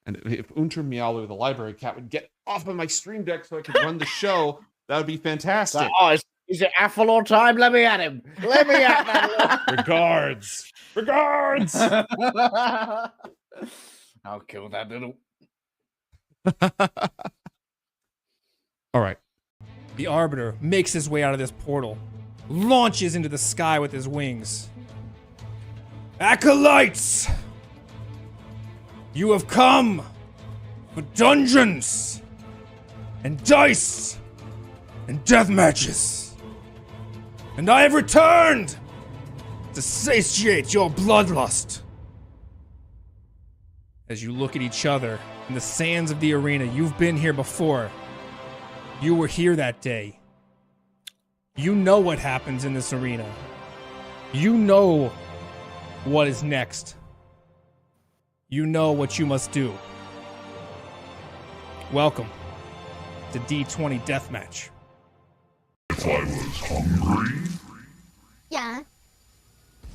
And if Unter Meowler, the library cat, would get off of my stream deck so I could run the show, that would be fantastic. Is it Athlor time? Let me at him. Let me at that. Regards. Regards. I'll kill that little. All right. The Arbiter makes his way out of this portal, launches into the sky with his wings. Acolytes! You have come for dungeons and dice and death matches. And I have returned to satiate your bloodlust. As you look at each other in the sands of the arena, you've been here before. You were here that day. You know what happens in this arena. You know what is next. You know what you must do. Welcome to D20 Deathmatch. If I was hungry, Yeah.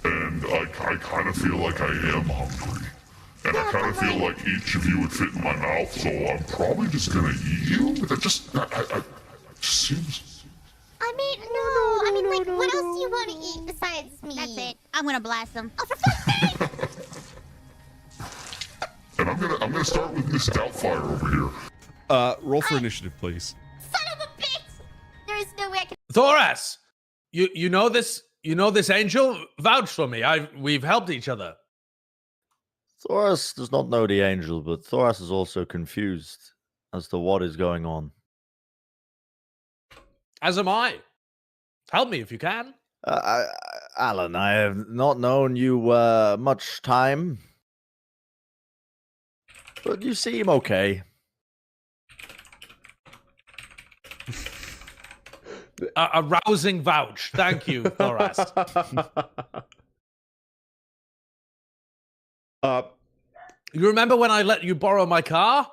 and I kind of feel like I am hungry, and I kind of feel like each of you would fit in my mouth, so I'm probably just gonna eat you. But that just seems. I mean, no. I mean, like, what else do you want to eat besides me? That's it. I'm gonna blast them. Oh, for fuck's sake! And I'm gonna start with Miss Doubtfire over here. Roll for initiative, please. Son of a bitch! There is no way I can. Thoras, you know this angel? Vouch for me. We've helped each other. Thoras does not know the angel, but Thoras is also confused as to what is going on. As am I. Help me if you can. Alan, I have not known you much time, but you seem okay. A rousing vouch. Thank you, Thoras. You remember when I let you borrow my car?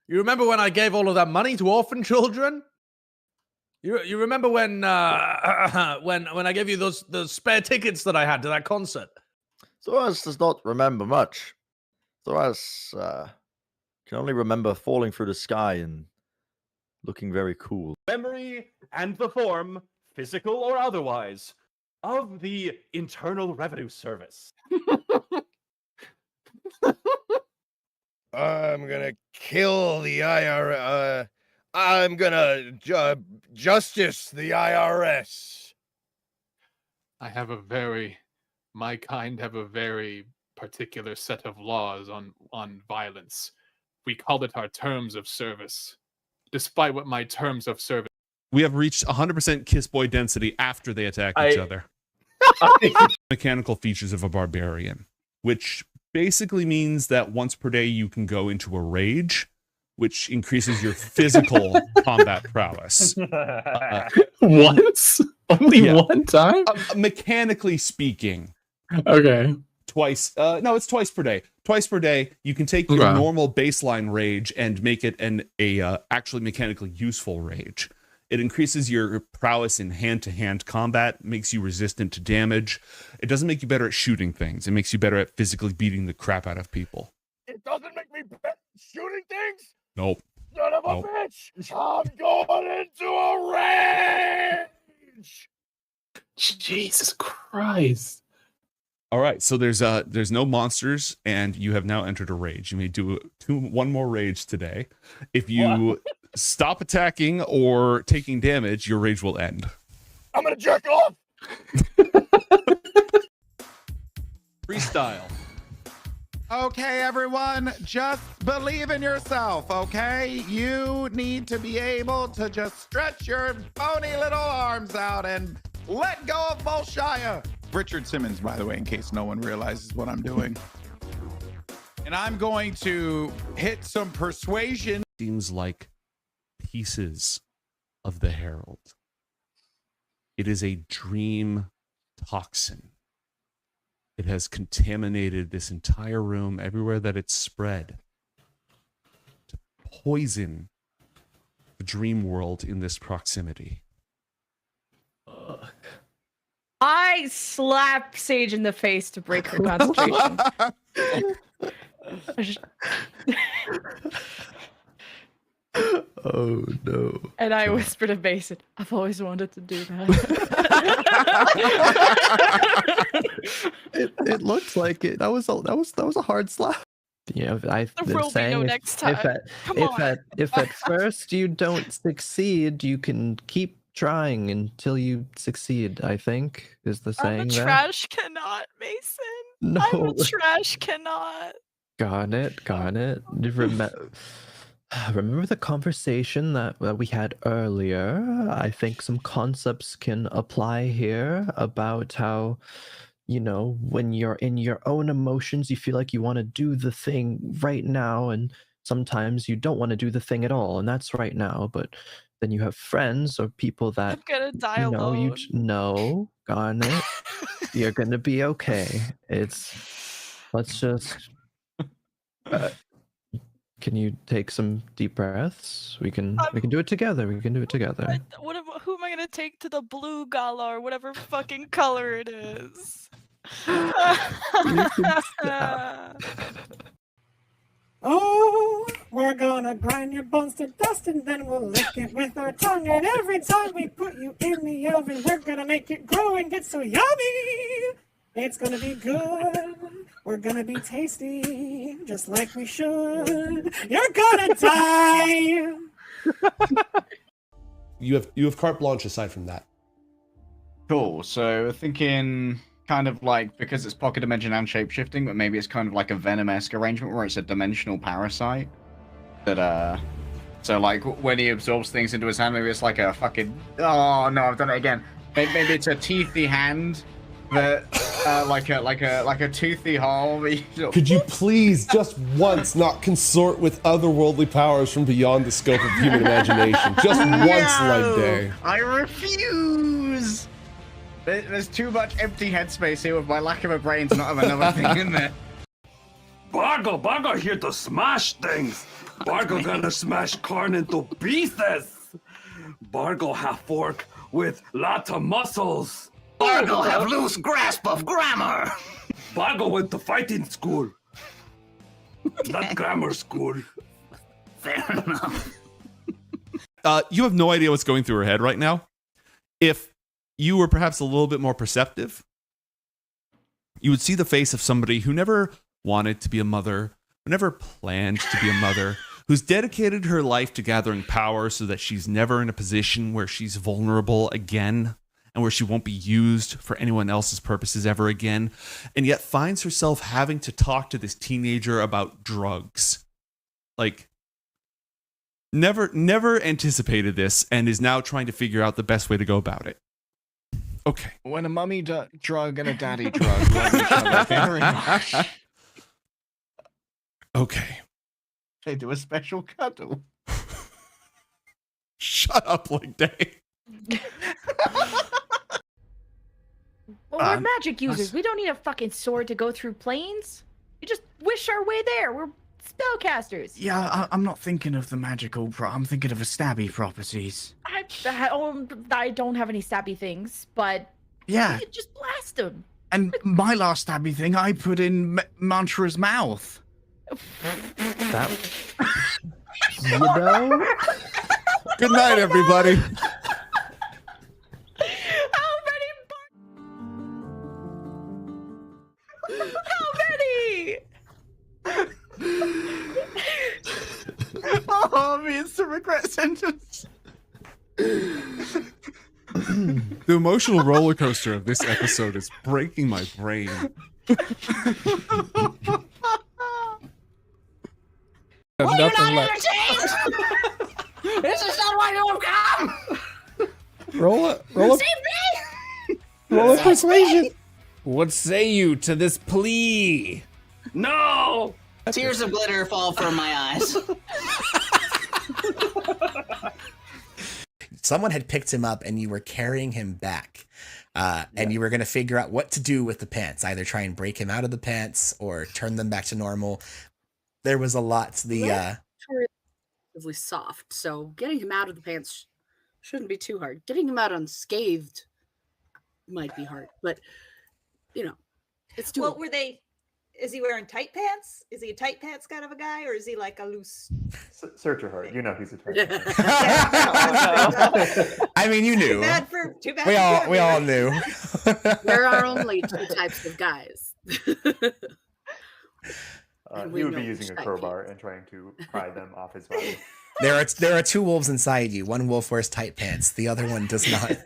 You remember when I gave all of that money to orphan children? You remember when when I gave you those spare tickets that I had to that concert? Thoras does not remember much. Thoras can only remember falling through the sky and looking very cool. Memory and the form, physical or otherwise, of the Internal Revenue Service. I'm gonna kill the IRS. I'm gonna justice the IRS. My kind have a very particular set of laws on violence. We call it our terms of service. Despite what my terms of service. We have reached 100% kiss boy density after they attack each other. Mechanical features of a barbarian, which basically means that once per day you can go into a rage, which increases your physical combat prowess. Once? Only one time? Mechanically speaking. Okay. Twice. No, it's twice per day. Twice per day, you can take your normal baseline rage and make it a actually mechanically useful rage. It increases your prowess in hand-to-hand combat, makes you resistant to damage. It doesn't make you better at shooting things. It makes you better at physically beating the crap out of people. It doesn't make me better at shooting things? Nope. Son of a bitch! I'm going into a rage! Jesus Christ. All right, so there's no monsters, and you have now entered a rage. You may do one more rage today. If you stop attacking or taking damage, your rage will end. I'm gonna jerk off! Freestyle. Okay, everyone, just believe in yourself, okay? You need to be able to just stretch your bony little arms out and let go of Bolshaya. Richard Simmons, by the way, in case no one realizes what I'm doing. And I'm going to hit some persuasion. Seems like pieces of the Herald. It is a dream toxin. It has contaminated this entire room, everywhere that it's spread, to poison the dream world in this proximity. I slap Sage in the face to break her concentration. Oh no. And I whispered to Mason, I've always wanted to do that. It looked like it. That was a hard slap. Yeah, I've The been rule we saying know if, next time. if at first you don't succeed, you can keep trying until you succeed. I think is the saying. I'm a there. trash cannot, Mason. No. I'm a trash cannot. Got it. Remember the conversation that we had earlier? I think some concepts can apply here about how, when you're in your own emotions, you feel like you want to do the thing right now, and sometimes you don't want to do the thing at all, and that's right now. But then you have friends or people that I'm gonna die alone. No, Garnet, you're gonna be okay. Let's just. Can you take some deep breaths? We can do it together. Who am I gonna take to the blue gala or whatever fucking color it is? Oh, we're gonna grind your bones to dust and then we'll lick it with our tongue. And every time we put you in the oven, we're gonna make it grow and get so yummy. It's gonna be good. We're gonna be tasty, just like we should. You're gonna die. You have carte blanche aside from that. Cool. So thinking kind of like, because it's pocket dimension and shape shifting, but maybe it's kind of like a Venom-esque arrangement where it's a dimensional parasite that so like when he absorbs things into his hand, maybe it's like a fucking oh no, I've done it again. Maybe it's a teethy hand that like a toothy hole. Could you please just once not consort with otherworldly powers from beyond the scope of human imagination? Just once, like day. I refuse. There's too much empty headspace here with my lack of a brain to not have another thing in there. Bargo here to smash things. Bargo gonna smash corn into pieces. Bargo have fork with lots of muscles. Bargo have loose grasp of grammar. Bargo went to fighting school. Not grammar school. Fair enough. You have no idea what's going through her head right now. If you were perhaps a little bit more perceptive, you would see the face of somebody who never wanted to be a mother, who never planned to be a mother, who's dedicated her life to gathering power so that she's never in a position where she's vulnerable again and where she won't be used for anyone else's purposes ever again, and yet finds herself having to talk to this teenager about drugs. Like, never anticipated this and is now trying to figure out the best way to go about it. Okay. When a mummy drug and a daddy drug love each other very much. Okay. They do a special cuddle. Shut up, like day. Well, we're magic users. We don't need a fucking sword to go through planes. We just wish our way there. We're spellcasters. Yeah, I'm not thinking of the magical I'm thinking of the stabby properties. I don't have any stabby things, but yeah, we could just blast them. And my last stabby thing, I put in Mantra's mouth. That, you know. Good night, everybody. How many? Oh, the instant regret sentence. The emotional roller coaster of this episode is breaking my brain. Well, you're Nothing not left. entertained. This is not why you have come. Roll a persuasion. What say you to this plea? No! Tears of glitter fall from my eyes. Someone had picked him up and you were carrying him back. And you were going to figure out what to do with the pants. Either try and break him out of the pants or turn them back to normal. There was a lot to the... relatively soft, so getting him out of the pants shouldn't be too hard. Getting him out unscathed might be hard, but, you know, it's doable. Well, were they... Is he wearing tight pants? Is he a tight pants kind of a guy, or is he like a loose? Search your heart. You know he's a tight. I mean, you knew. Too bad. We all knew. There are only two types of guys. He would be using a crowbar and trying to pry them off his body. There are two wolves inside you. One wolf wears tight pants. The other one does not.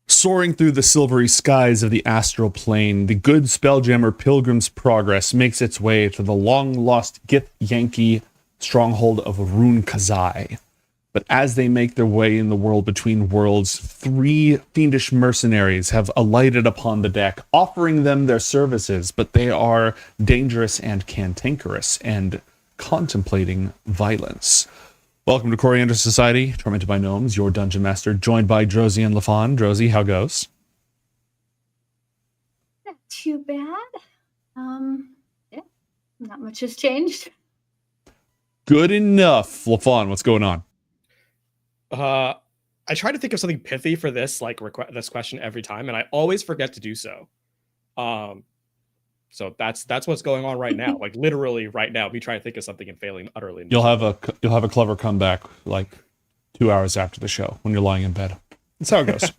Soaring through the silvery skies of the astral plane, the good spelljammer Pilgrim's Progress makes its way to the long-lost githyanki stronghold of Ruun-Khazai. But as they make their way in the world between worlds, 3 fiendish mercenaries have alighted upon the deck, offering them their services, but they are dangerous and cantankerous and contemplating violence. Welcome to Coriander Society, Tormented by Gnomes, your Dungeon Master, joined by Drozy and Lafon. Drozy, how goes? Not too bad. Yeah, not much has changed. Good enough. Lafon, what's going on? I try to think of something pithy for this this question every time, and I always forget to do so. So that's what's going on right now. Like literally right now, me trying to think of something and failing utterly. You'll have a clever comeback like 2 hours after the show when you're lying in bed. That's how it goes.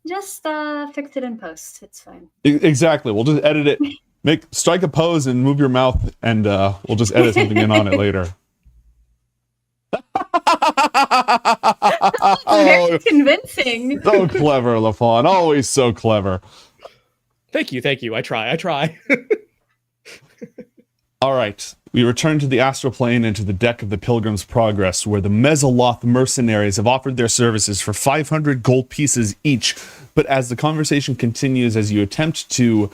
Just fix it in post. It's fine. Exactly. We'll just edit it. Strike a pose and move your mouth, and we'll just edit something in on it later. Very convincing. So clever, Lafon. Always so clever. Thank you. I try. All right. We return to the astral plane and to the deck of the Pilgrim's Progress, where the Mezzaloth mercenaries have offered their services for 500 gold pieces each. But as the conversation continues, as you attempt to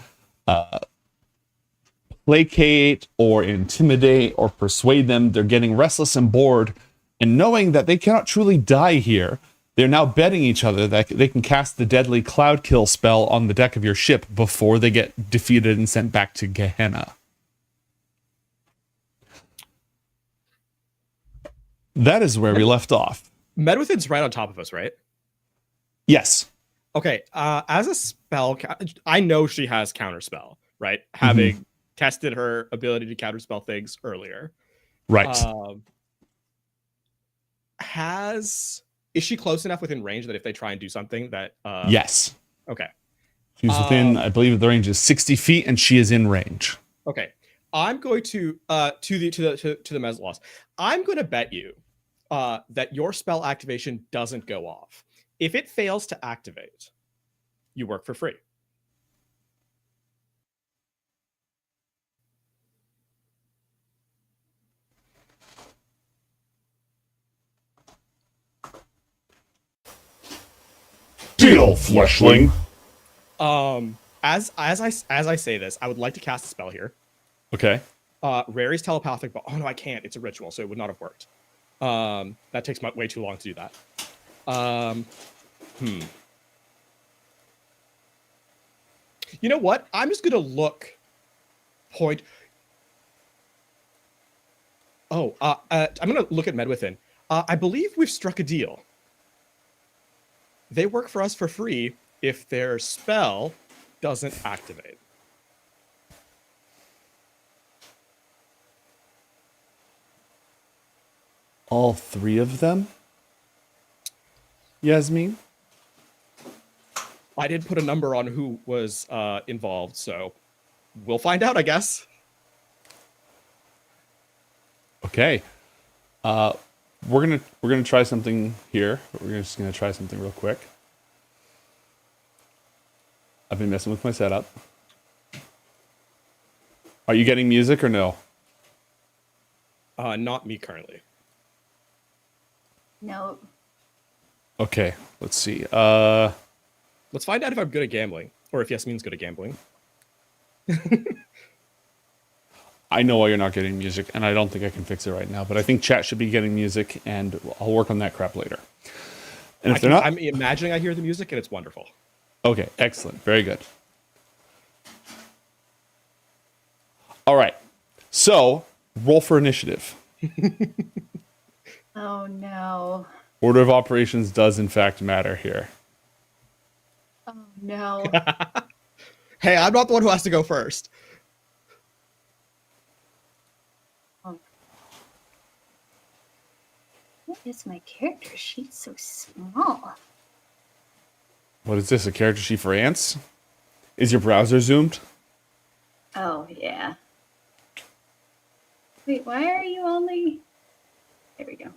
placate or intimidate or persuade them, they're getting restless and bored. And knowing that they cannot truly die here, they're now betting each other that they can cast the deadly Cloud Kill spell on the deck of your ship before they get defeated and sent back to Gehenna. That is where we left off. Medwithin's right on top of us, right? Yes. Okay. As a spell, I know she has counterspell, right? Having tested her ability to counterspell things earlier. Right. Is she close enough within range that if they try and do something that yes. Okay. She's within, I believe the range is 60 feet and she is in range. Okay. I'm going to the Mezzaloth. I'm going to bet you that your spell activation doesn't go off. If it fails to activate, you work for free. Deal, fleshling. As I say this, I would like to cast a spell here. Okay. Rary's telepathic, but oh no, I can't. It's a ritual, so it would not have worked. That takes way too long to do that. You know what? I'm just gonna look. Point. Oh, I'm gonna look at Medwithin. I believe we've struck a deal. They work for us for free if their spell doesn't activate. All 3 of them? Yasmeen? I did put a number on who was involved, so we'll find out, I guess. Okay. We're gonna try something here. We're just gonna try something real quick. I've been messing with my setup. Are you getting music or no? Not me currently. No. Okay, let's see. Let's find out if I'm good at gambling, or if Yasmeen's good at gambling. I know why you're not getting music, and I don't think I can fix it right now, but I think chat should be getting music, and I'll work on that crap later. And if they're not... I'm imagining I hear the music, and it's wonderful. Okay, excellent. Very good. All right. So, roll for initiative. Oh no. Order of operations does, in fact, matter here. Oh no. Hey, I'm not the one who has to go first. What is my character sheet so small? What is this, a character sheet for ants? Is your browser zoomed? Oh yeah. Wait, why are you only... There we go.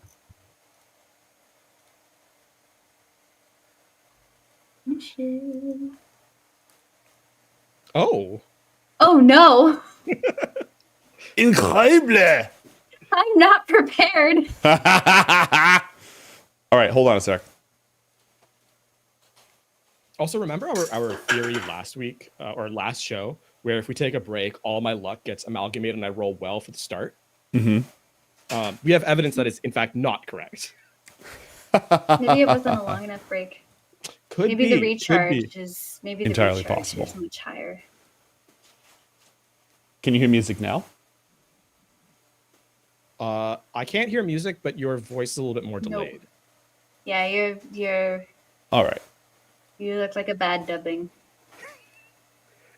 Oh. Oh no. Incredible! I'm not prepared. All right, hold on a sec. Also, remember our theory last week, or last show, where if we take a break, all my luck gets amalgamated and I roll well for the start? Mm-hmm. We have evidence that is, in fact, not correct. Maybe it wasn't a long enough break. Could maybe be, the could recharge be. is maybe Entirely the recharge possible. is much higher. Can you hear music now? I can't hear music, but your voice is a little bit more delayed. Yeah, you're All right. you look like a bad dubbing.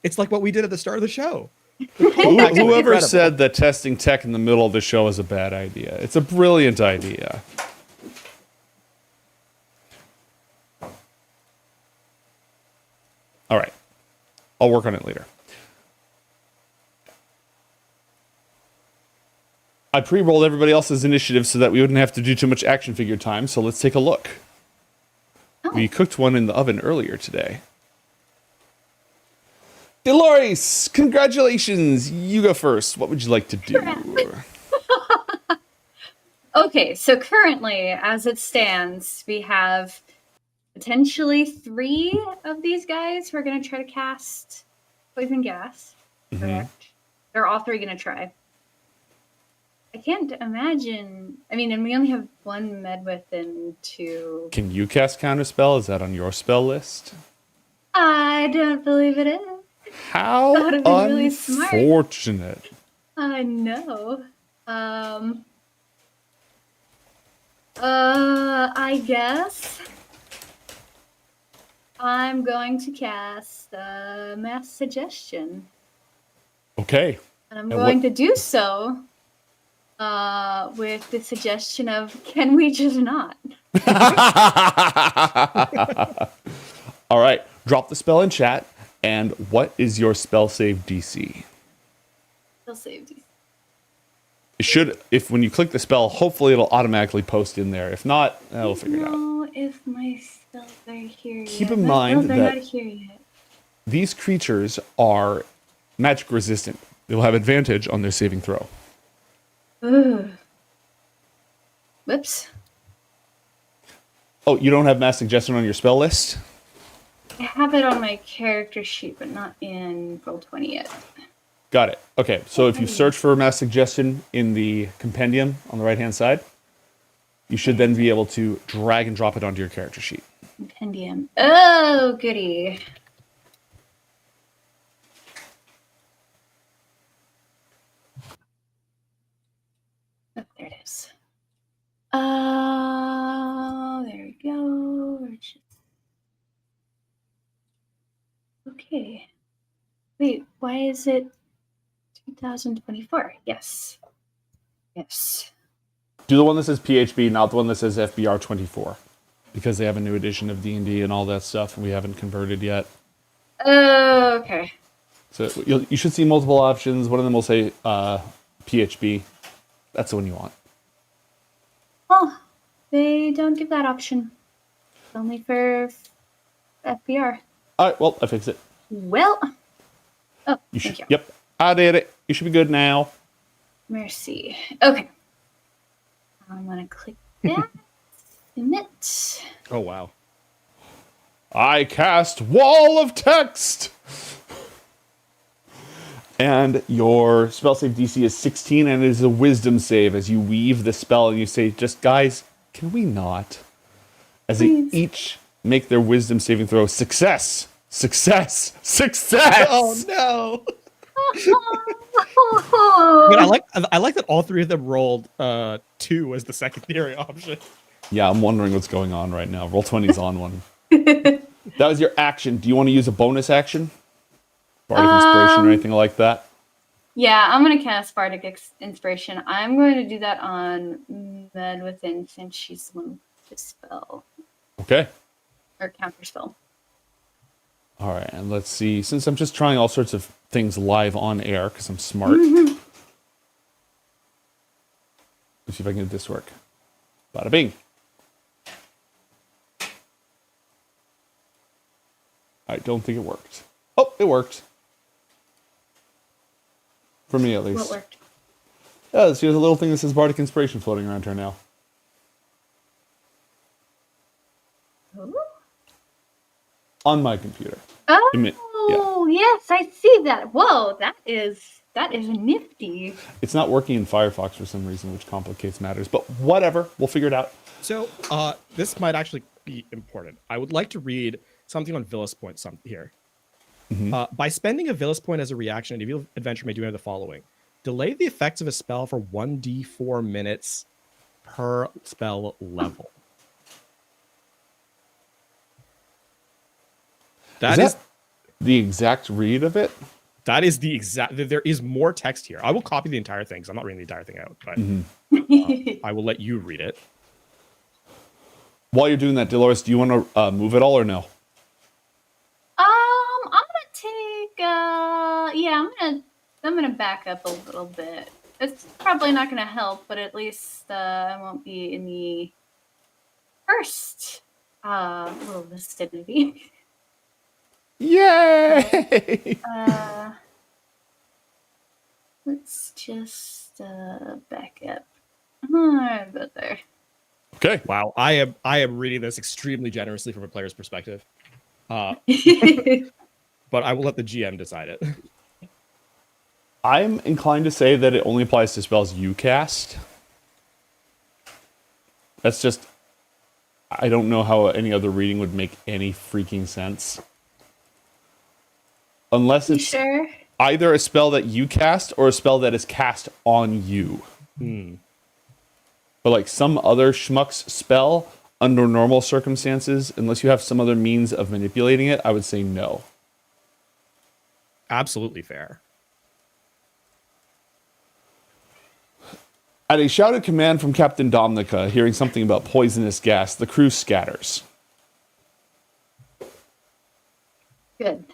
It's like what we did at the start of the show. Whoever said that testing tech in the middle of the show is a bad idea? It's a brilliant idea. All right. I'll work on it later. I pre-rolled everybody else's initiative so that we wouldn't have to do too much action figure time, so let's take a look. We cooked one in the oven earlier today. Dolores, congratulations! You go first. What would you like to do? Okay, so currently, as it stands, we have potentially 3 of these guys who are going to try to cast poison gas. Correct? They're all 3 going to try. I can't imagine. I mean, and we only have 1 Medwith and 2. Can you cast Counterspell? Is that on your spell list? I don't believe it is. How That would've been really smart. unfortunate. I know. I guess I'm going to cast Mass Suggestion. Okay. And I'm going to do so with the suggestion of, can we just not? All right. Drop the spell in chat. And what is your spell save DC? Still saved. It should, if when you click the spell, hopefully it'll automatically post in there. If not, we'll figure it out. No, if my spells are here yet. Keep in My mind spells are that not here yet. these creatures are magic resistant. They will have advantage on their saving throw. Ugh. Whoops. Oh, you don't have Mass Suggestion on your spell list? I have it on my character sheet, but not in Roll20 yet. Got it. Okay, so if you search for Mass Suggestion in the compendium on the right-hand side, you should then be able to drag and drop it onto your character sheet. Compendium. Oh, goody. Oh, there it is. There we go. Okay. Wait, why is it 2024? Yes. Yes. Do the one that says PHB, not the one that says FBR 24, because they have a new edition of D&D and all that stuff, and we haven't converted yet. Okay. So you should see multiple options. One of them will say PHB. That's the one you want. Oh, they don't give that option. Only for FBR. All right, well, I fixed it. Well, oh, You thank should. you. Yep, I did it. You should be good now. Mercy. Okay. I'm gonna click that. Submit. Oh wow. I cast Wall of Text. And your spell save DC is 16, and it is a wisdom save as you weave the spell and you say, just guys, can we not? As they each make their wisdom saving throw. Success! Success! Success! Oh no! Oh. I like that all three of them rolled 2 as the secondary option. Yeah, I'm wondering what's going on right now. Roll 20's on one. That was your action. Do you want to use a bonus action? Bardic Inspiration or anything like that? Yeah, I'm gonna cast Bardic Inspiration. I'm going to do that on Med Within since she's the one with the spell. Okay. Or counter spell. All right, and let's see. Since I'm just trying all sorts of things live on air because I'm smart. Mm-hmm. Let's see if I can get this work. Bada bing. I don't think it worked. Oh, it worked. For me, at least. What worked? Yeah, see, there's a little thing that says Bardic Inspiration floating around here now. Ooh. On my computer. Oh, yes, I see that. Whoa, that is nifty. It's not working in Firefox for some reason, which complicates matters. But whatever, we'll figure it out. So this might actually be important. I would like to read something on Villas Point here. By spending a Villas Point as a reaction, a adventure may do one of the following. Delay the effects of a spell for 1d4 minutes per spell level. Is that the exact read of it? That is the exact... There is more text here. I will copy the entire thing because I'm not reading the entire thing out, but I will let you read it. While you're doing that, Dolores, do you want to move at all or no? I'm gonna take yeah, I'm gonna back up a little bit. It's probably not gonna help, but at least I won't be in the first little vicinity. Yay! Let's just back up. Alright, about there. Okay. Wow, I am reading this extremely generously from a player's perspective. But I will let the GM decide it. I'm inclined to say that it only applies to spells you cast. That's just... I don't know how any other reading would make any freaking sense. Unless it's either a spell that you cast or a spell that is cast on you. But like some other schmuck's spell, under normal circumstances, unless you have some other means of manipulating it, I would say no. Absolutely fair. At a shouted command from Captain Domnica, hearing something about poisonous gas, the crew scatters. Good.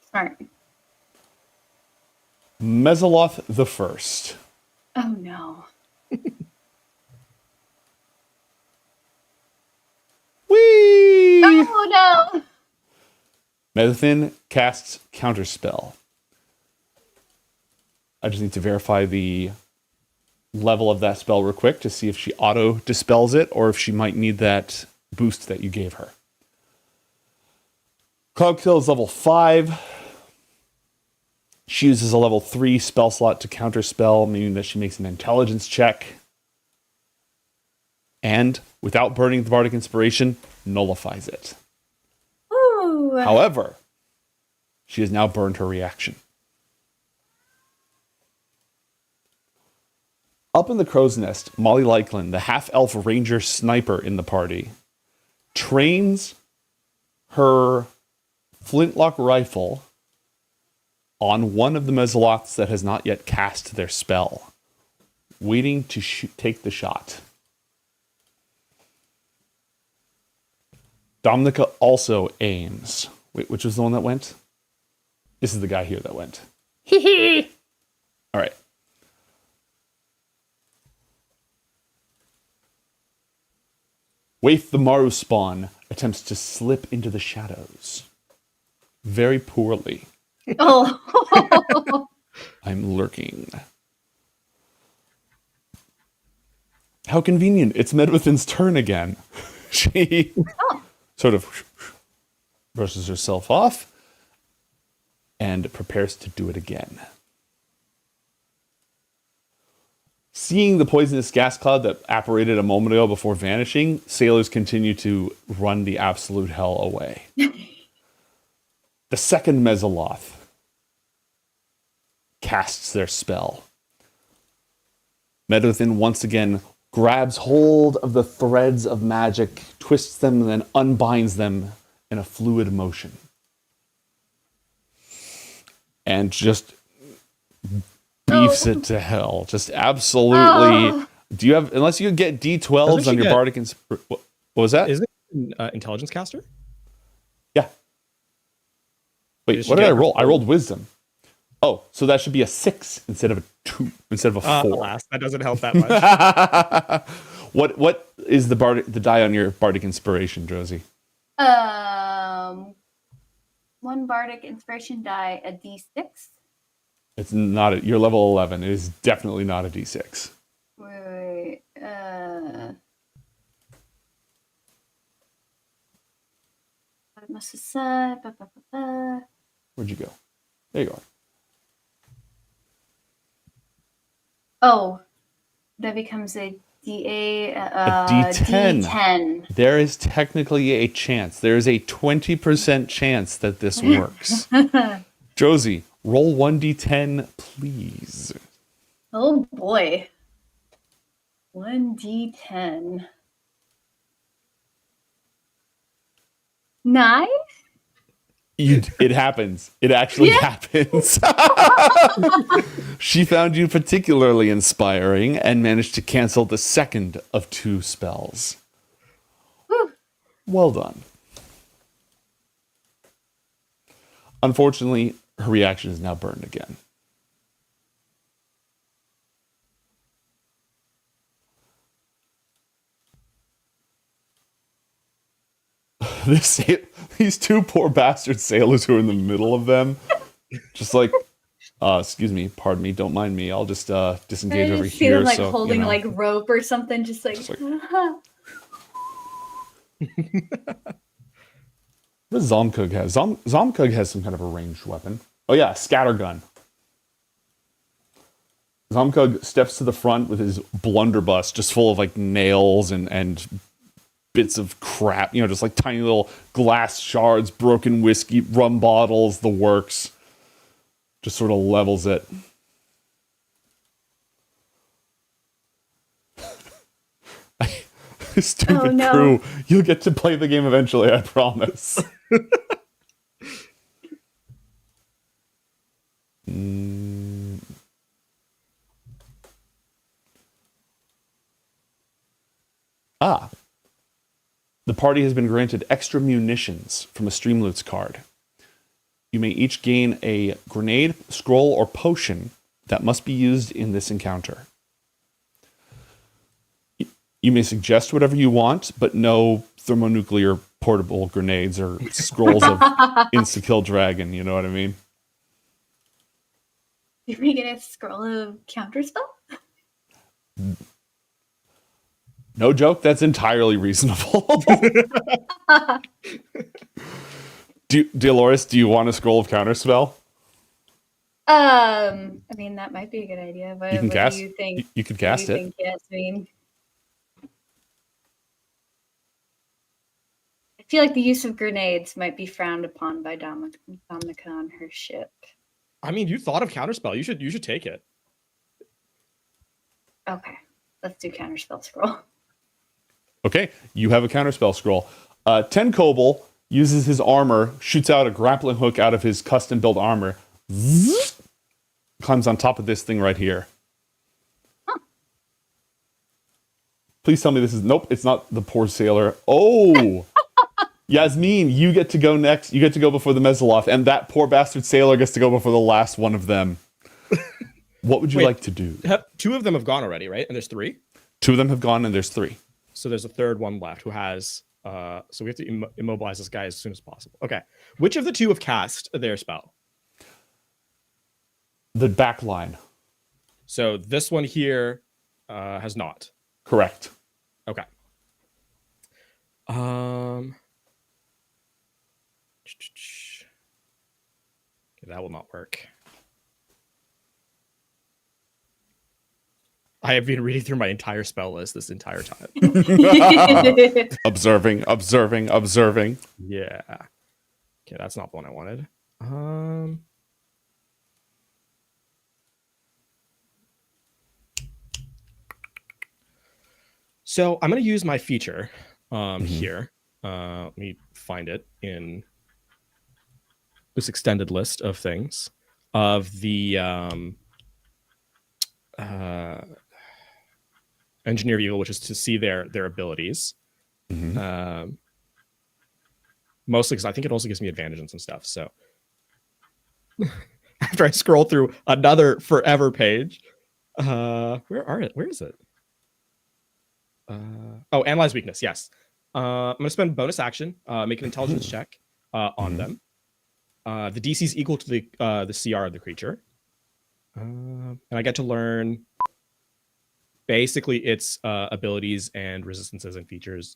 Smart. Mesoloth the First. Oh no. Whee! Oh no! Medithin casts Counterspell. I just need to verify the level of that spell real quick to see if she auto-dispels it or if she might need that boost that you gave her. Cloudkill is level 5. She uses a level 3 spell slot to counterspell, meaning that she makes an intelligence check. And, without burning the Bardic Inspiration, nullifies it. Ooh. However, she has now burned her reaction. Up in the crow's nest, Molly Lyklin, the half-elf ranger sniper in the party, trains her flintlock rifle on one of the Mesoloths that has not yet cast their spell, waiting to take the shot. Domnica also aims. Wait, which was the one that went? This is the guy here that went. Hee hee. All right. Waif the Maru spawn attempts to slip into the shadows. Very poorly. Oh. I'm lurking. How convenient. It's Medwithin's turn again. She sort of brushes herself off and prepares to do it again. Seeing the poisonous gas cloud that apparated a moment ago before vanishing, sailors continue to run the absolute hell away. The second Mesoloth casts their spell. Medwithin once again grabs hold of the threads of magic, twists them, and then unbinds them in a fluid motion. And just beefs it to hell. Just absolutely. Do you have, unless you get D12s on your bardic inspiration. What was that? Isn't it intelligence caster? Yeah. Wait, what did I roll? I rolled wisdom. Oh, so that should be a 6 instead of a 2, instead of a 4. Alas, that doesn't help that much. What is the die on your bardic inspiration, Josie? One bardic inspiration die, a D6. It's not. You're level 11. It is definitely not a D6. Wait. What must have said? Where'd you go? There you are. Oh, that becomes a D8. A D10. D10. There is technically a chance. There is a 20% chance that this works. Josie, roll 1d10, please. Oh boy. 1d10. 9? It happens. It actually happens. She found you particularly inspiring and managed to cancel the second of 2 spells. Whew. Well done. Unfortunately, her reaction is now burned again. These 2 poor bastard sailors who are in the middle of them, just like, excuse me, pardon me, don't mind me. I'll just disengage over See here. them like so, holding you know. like rope or something, just like. What does Zomkug have? Zomkug has some kind of a ranged weapon. Oh yeah, scattergun. Zomkug steps to the front with his blunderbuss just full of like nails and bits of crap, you know, just like tiny little glass shards, broken whiskey, rum bottles, the works. Just sort of levels it. Stupid crew. You'll get to play the game eventually, I promise. The party has been granted extra munitions from a Streamloots card. You may each gain a grenade, scroll, or potion that must be used in this encounter. You may suggest whatever you want, but no thermonuclear portable grenades or scrolls of insta-kill dragon, you know what I mean? Are we gonna scroll a counterspell? No joke, that's entirely reasonable. Dolores, do you want a scroll of counterspell? I mean that might be a good idea. But You can what cast. do you think? You could cast it. Yasmeen? I feel like the use of grenades might be frowned upon by Dominica on her ship. I mean, you thought of counterspell. You should take it. Okay, let's do counterspell scroll. Okay, you have a counterspell scroll. 10 Kobold uses his armor, shoots out a grappling hook out of his custom-built armor, climbs on top of this thing right here. Huh. Please tell me this is... Nope, it's not the poor sailor. Oh! Yasmeen, you get to go next. You get to go before the Mezzaloth, and that poor bastard sailor gets to go before the last one of them. What would you like to do? Two of them have gone already, right? And there's 3? 2 of them have gone, and there's 3. So there's a third one left who has... so we have to immobilize this guy as soon as possible. Okay. Which of the 2 have cast their spell? The back line. So this one here has not. Correct. Okay. That will not work. I have been reading through my entire spell list this entire time. Observing. Yeah. Okay, that's not the one I wanted. So I'm going to use my feature here. Let me find it in this extended list of things of the engineer evil, which is to see their abilities. Mostly because I think it also gives me advantage on some stuff. So after I scroll through another forever page, where is it? Oh, analyze weakness. Yes. I'm going to spend bonus action, make an intelligence check on them. The DC is equal to the CR of the creature. And I get to learn basically its abilities and resistances and features,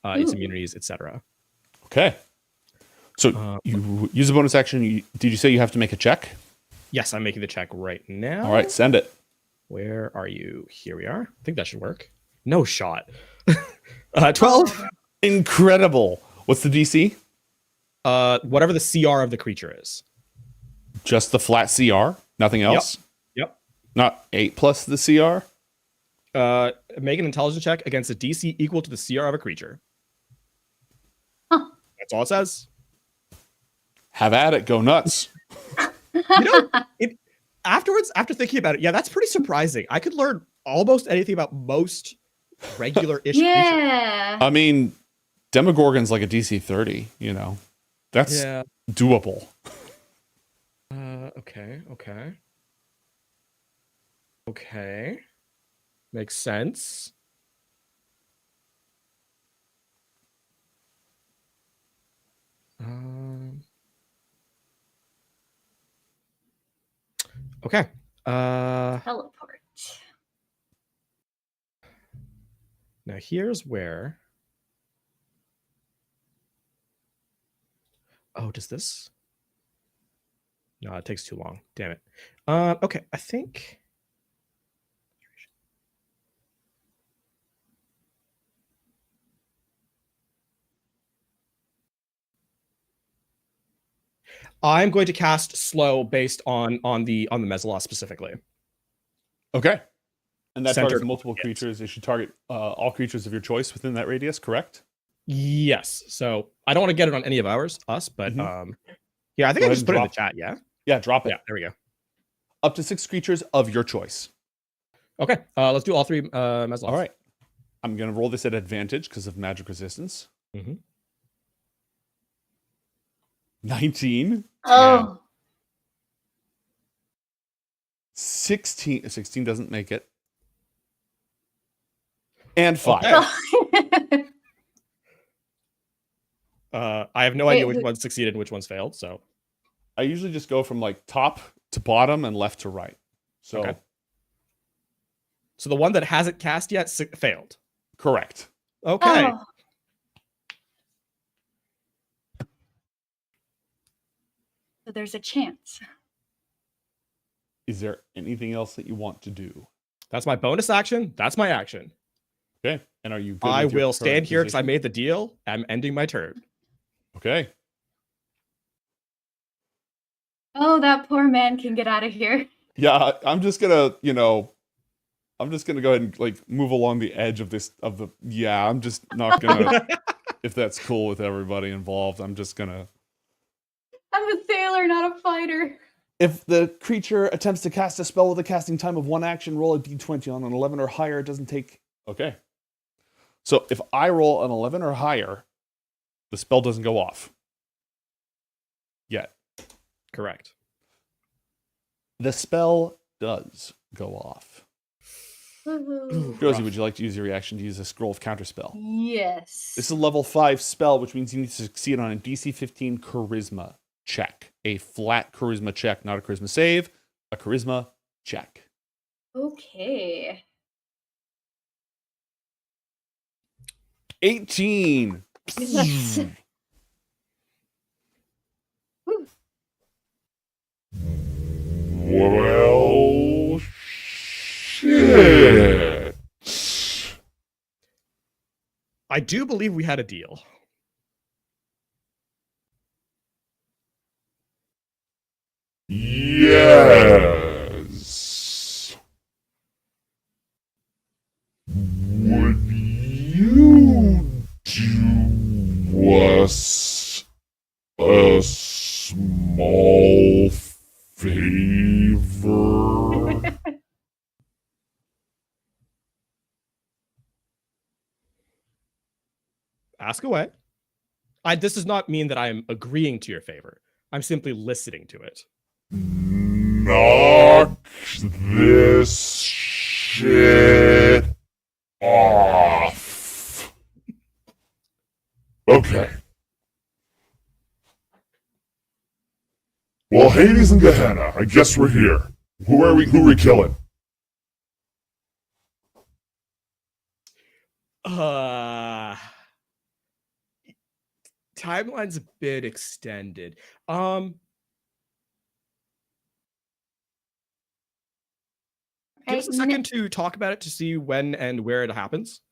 its immunities, etc. Okay. So you use a bonus action. Did you say you have to make a check? Yes, I'm making the check right now. All right, send it. Where are you? Here we are. I think that should work. No shot. 12. Incredible. What's the DC? Whatever the CR of the creature is. Just the flat CR? Nothing else? Yep. Not 8 plus the CR? Make an intelligence check against a DC equal to the CR of a creature. That's all it says. Have at it. Go nuts. Afterwards, after thinking about it, yeah, that's pretty surprising. I could learn almost anything about most regular-ish creatures. I mean, Demogorgon's like a DC 30, That's doable. Okay. Makes sense. Okay. Teleport. Now here's where. Oh, does this? No, it takes too long. Damn it. Okay, I think. I'm going to cast slow based on the Mezzaloth specifically. Okay. And that Centered targets multiple creatures. It should target all creatures of your choice within that radius, correct? Yes. So I don't want to get it on any of us, but yeah, I think Go I ahead just and put it in the drop- chat. Yeah. Yeah, drop it. Yeah, there we go. Up to 6 creatures of your choice. Okay. Let's do all 3 Mezzaloths. All right. I'm going to roll this at advantage because of magic resistance. 19. Oh. 16. 16 doesn't make it. And 5. I have no idea which ones succeeded and which ones failed. So I usually just go from like top to bottom and left to right. So, Okay. So the one that hasn't cast yet failed. Correct. Okay. Oh. So there's a chance. Is there anything else that you want to do? That's my bonus action. That's my action. Okay. And are you good I with your will stand current here because I position? made the deal. I'm ending my turn. Okay. Oh, that poor man can get out of here. Yeah, I'm just gonna, I'm just gonna go ahead and like move along the edge of I'm just not gonna, if that's cool with everybody involved, I'm just gonna. I'm a sailor, not a fighter. If the creature attempts to cast a spell with a casting time of 1 action, roll a d20 on an 11 or higher. It doesn't take. Okay. So if I roll an 11 or higher, The spell doesn't go off yet. Correct. The spell does go off. Josie, would you like to use your reaction to use a scroll of counterspell? Yes. This is a level 5 spell, which means you need to succeed on a DC 15 charisma check. A flat charisma check, not a charisma save, a charisma check. Okay. 18. Yes. Well, shit. I do believe we had a deal. Yes. Would you do us a small favor? Ask away. This does not mean that I am agreeing to your favor. I'm simply listening to it. Knock this shit off. Okay. Well, Hades and Gehenna, I guess we're here. Who are we killing? Timeline's a bit extended. Give us a second to talk about it to see when and where it happens.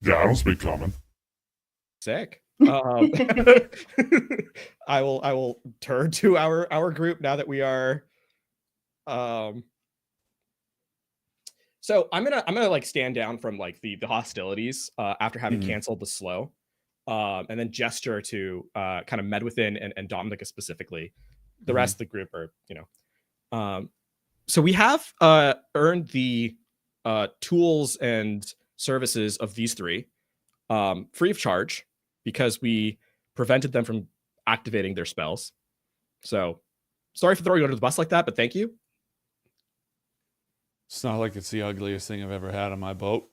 Yeah, I don't speak common. Sick. I will turn to our group now that we are. So I'm gonna like stand down from like the hostilities after having canceled the slow, and then gesture to kind of Medwithin and Dominica specifically. The rest of the group are, so we have earned the tools and services of these three free of charge because we prevented them from activating their spells. So sorry for throwing you under the bus like that, but thank you. It's not like it's the ugliest thing I've ever had on my boat.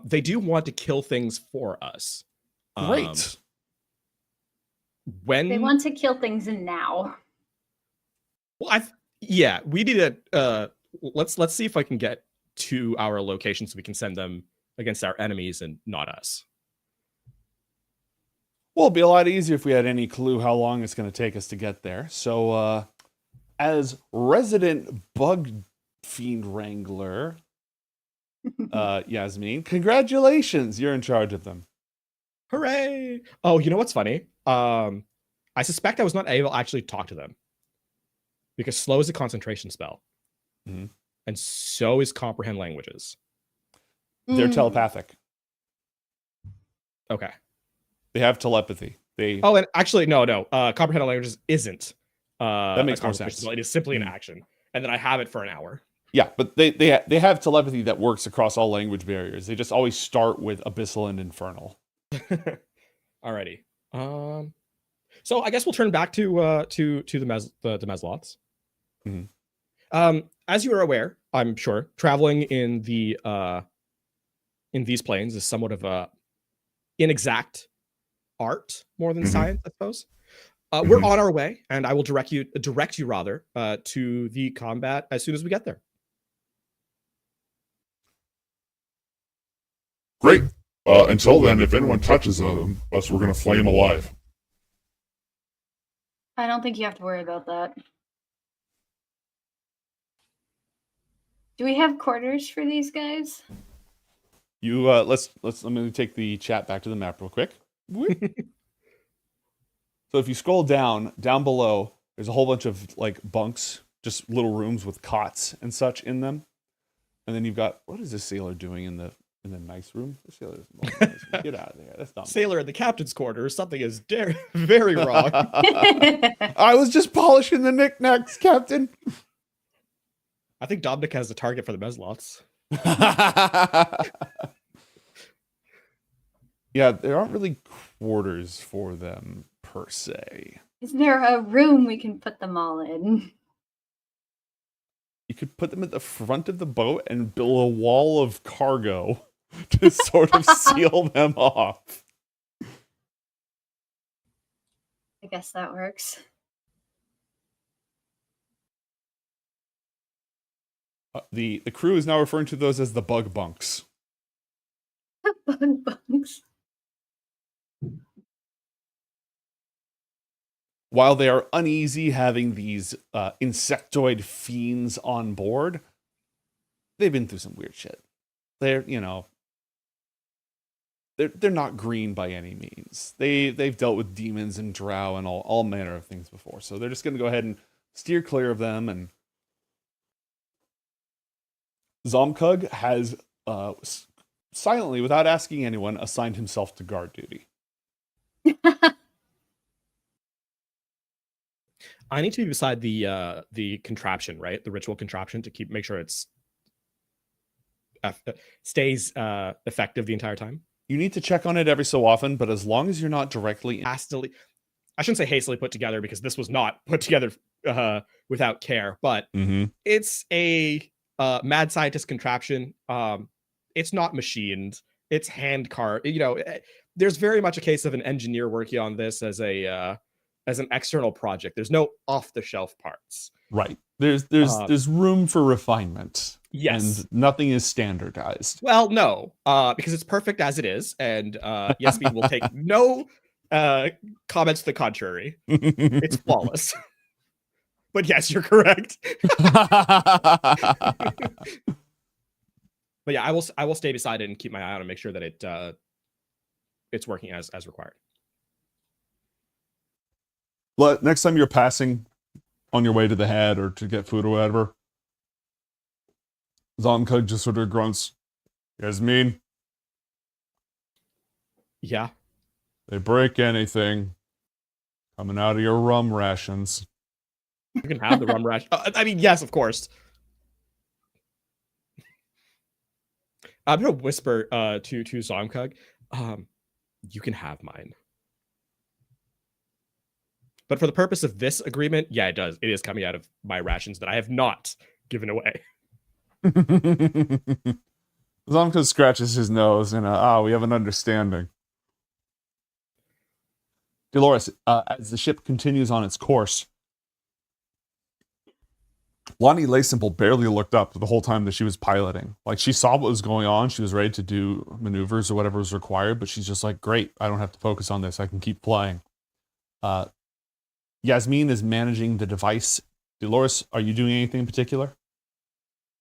They do want to kill things for us. Great. When they want to kill things now. Well, yeah, we need to let's see if I can get to our location so we can send them against our enemies and not us. Well, it'd be a lot easier if we had any clue how long it's going to take us to get there. So, as resident bug fiend wrangler, Yasmeen, congratulations, you're in charge of them. Hooray! Oh, you know what's funny? I suspect I was not able to actually talk to them because slow is a concentration spell, and so is comprehend languages. They're telepathic. Okay. They have telepathy. Oh, and actually, no. Comprehend languages isn't. That makes more sense. It is simply an action, and then I have it for an hour. Yeah, but they have telepathy that works across all language barriers. They just always start with Abyssal and Infernal. Alrighty. So I guess we'll turn back to the Mezlots. As you are aware, I'm sure, traveling in these planes is somewhat of a inexact art more than science, I suppose. We're on our way, and I will direct you rather to the combat as soon as we get there. Great. Until then, if anyone touches us, we're gonna flame alive. I don't think you have to worry about that. Do we have quarters for these guys? You let me take the chat back to the map real quick. So if you scroll down below, there's a whole bunch of like bunks, just little rooms with cots and such in them. And then you've got, what is this sailor doing in the nice room? The sailor doesn't belong in the nice room. Get out of there. That's dumb. Sailor in the captain's quarters. Something is very wrong. I was just polishing the knickknacks, Captain. I think Dominic has the target for the Mezlots. Yeah, there aren't really quarters for them per se. Is there a room we can put them all in? You could put them at the front of the boat and build a wall of cargo to sort of seal them off. I guess that works. The crew is now referring to those as the bug bunks. Bug bunks. While they are uneasy having these insectoid fiends on board, they've been through some weird shit. They're, you know, they're not green by any means. They've dealt with demons and drow and all manner of things before. So they're just going to go ahead and steer clear of them. And Zomkug has silently, without asking anyone, assigned himself to guard duty. I need to be beside the contraption, right? The ritual contraption to make sure it's stays effective the entire time. You need to check on it every so often, but as long as you're not directly... Hastily, I shouldn't say hastily put together, because this was not put together without care, but it's a mad scientist contraption. It's not machined. It's hand carved. You know, there's very much a case of an engineer working on this as an external project. There's no off-the-shelf parts. Right. There's room for refinement. Yes. And nothing is standardized. Well, no, because it's perfect as it is, and Yasmeen will take no comments to the contrary. It's flawless. But yes, you're correct. But yeah, I will stay beside it and keep my eye on it and make sure that it's working as required. But next time you're passing on your way to the head or to get food or whatever, Zomkug just sort of grunts, Yasmeen? Yeah? They break anything coming out of your rum rations. You can have the rum ration. I mean, yes, of course. I'm going to whisper to Zomkug, you can have mine. But for the purpose of this agreement, yeah, it does. It is coming out of my rations that I have not given away. Zomkug scratches his nose and, we have an understanding. Dolores, as the ship continues on its course, Lonnie Laysimple barely looked up the whole time that she was piloting. Like, she saw what was going on. She was ready to do maneuvers or whatever was required, but she's just like, great, I don't have to focus on this. I can keep flying. Yasmeen is managing the device. Dolores, are you doing anything in particular?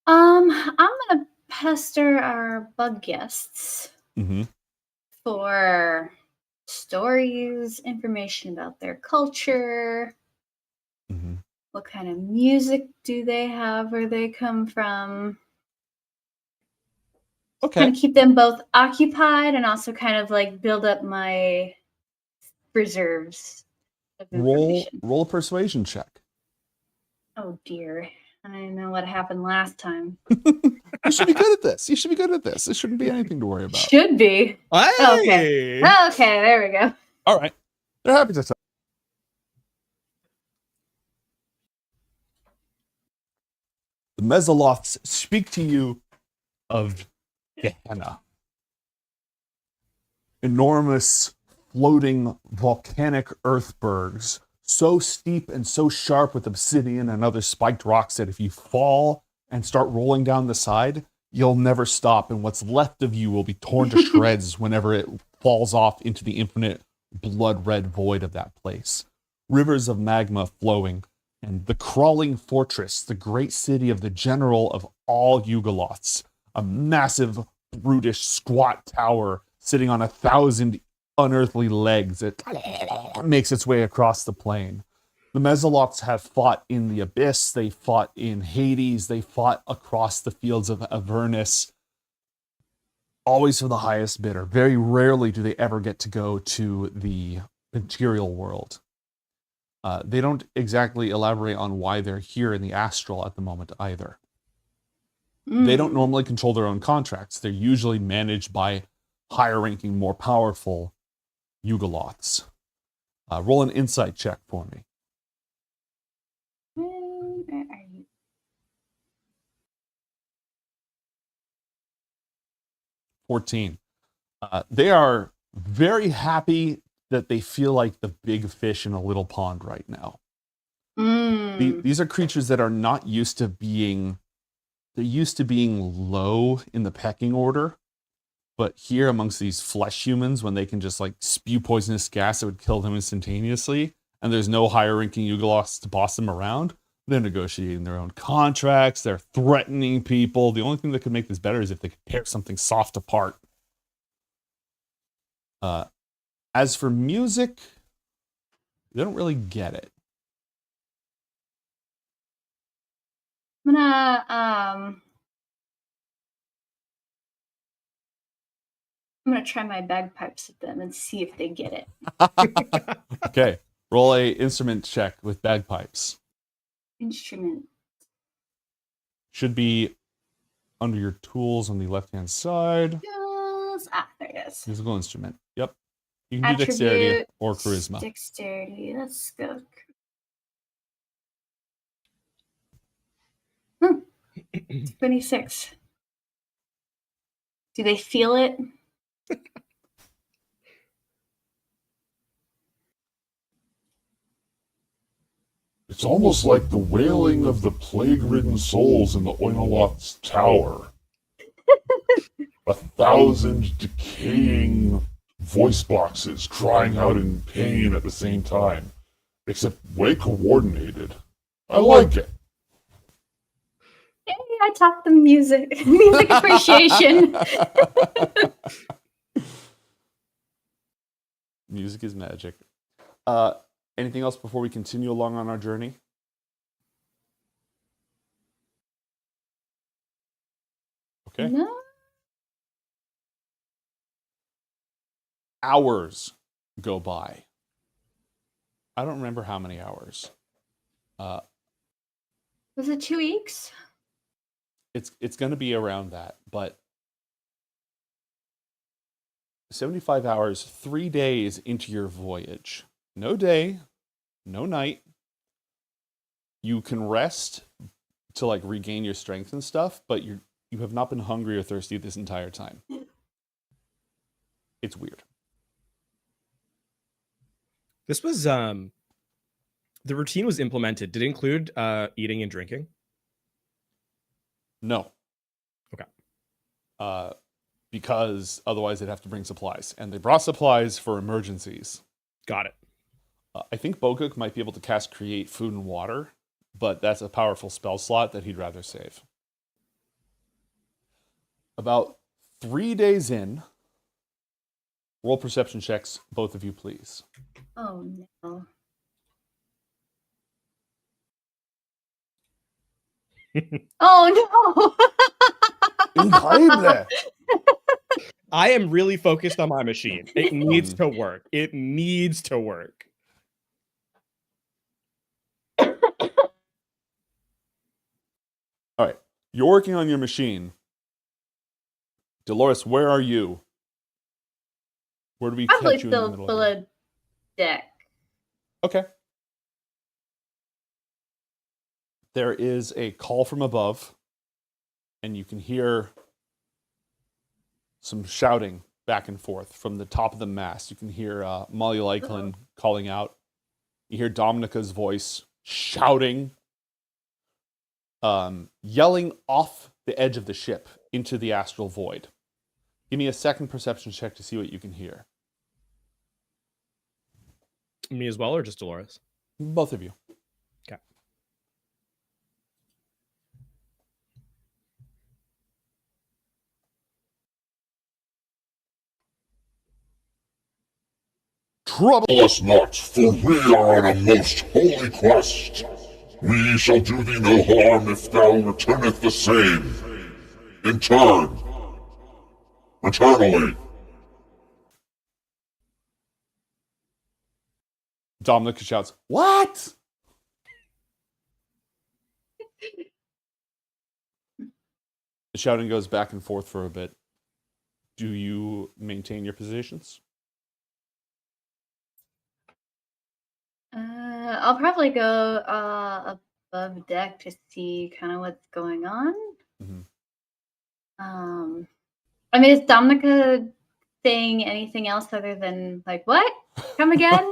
I'm gonna pester our bug guests for stories, information about their culture. What kind of music do they have? Where they come from? Okay. Kind of keep them both occupied and also kind of like build up my reserves of information. Roll a persuasion check. Oh dear. I know what happened last time. You should be good at this. You should be good at this. There shouldn't be anything to worry about. Should be. Hey! Okay. Okay, there we go. All right. They're happy to tell. The Mezzaloths speak to you of Gehenna. Enormous floating volcanic earthbergs, so steep and so sharp with obsidian and other spiked rocks that if you fall and start rolling down the side, you'll never stop, and what's left of you will be torn to shreds whenever it falls off into the infinite blood-red void of that place. Rivers of magma flowing, and the crawling fortress, the great city of the general of all Yugoloths, a massive, brutish, squat tower sitting on 1,000 unearthly legs that makes its way across the plain. The Mezzaloths have fought in the Abyss, they fought in Hades, they fought across the fields of Avernus, always for the highest bidder. Very rarely do they ever get to go to the material world. They don't exactly elaborate on why they're here in the astral at the moment either. They don't normally control their own contracts. They're usually managed by higher-ranking, more powerful Yugoloths. Roll an insight check for me. Where are you? 14. They are very happy that they feel like the big fish in a little pond right now. These are creatures that are not used to being, they're used to being low in the pecking order. But here amongst these flesh humans, when they can just like spew poisonous gas that would kill them instantaneously, and there's no higher ranking Yugoloths to boss them around, they're negotiating their own contracts, they're threatening people. The only thing that could make this better is if they could tear something soft apart. As for music, they don't really get it. I'm gonna try my bagpipes with them and see if they get it. Okay, roll a instrument check with bagpipes. Instrument. Should be under your tools on the left-hand side. There it is. Musical instrument. Yep. You can do dexterity Attribute, or charisma. Dexterity. Let's go. 26. Do they feel it? It's almost like the wailing of the plague-ridden souls in the Oinoloth's tower. 1,000 decaying voice boxes crying out in pain at the same time, except way coordinated. I like it. Hey, I taught them music. Music appreciation. Music is magic. Anything else before we continue along on our journey? Okay. No. Hours go by. I don't remember how many hours. Was it 2 weeks? It's going to be around that, but 75 hours, 3 days into your voyage. No day, no night. You can rest to like regain your strength and stuff, but you have not been hungry or thirsty this entire time. It's weird. This was the routine was implemented. Did it include eating and drinking? No. Okay. Because otherwise they'd have to bring supplies, and they brought supplies for emergencies. Got it. I think Boguk might be able to cast Create Food and Water, but that's a powerful spell slot that he'd rather save. About 3 days in, roll perception checks, both of you, please. Oh no. Oh no. Incredible. I am really focused on my machine. It needs to work. It needs to work. All right. You're working on your machine. Dolores, where are you? Where do we Probably catch you in the still middle below deck. Okay. There is a call from above, and you can hear some shouting back and forth from the top of the mast. You can hear Molly Lyklin calling out. You hear Dominica's voice shouting, yelling off the edge of the ship into the astral void. Give me a second perception check to see what you can hear. Me as well, or just Dolores? Both of you. Okay. Trouble us not, for we are on a most holy quest. We shall do thee no harm if thou returneth the same. In turn. Eternally. Dominica shouts, "What?" The shouting goes back and forth for a bit. Do you maintain your positions? I'll probably go above deck to see kind of what's going on. I mean, is Dominica saying anything else other than like, what? Come again?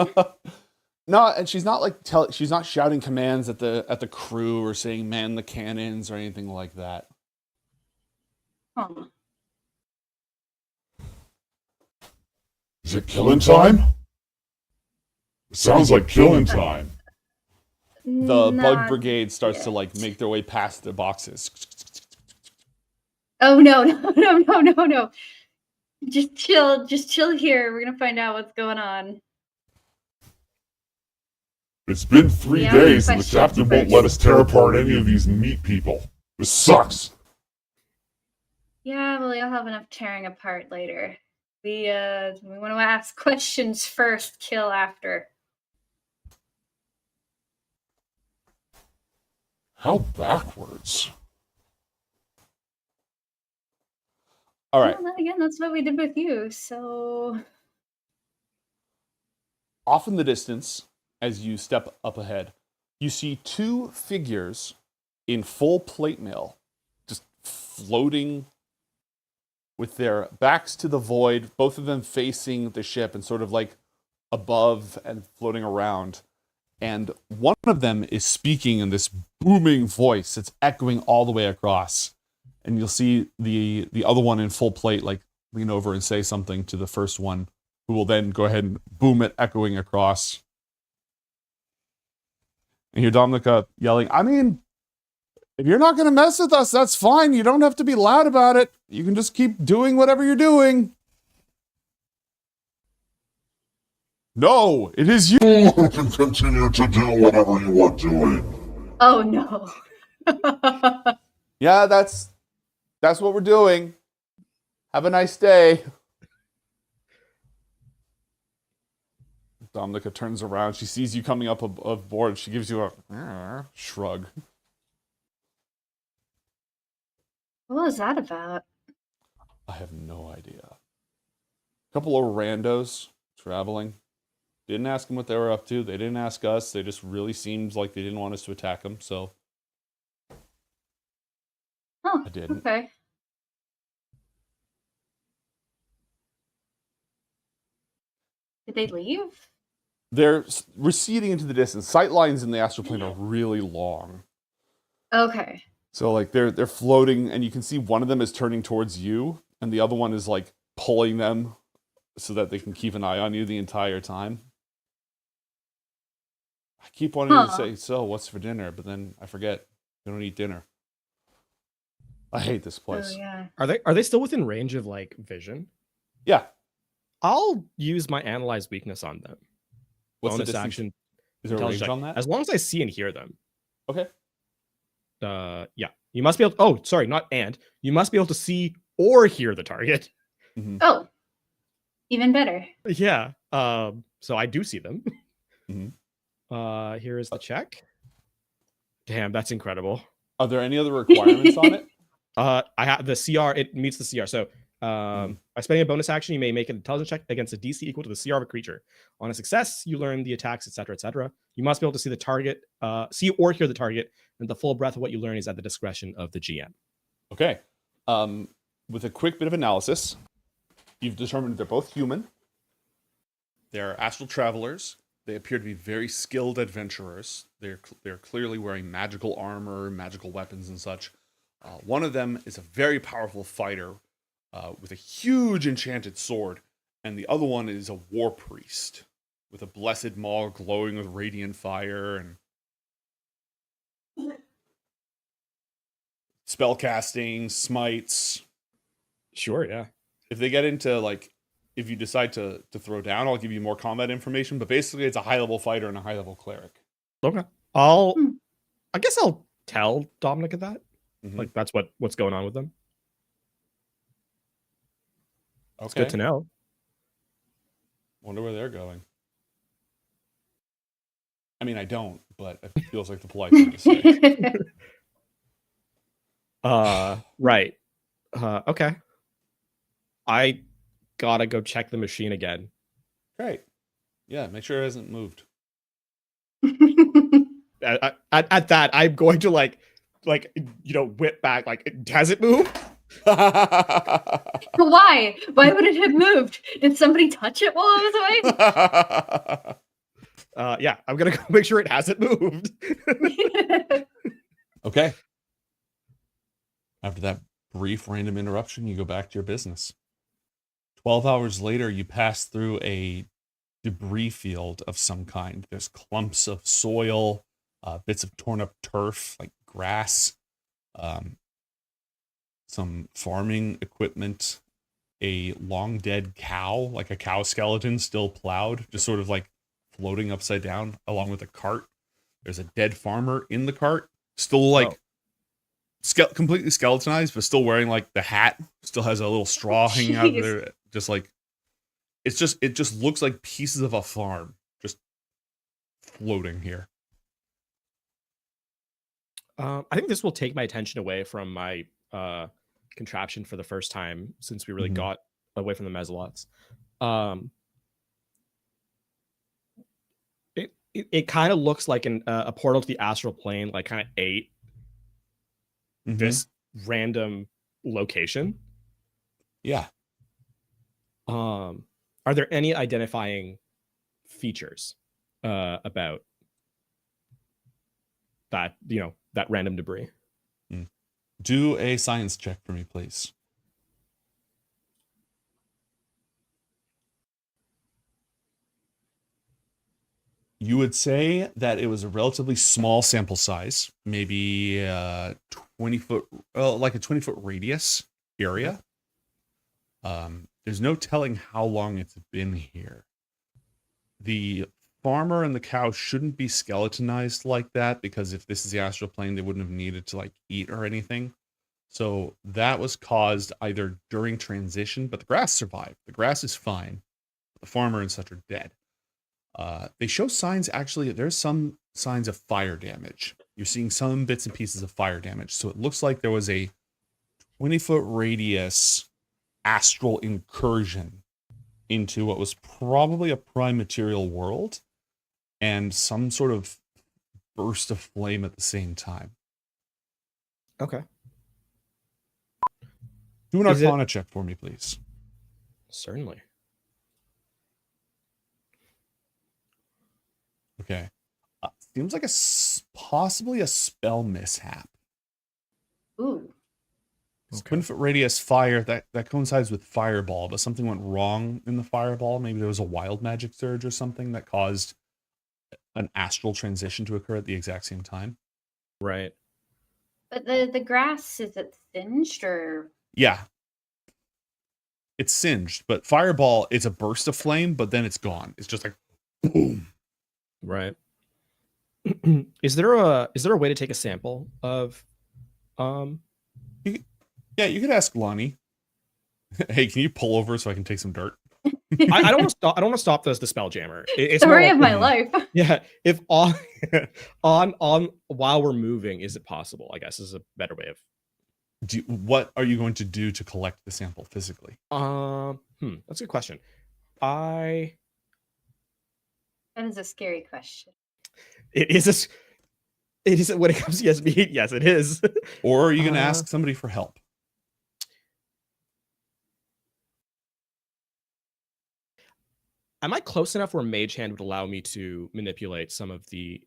No, and she's not like she's not shouting commands at the crew or saying man the cannons or anything like that. Oh. Is it killing time? It sounds like killing time. The Not bug brigade starts to like make their way past the boxes. Oh no, no. Just chill here. We're gonna find out what's going on. It's been 3 Yeah, days and the questions captain won't first. let us tear apart any of these meat people. This sucks. Yeah, well, you'll have enough tearing apart later. We want to ask questions first, kill after. How backwards. All right. Well, then again, that's what we did with you. So Off in the distance, as you step up ahead, you see two figures in full plate mail, just floating with their backs to the void, both of them facing the ship and sort of like above and floating around. And one of them is speaking in this booming voice that's echoing all the way across. And you'll see the other one in full plate like lean over and say something to the first one, who will then go ahead and boom it echoing across. And you hear Dominica yelling, I mean, if you're not going to mess with us, that's fine. You don't have to be loud about it. You can just keep doing whatever you're doing. No, it is you who can continue to do whatever you are doing. oh no. Yeah, that's what we're doing. Have a nice day. Dominica turns around. She sees you coming up aboard. She gives you a shrug. What was that about? I have no idea. A couple of randos traveling. Didn't ask them what they were up to. They didn't ask us. They just really seemed like they didn't want us to attack them, so Oh, I didn't. okay. Did they leave? They're receding into the distance. Sight lines in the astral plane are really long. Okay. So like they're floating, and you can see one of them is turning towards you, and the other one is like pulling them so that they can keep an eye on you the entire time. I keep wanting to say, so what's for dinner? But then I forget. I don't eat dinner. I hate this place. Oh, yeah. Are they still within range of like vision? Yeah. I'll use my analyze weakness on them. What's the Bonus distance? action. Is there a range intelligence check. on that? As long as I see and hear them. Okay. Yeah. You must be able to, oh, sorry, not and. You must be able to see or hear the target. Mm-hmm. Oh. Even better. Yeah. So I do see them. Mm-hmm. Here is the check. Damn, that's incredible. Are there any other requirements on it? I have the CR. It meets the CR. So by spending a bonus action, you may make an intelligence check against a DC equal to the CR of a creature. On a success, you learn the attacks, etc., etc. You must be able to see the target, see or hear the target, and the full breadth of what you learn is at the discretion of the GM. Okay. With a quick bit of analysis, you've determined they're both human. They're astral travelers. They appear to be very skilled adventurers. They're clearly wearing magical armor, magical weapons, and such. One of them is a very powerful fighter with a huge enchanted sword, and the other one is a war priest with a blessed maw glowing with radiant fire and spellcasting, smites. Sure, yeah. If they get into like, if you decide to throw down, I'll give you more combat information. But basically, it's a high level fighter and a high level cleric. Okay. I guess I'll tell Dominica that. Like that's what's going on with them. Okay. It's good to know. Wonder where they're going. I mean, I don't, but it feels like the polite thing to say. Right. Okay. I gotta go check the machine again. Great. Yeah, make sure it hasn't moved. At that, I'm going to like whip back. Like, has it moved? Why? Why would it have moved? Did somebody touch it while I was away? Yeah, I'm gonna go make sure it hasn't moved. Okay. After that brief random interruption, you go back to your business. 12 hours later, you pass through a debris field of some kind. There's clumps of soil, bits of torn up turf, like grass, some farming equipment, a long dead cow, like a cow skeleton still plowed, just sort of like floating upside down along with a cart. There's a dead farmer in the cart, still like completely skeletonized, but still wearing like the hat, still has a little straw hanging out of there. Just like, it just looks like pieces of a farm just floating here. I think this will take my attention away from my contraption for the first time since we really got away from the Mezzalots. It kind of looks like a portal to the astral plane, like kind of ate this random location. Yeah. Are there any identifying features about that, that random debris? Do a science check for me, please. You would say that it was a relatively small sample size, maybe 20-foot, like a 20-foot radius area. There's no telling how long it's been here. The farmer and the cow shouldn't be skeletonized like that, because if this is the astral plane, they wouldn't have needed to like eat or anything. So that was caused either during transition, but the grass survived. The grass is fine. The farmer and such are dead. They show signs, actually, there's some signs of fire damage. You're seeing some bits and pieces of fire damage. So it looks like there was a 20-foot radius astral incursion into what was probably a prime material world and some sort of burst of flame at the same time. Okay. Do an Arcana check for me, please. Certainly. Okay. Seems like possibly a spell mishap. Ooh. 20-foot radius fire, that coincides with fireball, but something went wrong in the fireball. Maybe there was a wild magic surge or something that caused an astral transition to occur at the exact same time. Right. But the grass, is it singed or? Yeah. It's singed, but fireball, it's a burst of flame, but then it's gone. It's just like boom. Right. Is there a way to take a sample of Yeah, you could ask Lonnie. Hey, can you pull over so I can take some dirt? I don't want to stop the spell jammer. It's story of my life. Yeah, if on while we're moving, is it possible? I guess is a better way of. What are you going to do to collect the sample physically? That's a good question. That is a scary question. It is when it comes to Yasmeen. Yes, it is. Or are you going to ask somebody for help? Am I close enough where Mage Hand would allow me to manipulate some of the?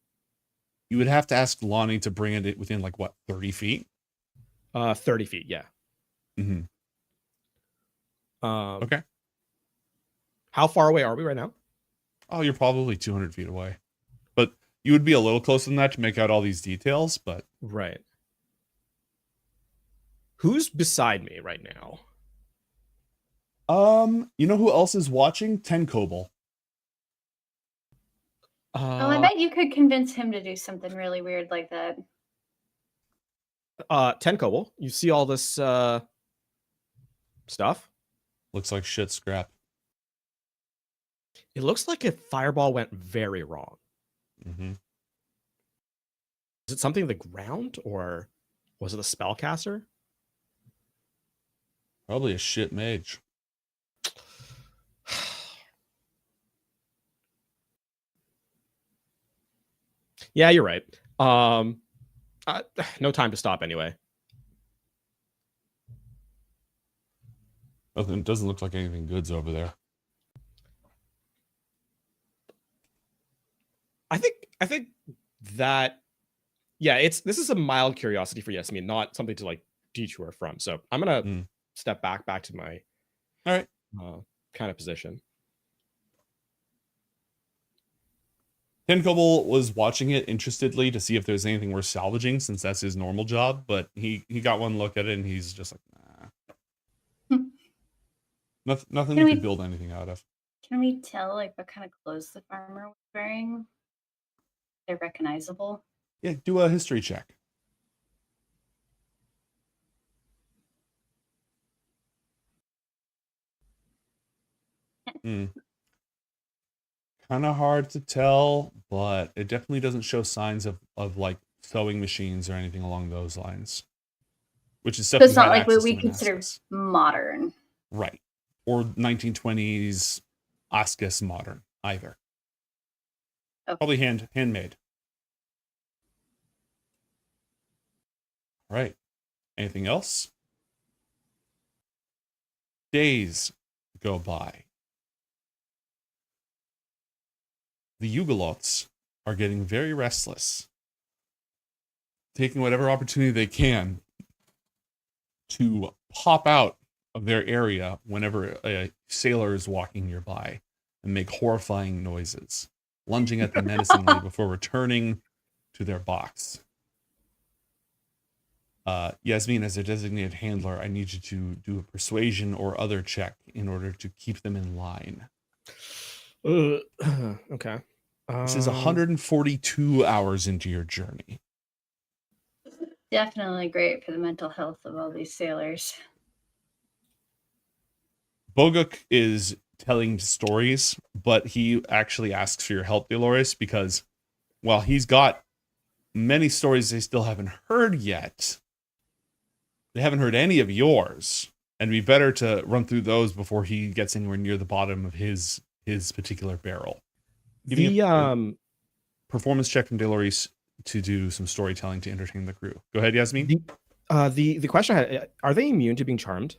You would have to ask Lonnie to bring it within like what, 30 feet? 30 feet, yeah. Mm-hmm. Okay. How far away are we right now? Oh, you're probably 200 feet away. But you would be a little closer than that to make out all these details, but... Right. Who's beside me right now? You know who else is watching? Ten Kobold. I bet you could convince him to do something really weird like that. Ten Kobold, you see all this stuff? Looks like shit scrap. It looks like a fireball went very wrong. Mm-hmm. Is it something in the ground, or was it a spellcaster? Probably a shit mage. Yeah, you're right. No time to stop anyway. It doesn't look like anything good's over there. I think that this is a mild curiosity for Yasmeen, not something to like detour from. So I'm gonna step back to my all right kind of position. Tenkoble was watching it interestedly to see if there's anything worth salvaging, since that's his normal job. But he got one look at it and he's just like, nah. Nothing we could build anything out of. Can we tell like what kind of clothes the farmer was wearing? They're recognizable. Yeah, do a history check. Kind of hard to tell, but it definitely doesn't show signs of like sewing machines or anything along those lines. Which is stuff So it's you not had like what access we to in consider Ascus. modern. Right. Or 1920s Ascus modern either. Okay. Probably handmade. Right. Anything else? Days go by. The Yugolots are getting very restless, taking whatever opportunity they can to pop out of their area whenever a sailor is walking nearby and make horrifying noises, lunging at them menacingly before returning to their box. Yasmeen, as their designated handler, I need you to do a persuasion or other check in order to keep them in line. Okay. This is 142 hours into your journey. Definitely great for the mental health of all these sailors. Boguk is telling stories, but he actually asks for your help, Dolores, because while he's got many stories they still haven't heard yet, they haven't heard any of yours, and it'd be better to run through those before he gets anywhere near the bottom of his particular barrel. Give me a performance check from Dolores to do some storytelling to entertain the crew. Go ahead, Yasmeen. The question I had, are they immune to being charmed?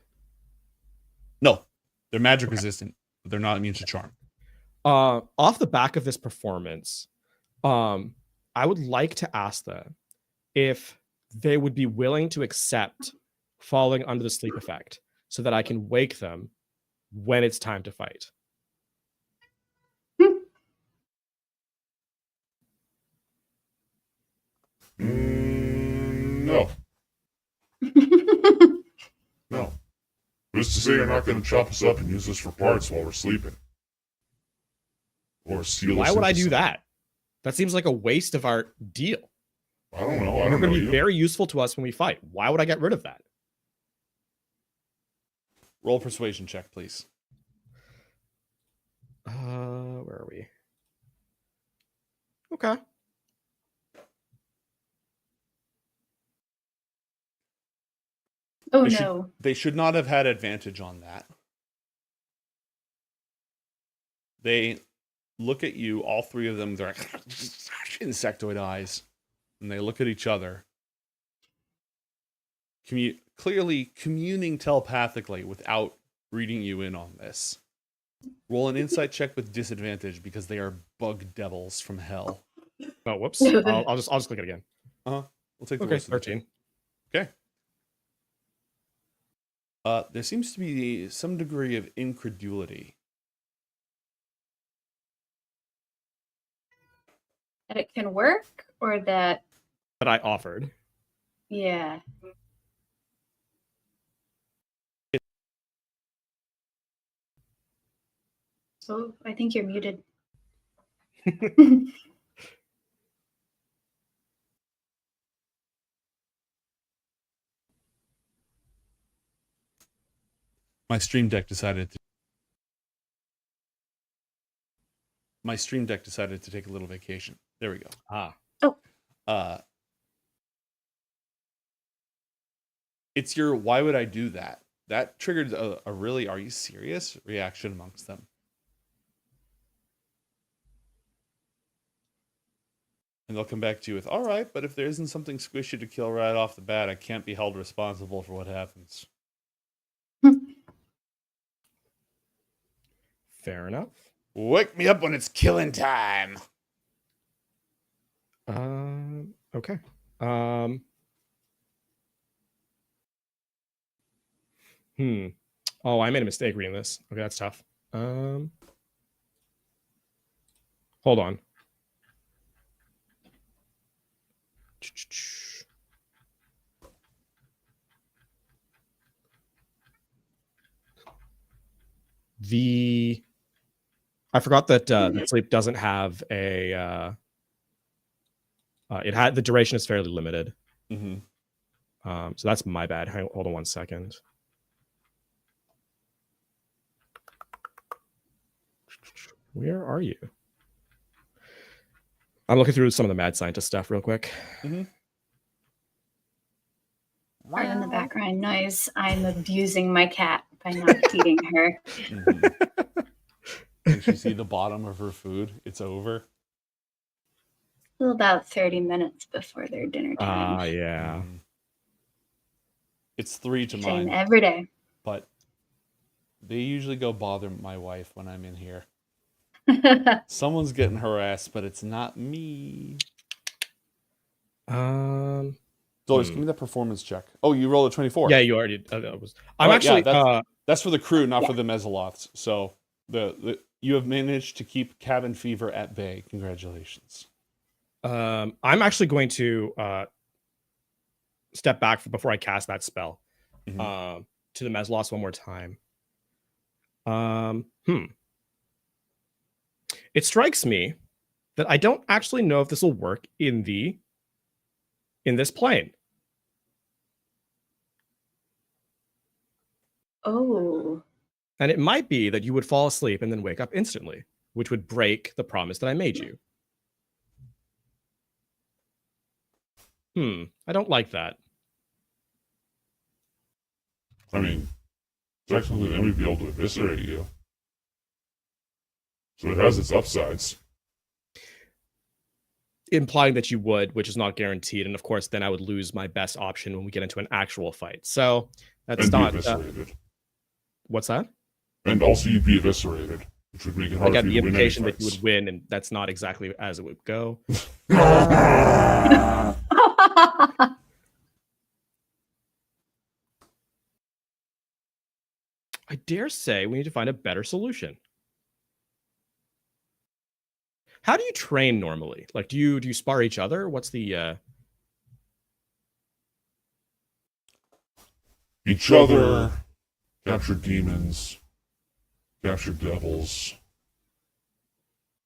No, they're magic resistant, but they're not immune to charm. Off the back of this performance, I would like to ask them if they would be willing to accept falling under the sleep effect so that I can wake them when it's time to fight. No. No. Who's to say you're not going to chop us up and use us for parts while we're sleeping? Or steal Why us would I into do some- that? That seems like a waste of our deal. I don't know. They're going to be very useful to us when we fight. Why would I get rid of that? Roll persuasion check, please. Where are we? Okay. Oh, They no. they should not have had advantage on that. They look at you, all three of them, they're like insectoid eyes, and they look at each other. Clearly communing telepathically without reading you in on this. Roll an insight check with disadvantage because they are bug devils from hell. Oh, whoops. I'll just click it again. We'll take the Okay, rest of the 13. Okay. There seems to be some degree of incredulity. That it can work, or that That I offered. yeah. So I think you're muted. My Stream Deck decided to take a little vacation. There we go. Oh. It's your why would I do that? That triggered a really are you serious reaction amongst them. And they'll come back to you with, all right, but if there isn't something squishy to kill right off the bat, I can't be held responsible for what happens. Fair enough. Wake me up when it's killing time. Okay. Oh, I made a mistake reading this. Okay, that's tough. Hold on. I forgot that that sleep doesn't have a the duration is fairly limited. So that's my bad. Hold on 1 second. Where are you? I'm looking through some of the mad scientist stuff real quick. And in the background noise, I'm abusing my cat by not feeding her. Can she see the bottom of her food? It's over. Still about 30 minutes before their dinner time. Yeah. It's 3 to Same mine. every day. But they usually go bother my wife when I'm in here. Someone's getting harassed, but it's not me. Doris, give me that performance check. Oh, you rolled a 24. Yeah, you already. That was. I'm Right, actually. that's for the crew, not for the Mezzoloths. So you have managed to keep cabin fever at bay. Congratulations. I'm actually going to step back before I cast that spell to the Mezzoloths one more time. It strikes me that I don't actually know if this will work in this plane. Oh. And it might be that you would fall asleep and then wake up instantly, which would break the promise that I made you. I don't like that. I mean, technically, then we'd be able to eviscerate you. So it has its upsides. Implying that you would, which is not guaranteed. And of course, then I would lose my best option when we get into an actual fight. So that's not. What's that? And also, you'd be eviscerated, which would make it I hard got for the you to win any implication that you fights. would win, and that's not exactly as it would go. I dare say we need to find a better solution. How do you train normally? Like, do you spar each other? What's the Each other, capture demons, capture devils,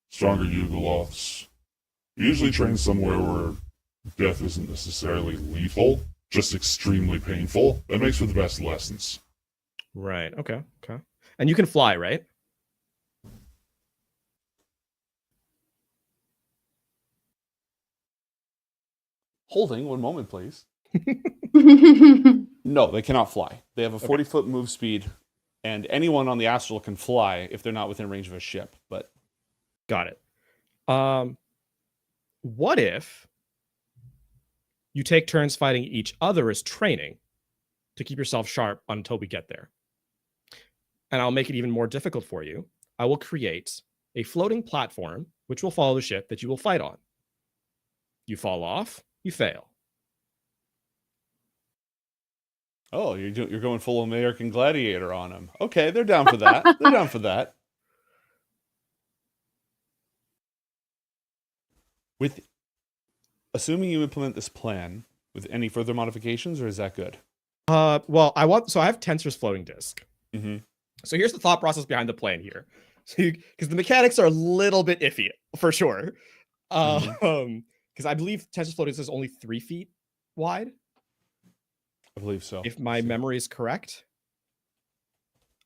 stronger Yugoloths. We usually train somewhere where death isn't necessarily lethal, just extremely painful. That makes for the best lessons. Right. Okay. And you can fly, right? Holding, 1 moment, please. No, they cannot fly. They have a 40-foot move speed, and anyone on the astral can fly if they're not within range of a ship. But got it. What if you take turns fighting each other as training to keep yourself sharp until we get there? And I'll make it even more difficult for you. I will create a floating platform which will follow the ship that you will fight on. You fall off, you fail. oh, you're going full American Gladiator on them. Okay, they're down for that. They're down for that. With assuming you implement this plan with any further modifications, or is that good? Well, I have Tensor's floating disk. So here's the thought process behind the plan here. Because the mechanics are a little bit iffy, for sure. Because I believe Tensor's floating disk is only 3 feet wide. I believe so. If my memory is correct.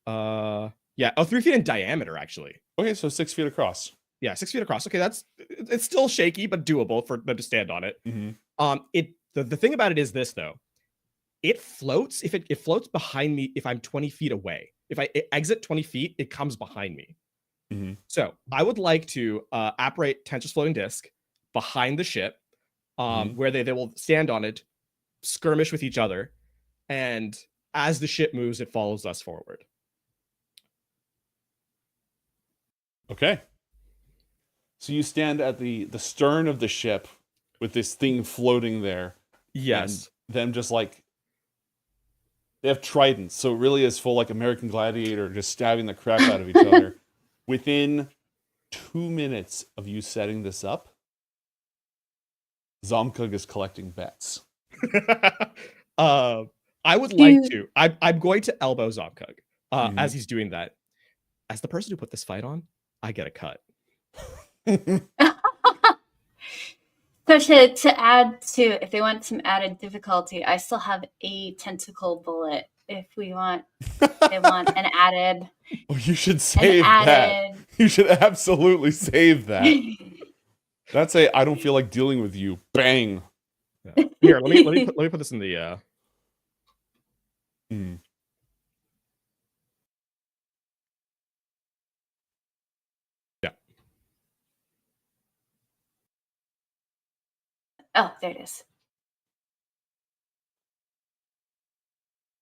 Yeah. Oh, 3 feet in diameter, actually. Okay, so 6 feet across. Yeah, 6 feet across. Okay, it's still shaky, but doable for them to stand on it. The thing about it is this, though. It floats if it floats behind me if I'm 20 feet away. If I exit 20 feet, it comes behind me. So I would like to apparate Tensor's floating disk behind the ship where they will stand on it, skirmish with each other, and as the ship moves, it follows us forward. Okay. So you stand at the stern of the ship with this thing floating there. Yes. And them just like, they have tridents, so it really is full like American Gladiator, just stabbing the crap out of each other. Within 2 minutes of you setting this up, Zomkug is collecting bets. I would like to. I'm going to elbow Zomkug as he's doing that. As the person who put this fight on, I get a cut. So to add to, if they want some added difficulty, I still have a tentacle bullet. If we want, they want an added. Oh, you should save that. You should absolutely save that. That's a I don't feel like dealing with you. Bang. Yeah. Here, let me put this in the. Yeah. Oh, there it is.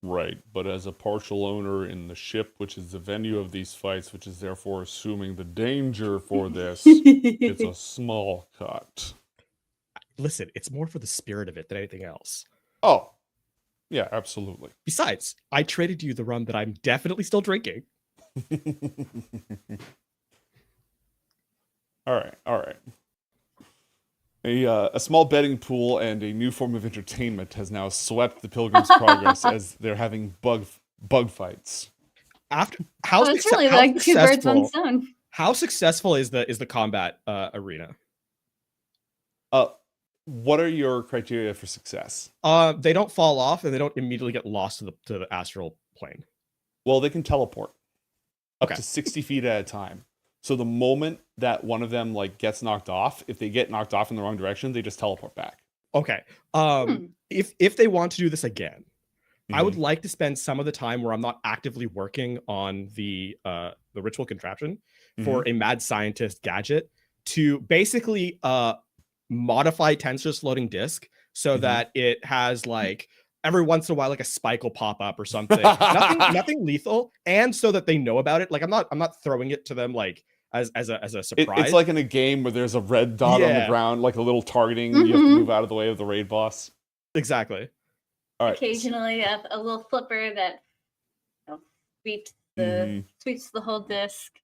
Right, but as a partial owner in the ship, which is the venue of these fights, which is therefore assuming the danger for this, it's a small cut. Listen, it's more for the spirit of it than anything else. Oh, yeah, absolutely. Besides, I traded you the rum that I'm definitely still drinking. All right. A small betting pool and a new form of entertainment has now swept the Pilgrim's Progress as they're having bug fights. It's really like two birds, one stone. How successful is the combat arena? What are your criteria for success? They don't fall off and they don't immediately get lost to the astral plane. Well, they can teleport up Okay. to 60 feet at a time. So the moment that one of them like gets knocked off, if they get knocked off in the wrong direction, they just teleport back. Okay. If they want to do this again, I would like to spend some of the time where I'm not actively working on the ritual contraption for a mad scientist gadget to basically modify Tensor's floating disk so that it has like every once in a while like a spike will pop up or something. nothing lethal, and so that they know about it. Like I'm not throwing it to them like as a surprise. It's like in a game where there's a red dot on the ground, like a little targeting. You have to move out of the way of the raid boss. Exactly. All right. Occasionally, a little flipper that sweeps the whole disc.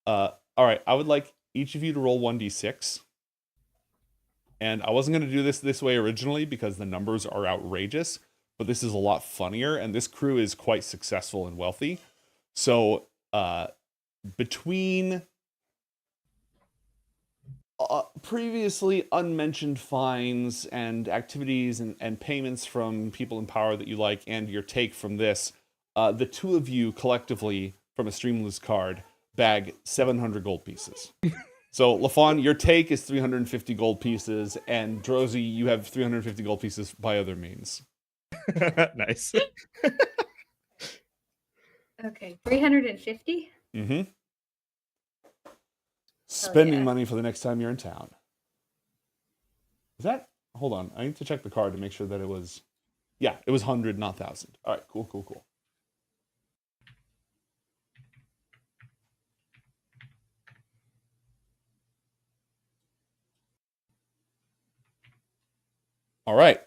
All right. I would like each of you to roll 1d6. And I wasn't going to do this way originally because the numbers are outrageous, but this is a lot funnier, and this crew is quite successful and wealthy. So between previously unmentioned fines and activities and payments from people in power that you like, and your take from this, the two of you collectively, from a Streamless card, bag 700 gold pieces. So, LaFawn, your take is 350 gold pieces, and Drozy, you have 350 gold pieces by other means. Nice. Okay, 350? Mm-hmm. Spending money for the next time you're in town. Is that... Hold on, I need to check the card to make sure that it was... Yeah, it was 100, not 1,000. All right, cool. All right.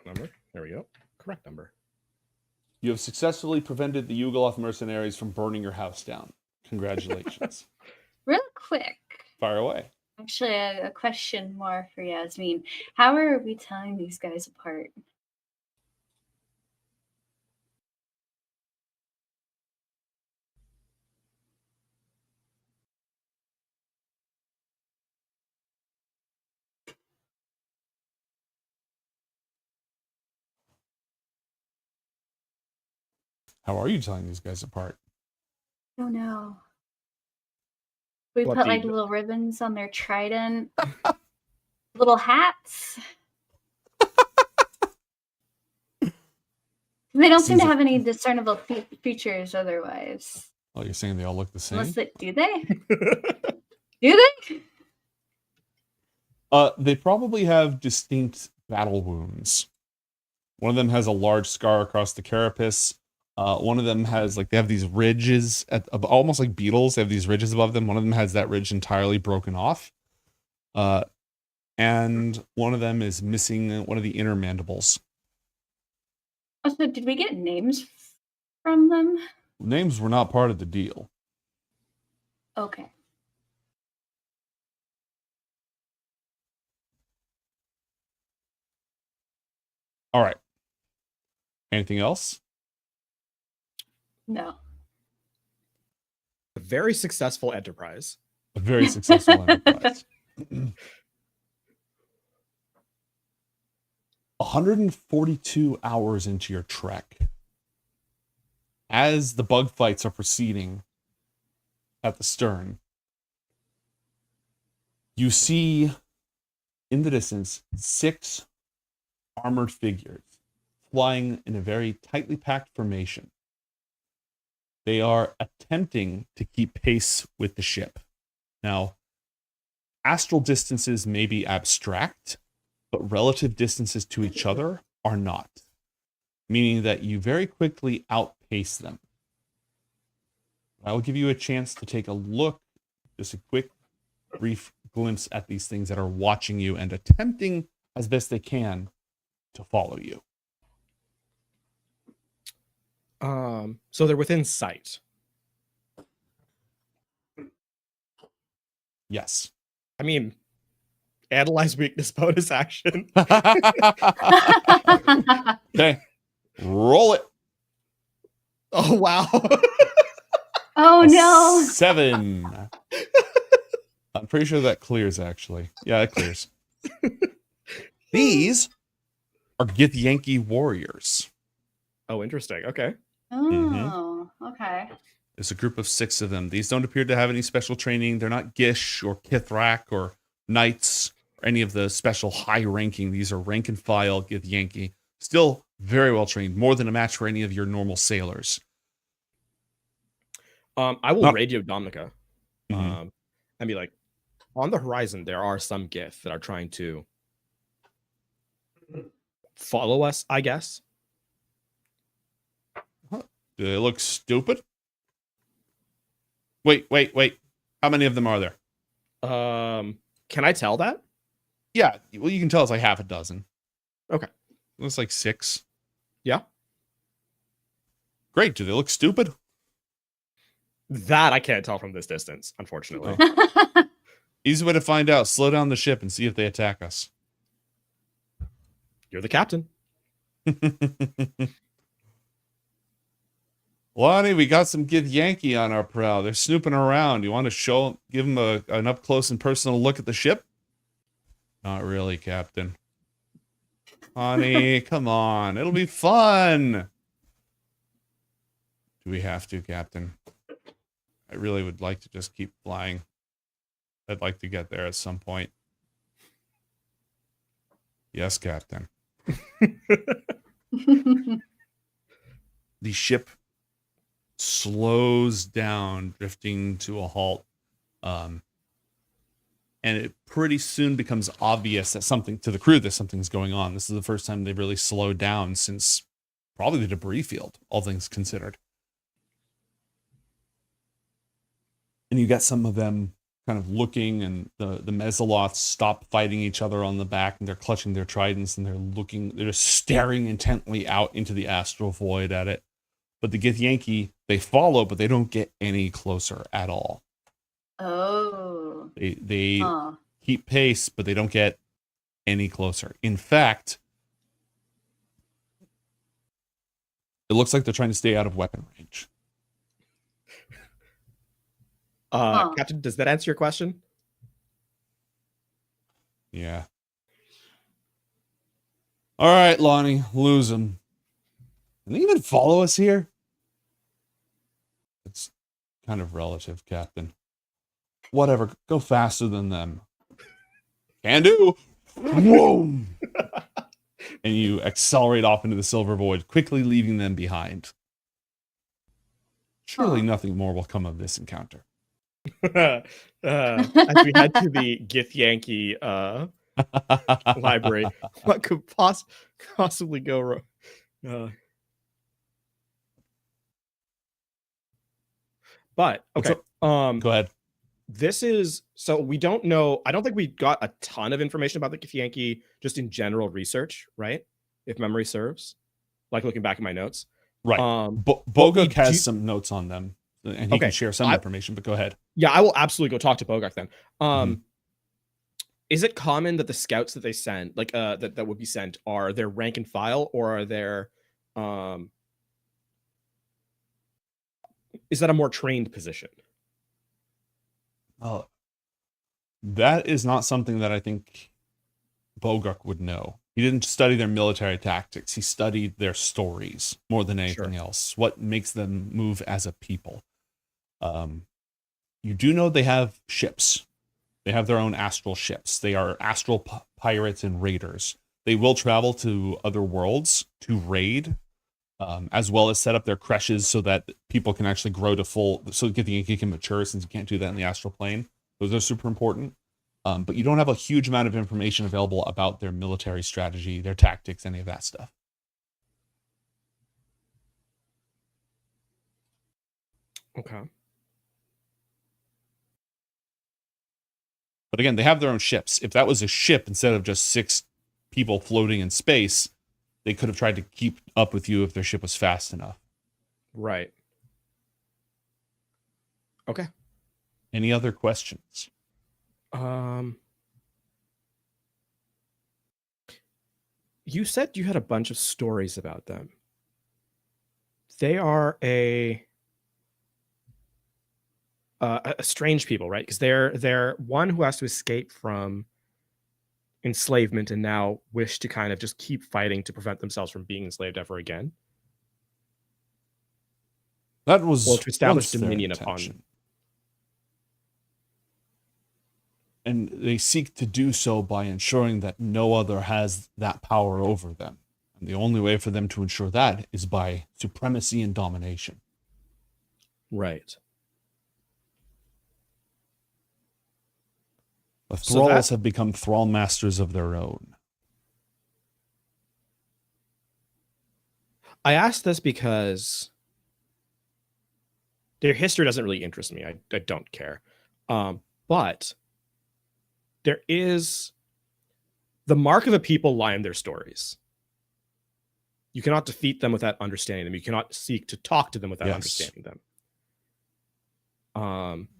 Number. There we go. Correct number. You have successfully prevented the Yugoloth mercenaries from burning your house down. Congratulations. Real quick. Fire away. Actually, a question more for Yasmeen. How are we telling these guys apart? How are you telling these guys apart? I don't know. We put like little ribbons on their trident, little hats. They don't seem to have any discernible features otherwise. Oh, you're saying they all look the same? Do they? Do they? They probably have distinct battle wounds. One of them has a large scar across the carapace. One of them has they have these ridges almost like beetles. They have these ridges above them. One of them has that ridge entirely broken off. And one of them is missing one of the inner mandibles. Also, did we get names from them? Names were not part of the deal. Okay. All right. Anything else? No. A very successful enterprise. A very successful enterprise. 142 hours into your trek, as the bug fights are proceeding at the stern, you see in the distance 6 armored figures flying in a very tightly packed formation. They are attempting to keep pace with the ship. Now, astral distances may be abstract, but relative distances to each other are not, meaning that you very quickly outpace them. I will give you a chance to take a look, just a quick, brief glimpse at these things that are watching you and attempting as best they can to follow you. So they're within sight. Yes. I mean, analyze weakness bonus action. Okay. Roll it. Oh, wow. Oh, no. 7. I'm pretty sure that clears, actually. Yeah, it clears. These are githyanki warriors. Oh, interesting. Okay. Oh, okay. There's a group of 6 of them. These don't appear to have any special training. They're not Gish or Kithrak or Knights or any of the special high ranking. These are rank and file githyanki. Still very well trained. More than a match for any of your normal sailors. I will radio Dominica. And be like, on the horizon, there are some Gith that are trying to follow us, I guess. Do they look stupid? Wait. How many of them are there? Can I tell that? Yeah, well, you can tell it's like half a dozen. Okay. Looks like 6. Yeah. Great. Do they look stupid? That I can't tell from this distance, unfortunately. Easy way to find out. Slow down the ship and see if they attack us. You're the captain. Lonnie, we got some githyanki on our prow. They're snooping around. You want to give them an up close and personal look at the ship? Not really, Captain. Honey, come on. It'll be fun. Do we have to, Captain? I really would like to just keep flying. I'd like to get there at some point. Yes, Captain. The ship slows down, drifting to a halt. And it pretty soon becomes obvious that to the crew that something's going on. This is the first time they've really slowed down since probably the debris field, all things considered. And you got some of them kind of looking, and the Mesaloths stop fighting each other on the back, and they're clutching their tridents, and they're just staring intently out into the astral void at it. But the githyanki, they follow, but they don't get any closer at all. Oh. They keep pace, but they don't get any closer. In fact, it looks like they're trying to stay out of weapon range. Captain, does that answer your question? Yeah. All right, Lonnie, lose them. Can they even follow us here? It's kind of relative, Captain. Whatever, go faster than them. Can do. Whoa! And you accelerate off into the silver void, quickly leaving them behind. Surely nothing more will come of this encounter. As we head to the githyanki library. What could possibly go wrong? But okay, go ahead. This is so we don't know. I don't think we got a ton of information about the githyanki just in general research, right? If memory serves, like looking back at my notes. Right. Boguk has some notes on them, and he can share some information. But go ahead. Yeah, I will absolutely go talk to Boguk then. Is it common that the scouts that they send, like that would be sent, are their rank and file, or are there is that a more trained position? Oh, that is not something that I think Boguk would know. He didn't study their military tactics. He studied their stories more than anything else. What makes them move as a people. You do know they have ships. They have their own astral ships. They are astral pirates and raiders. They will travel to other worlds to raid, as well as set up their creches so that people can actually grow to full, so Githyanki can mature, since you can't do that in the astral plane. Those are super important. But you don't have a huge amount of information available about their military strategy, their tactics, any of that stuff. Okay. But again, they have their own ships. If that was a ship instead of just 6 people floating in space, they could have tried to keep up with you if their ship was fast enough. Right. Okay. Any other questions? You said you had a bunch of stories about them. They are a strange people, right? Because they're one who has to escape from enslavement and now wish to kind of just keep fighting to prevent themselves from being enslaved ever again. That was or to establish dominion upon. And they seek to do so by ensuring that no other has that power over them. And the only way for them to ensure that is by supremacy and domination. Right. The thralls have become thrall masters of their own. I asked this because their history doesn't really interest me. I don't care. But there is the mark of a people lie in their stories. You cannot defeat them without understanding them. You cannot seek to talk to them without understanding them.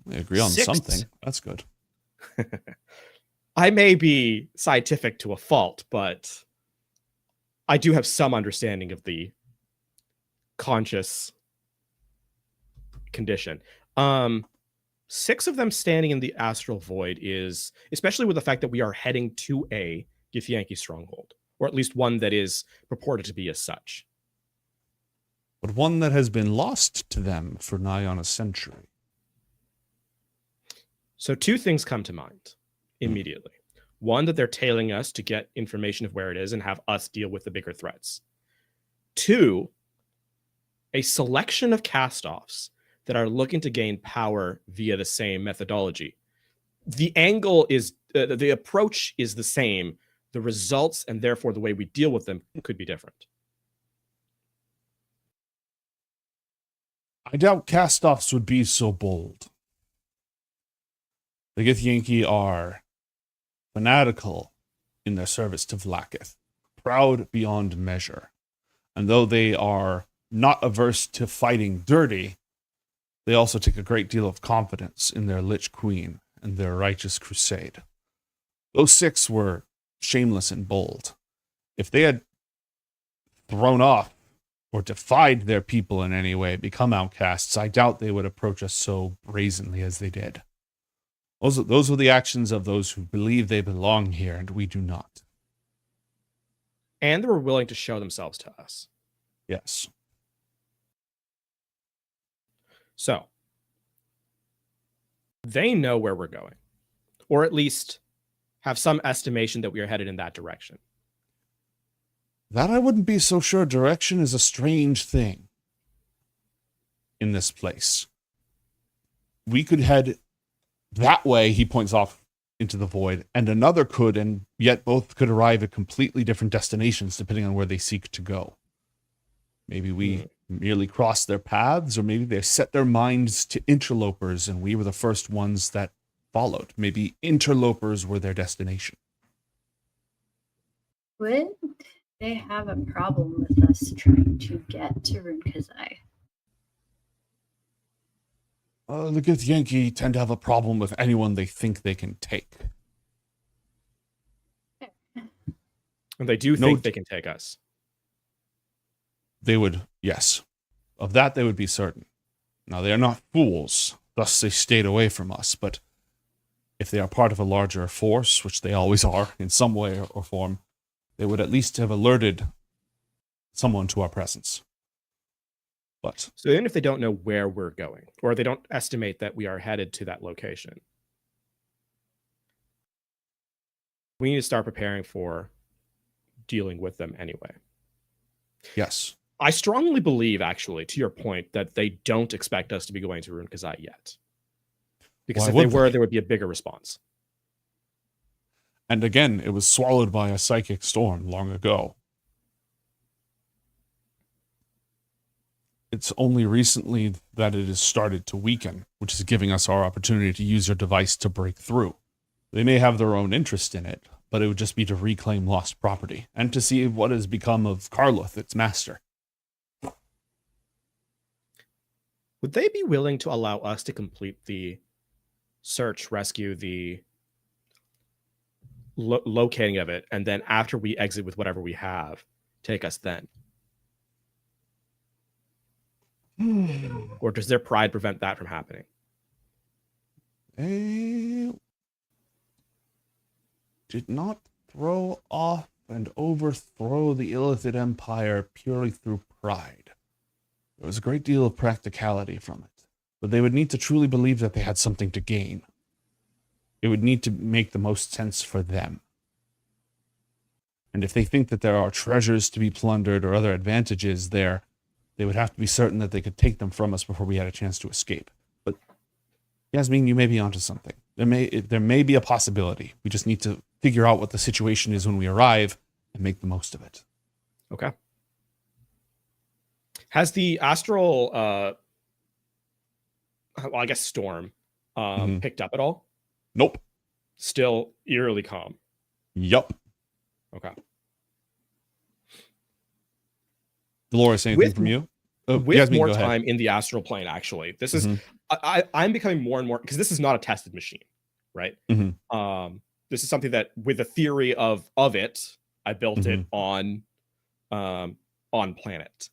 They agree on something. That's good. I may be scientific to a fault, but I do have some understanding of the conscious condition. 6 of them standing in the astral void is, especially with the fact that we are heading to a githyanki stronghold, or at least one that is purported to be as such. But one that has been lost to them for nigh on a century. So 2 things come to mind immediately. One, that they're tailing us to get information of where it is and have us deal with the bigger threats. 2, a selection of cast-offs that are looking to gain power via the same methodology. The angle is, the approach is the same. The results, and therefore the way we deal with them, could be different. I doubt cast-offs would be so bold. The Githyanki are fanatical in their service to Vlaakith, proud beyond measure. And though they are not averse to fighting dirty, they also take a great deal of confidence in their Lich Queen and their righteous crusade. Those 6 were shameless and bold. If they had thrown off or defied their people in any way, become outcasts, I doubt they would approach us so brazenly as they did. Those were the actions of those who believe they belong here, and we do not. And they were willing to show themselves to us. Yes. So, they know where we're going, or at least have some estimation that we are headed in that direction. That I wouldn't be so sure. Direction is a strange thing in this place. We could head that way, he points off into the void, and another could, and yet both could arrive at completely different destinations depending on where they seek to go. Maybe we merely crossed their paths, or maybe they set their minds to interlopers and we were the first ones that followed. Maybe interlopers were their destination. Would they have a problem with us trying to get to Ruun-Khazai? The githyanki tend to have a problem with anyone they think they can take. And they do think they can take us. They would, yes. Of that they would be certain. Now, they are not fools, thus they stayed away from us, but if they are part of a larger force, which they always are in some way or form, they would at least have alerted someone to our presence. But so even if they don't know where we're going, or they don't estimate that we are headed to that location, we need to start preparing for dealing with them anyway. Yes. I strongly believe, actually, to your point, that they don't expect us to be going to Ruun-Khazai yet. Because if they were, there would be a bigger response. And again, it was swallowed by a psychic storm long ago. It's only recently that it has started to weaken, which is giving us our opportunity to use your device to break through. They may have their own interest in it, but it would just be to reclaim lost property and to see what has become of Karloth, its master. Would they be willing to allow us to complete the search, rescue, the locating of it, and then after we exit with whatever we have, take us then? Or does their pride prevent that from happening? They did not throw off and overthrow the Illithid Empire purely through pride. There was a great deal of practicality from it, but they would need to truly believe that they had something to gain. It would need to make the most sense for them. And if they think that there are treasures to be plundered or other advantages there, they would have to be certain that they could take them from us before we had a chance to escape. But Yasmeen, you may be onto something. There may be a possibility. We just need to figure out what the situation is when we arrive and make the most of it. Okay. Has the astral, well, I guess storm, picked up at all? Nope. Still eerily calm. Yup. Okay. Dolores, anything from you? With Yasmeen, more go ahead. time in the astral plane, actually, this is I'm becoming more and more, because this is not a tested machine, right? This is something that, with the theory of it, I built it on planet.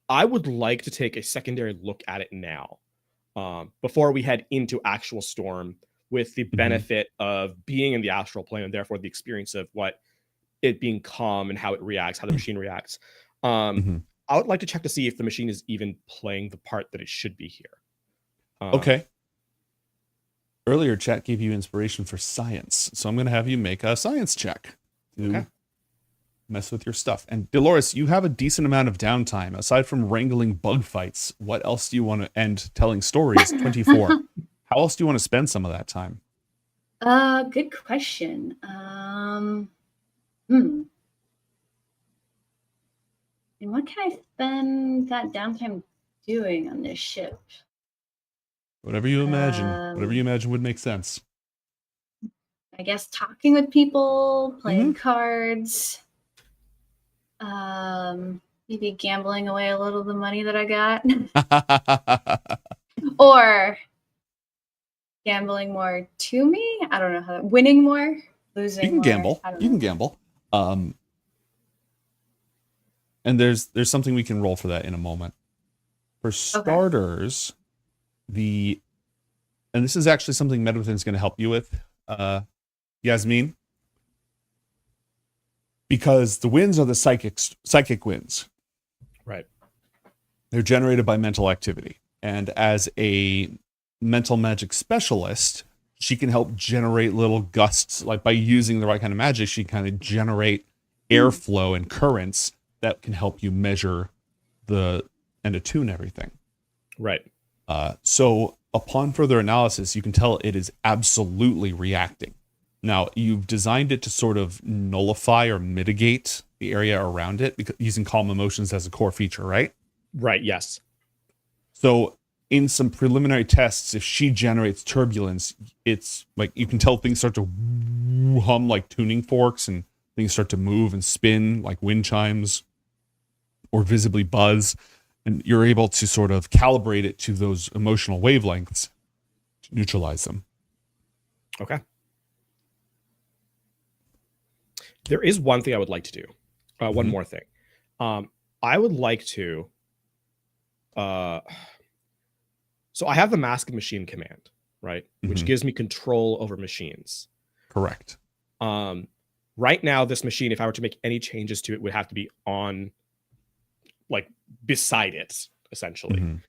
I would like to take a secondary look at it now, before we head into actual storm, with the benefit of being in the astral plane and therefore the experience of what it being calm and how it reacts, how the machine reacts. I would like to check to see if the machine is even playing the part that it should be here. Okay. Earlier, chat gave you inspiration for science, so I'm going to have you make a science check to mess with your stuff. And Dolores, you have a decent amount of downtime. Aside from wrangling bug fights, what else do you want to end telling stories? 24. How else do you want to spend some of that time? Good question. And what can I spend that downtime doing on this ship? Whatever you imagine. Whatever you imagine would make sense. I guess talking with people, playing cards, maybe gambling away a little of the money that I got. Or gambling more to me. I don't know how. Winning more, losing. You can more. gamble. I don't You know. can gamble. And there's something we can roll for that in a moment. For starters, and this is actually something Medwithin's going to help you with, Yasmeen, because the winds are the psychic winds. Right. They're generated by mental activity. And as a mental magic specialist, she can help generate little gusts, like by using the right kind of magic, she can kind of generate airflow and currents that can help you measure and attune everything. Right. So upon further analysis, you can tell it is absolutely reacting. Now, you've designed it to sort of nullify or mitigate the area around it because using calm emotions as a core feature, right? Right, yes. So in some preliminary tests, if she generates turbulence, it's like you can tell things start to hum like tuning forks and things start to move and spin like wind chimes or visibly buzz. And you're able to sort of calibrate it to those emotional wavelengths to neutralize them. Okay. There is one thing I would like to do. One more thing. I would like to. So I have the Mask of Machine command, right? Which gives me control over machines. Correct. Right now, this machine, if I were to make any changes to it, would have to be on, like, beside it, essentially.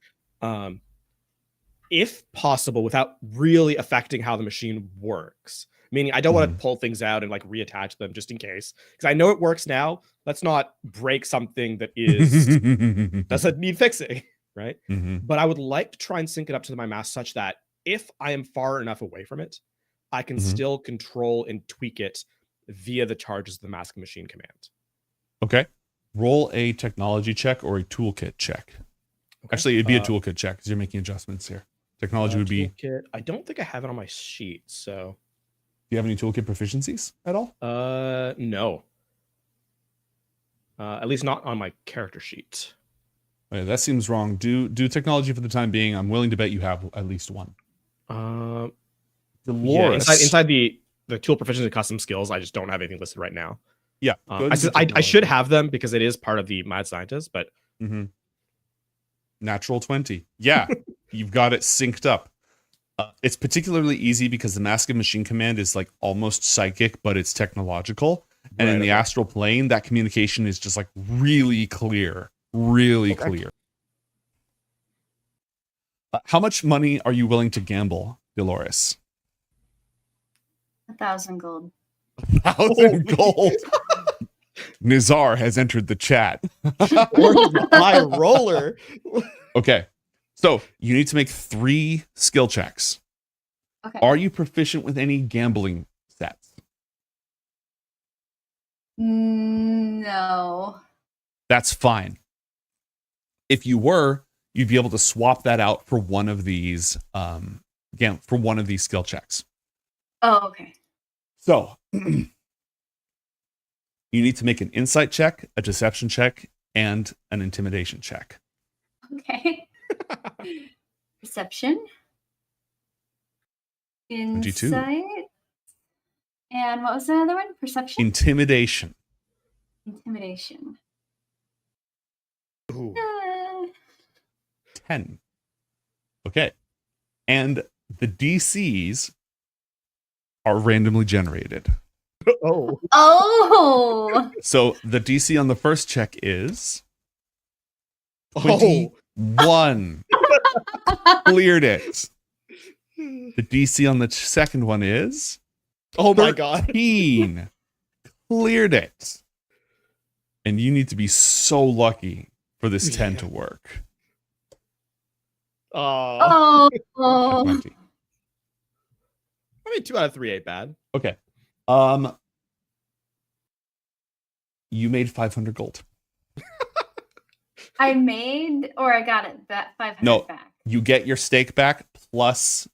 If possible, without really affecting how the machine works. Meaning, I don't want to pull things out and like reattach them just in case, because I know it works now. Let's not break something that is doesn't need fixing, right? But I would like to try and sync it up to my mask such that if I am far enough away from it, I can still control and tweak it via the charges of the Mask Machine command. Okay. Roll a technology check or a toolkit check. Okay. Actually, it'd be a toolkit check because you're making adjustments here. Technology would be. Toolkit. I don't think I have it on my sheet, so. Do you have any toolkit proficiencies at all? No. At least not on my character sheet. Okay, that seems wrong. Do technology for the time being. I'm willing to bet you have at least one. Dolores. Yeah, inside the tool proficiency and custom skills, I just don't have anything listed right now. Yeah, I should have them because it is part of the Mad Scientist, but natural 20. Yeah, you've got it synced up. It's particularly easy because the Mask of Machine command is like almost psychic, but it's technological. And in the astral plane, that communication is just like really clear, really clear. How much money are you willing to gamble, Dolores? 1,000 gold. 1,000 gold. Nizar has entered the chat. High roller. Okay. So you need to make 3 skill checks. Okay. Are you proficient with any gambling stats? No. That's fine. If you were, you'd be able to swap that out for one of these skill checks. Oh, okay. So you need to make an insight check, a deception check, and an intimidation check. Okay. Perception. Insight. And what was the other one? Perception? Intimidation. Intimidation. 10. Okay. And the DCs are randomly generated. Oh. Oh. So the DC on the first check is 21. Cleared it. The DC on the second one is oh my god, 13. Cleared it. And you need to be so lucky for this 10 to work. Oh. I I mean, 2 out of 3 ain't bad. Okay. You made 500 gold. I made, or I got it, that 500 No, back. you get your stake back plus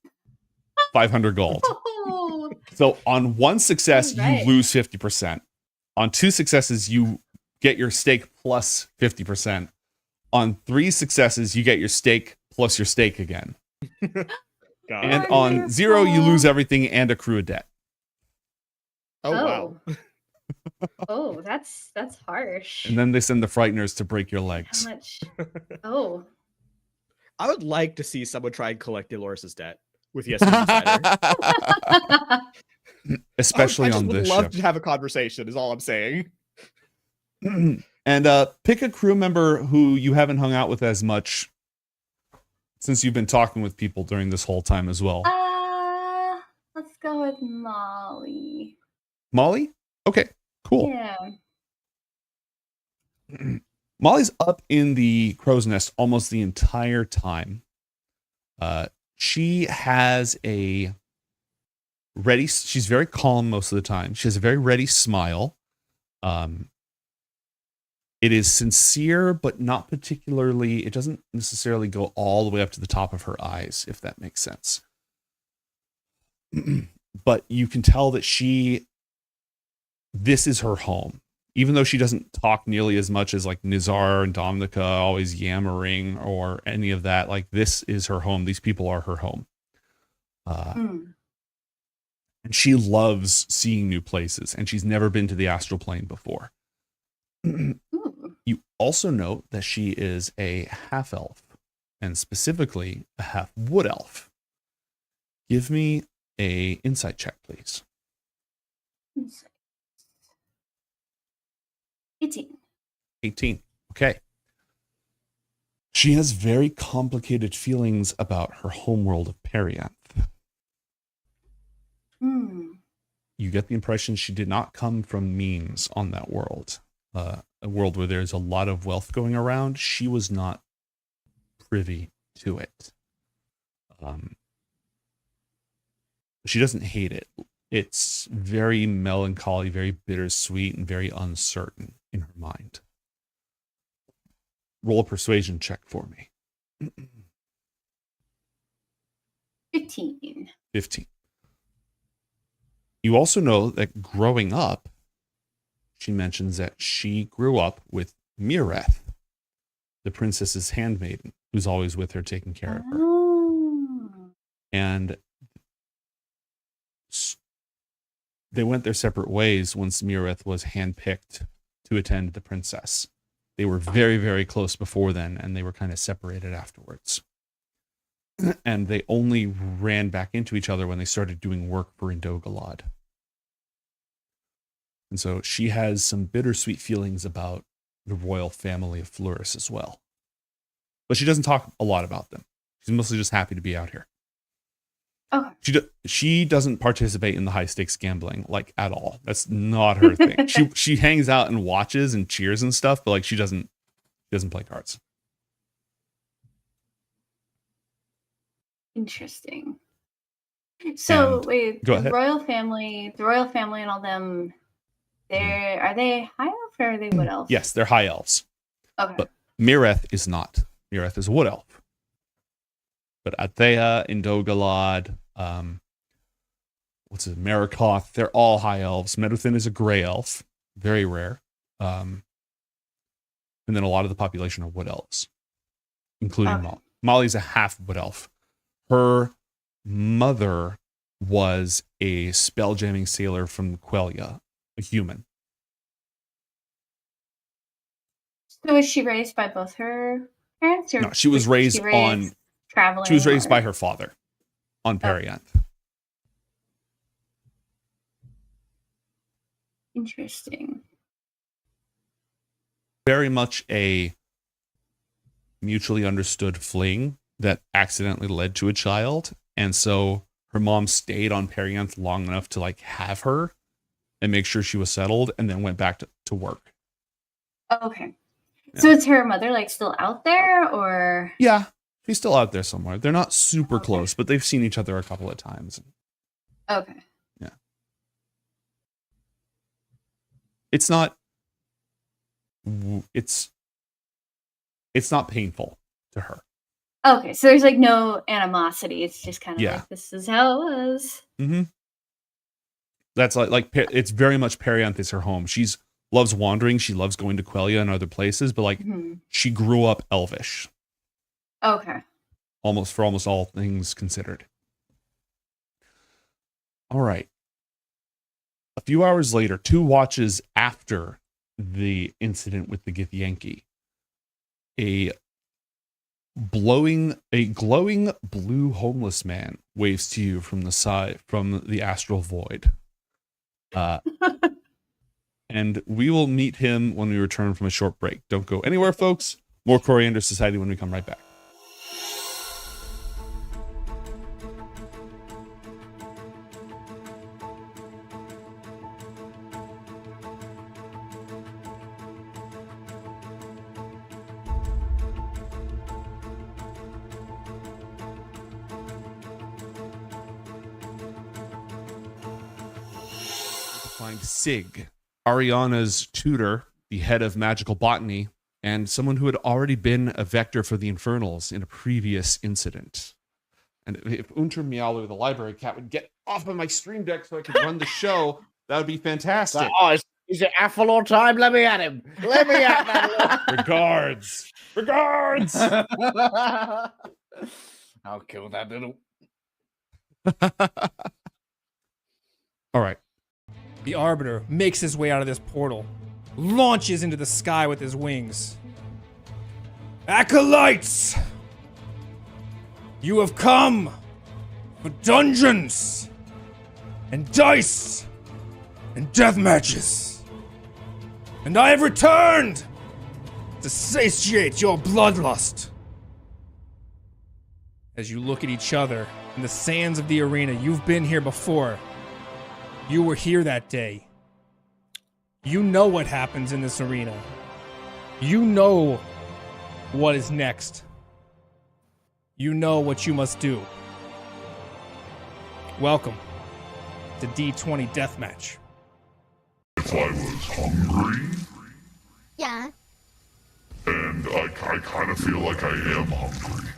500 gold. Oh. So on one success, Right. you lose 50%. On 2 successes, you get your stake plus 50%. On 3 successes, you get your stake plus your stake again. And on 0, you lose everything and accrue a debt. Oh, wow. Oh, that's harsh. And then they send the frighteners to break your legs. How much? Oh. I would like to see someone try and collect Dolores' debt with Yasmeen Insider. Especially on this I would love ship. to have a conversation, is all I'm saying. And pick a crew member who you haven't hung out with as much since you've been talking with people during this whole time as well. Let's go with Molly. Molly? Okay, cool. Yeah. Molly's up in the crow's nest almost the entire time. She has a ready. She's very calm most of the time. She has a very ready smile. It is sincere, but not particularly. It doesn't necessarily go all the way up to the top of her eyes, if that makes sense. But you can tell that this is her home. Even though she doesn't talk nearly as much as like Nizar and Dominica always yammering or any of that, like this is her home. These people are her home. And she loves seeing new places, and she's never been to the astral plane before. You also note that she is a half elf, and specifically a half wood elf. Give me a insight check, please. 18. Okay. She has very complicated feelings about her homeworld of Perianth. You get the impression she did not come from means on that world. A world where there's a lot of wealth going around. She was not privy to it. She doesn't hate it. It's very melancholy, very bittersweet, and very uncertain in her mind. Roll a persuasion check for me. 15. 15. You also know that growing up, she mentions that she grew up with Mireth, the princess's handmaiden, who's always with her taking care of her. And they went their separate ways once Mireth was handpicked to attend the princess. They were very, very close before then, and they were kind of separated afterwards. And they only ran back into each other when they started doing work for Indogalad. And so she has some bittersweet feelings about the royal family of Fluris as well. But she doesn't talk a lot about them. She's mostly just happy to be out here. Oh. She doesn't participate in the high stakes gambling like at all. That's not her thing. She hangs out and watches and cheers and stuff, but like she doesn't play cards. Interesting. So And wait, go the ahead. royal family and all them, are they high elf or are they wood elf? Yes, they're high elves. Okay. But Mireth is not. Mireth is a wood elf. But Athea, Indogalad, Marikoth, they're all high elves. Meduthin is a gray elf, very rare. And then a lot of the population are wood elves, including Molly. Molly's a half wood elf. Her mother was a spelljamming sailor from Quelia, a human. So was she raised by both her parents? Or No, she was raised traveling. She was raised by her father on Perianth. Interesting. Very much a mutually understood fling that accidentally led to a child. And so her mom stayed on Perianth long enough to like have her and make sure she was settled, and then went back to work. Okay. Yeah. So is her mother like still out there, or? Yeah, she's still out there somewhere. They're not super close, but they've seen each other a couple of times. Okay. Yeah. It's not painful to her. Okay, so there's like no animosity. It's just kind of Yeah. like, this is how it was. Mm-hmm. That's like it's very much Perianth is her home. She's loves wandering. She loves going to Quelia and other places, but like she grew up elvish. Okay. For almost all things considered. All right. A few hours later, 2 watches after the incident with the githyanki, a glowing blue homeless man waves to you from the side, from the astral void. And we will meet him when we return from a short break. Don't go anywhere, folks. More Coriander Society when we come right back. find Sig, Ariana's tutor, the head of magical botany, and someone who had already been a vector for the Infernals in a previous incident. And if Unter Meowler, the library cat, would get off of my stream deck so I could run the show, that would be fantastic. Oh, is it Athalor time? Let me at him. Let me at that. Regards. Regards. I'll kill that little. All right. The Arbiter makes his way out of this portal, launches into the sky with his wings. Acolytes! You have come for dungeons and dice and death matches. And I have returned to satiate your bloodlust. As you look at each other in the sands of the arena, you've been here before. You were here that day. You know what happens in this arena. You know what is next. You know what you must do. Welcome to D20 Deathmatch. If I was hungry, Yeah. and I kind of feel like I am hungry,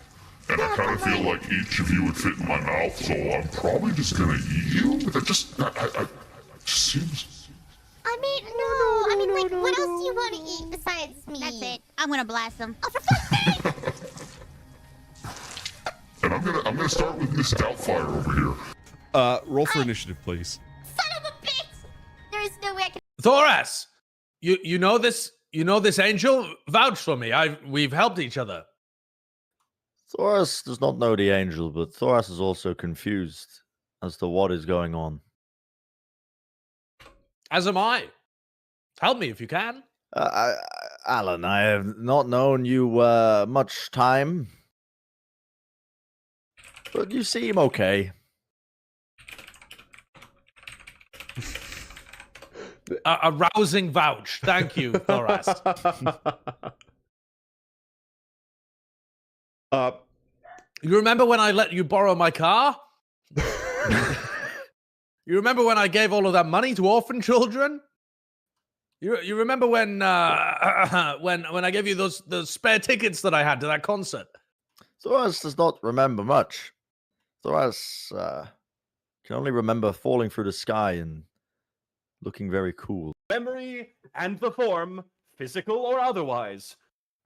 and I kind of feel like each of you would fit in my mouth, so I'm probably just gonna eat you. But that just seems. I mean, no. I mean, like, what else do you want to eat besides me? That's it. I'm gonna blast them. Oh, for fuck's sake! And I'm gonna start with Miss Doubtfire over here. Roll for initiative, please. Son of a bitch! There is no way I can. Thoras, you know this angel? Vouch for me. We've helped each other. Thoras does not know the angel, but Thoras is also confused as to what is going on. As am I. Help me if you can. Alan, I have not known you much time, but you seem okay. A rousing vouch. Thank you, Thoras. You remember when I let you borrow my car? You remember when I gave all of that money to orphan children? You remember when when I gave you those spare tickets that I had to that concert? Thoras does not remember much. Thoras can only remember falling through the sky and looking very cool. Memory and the form, physical or otherwise,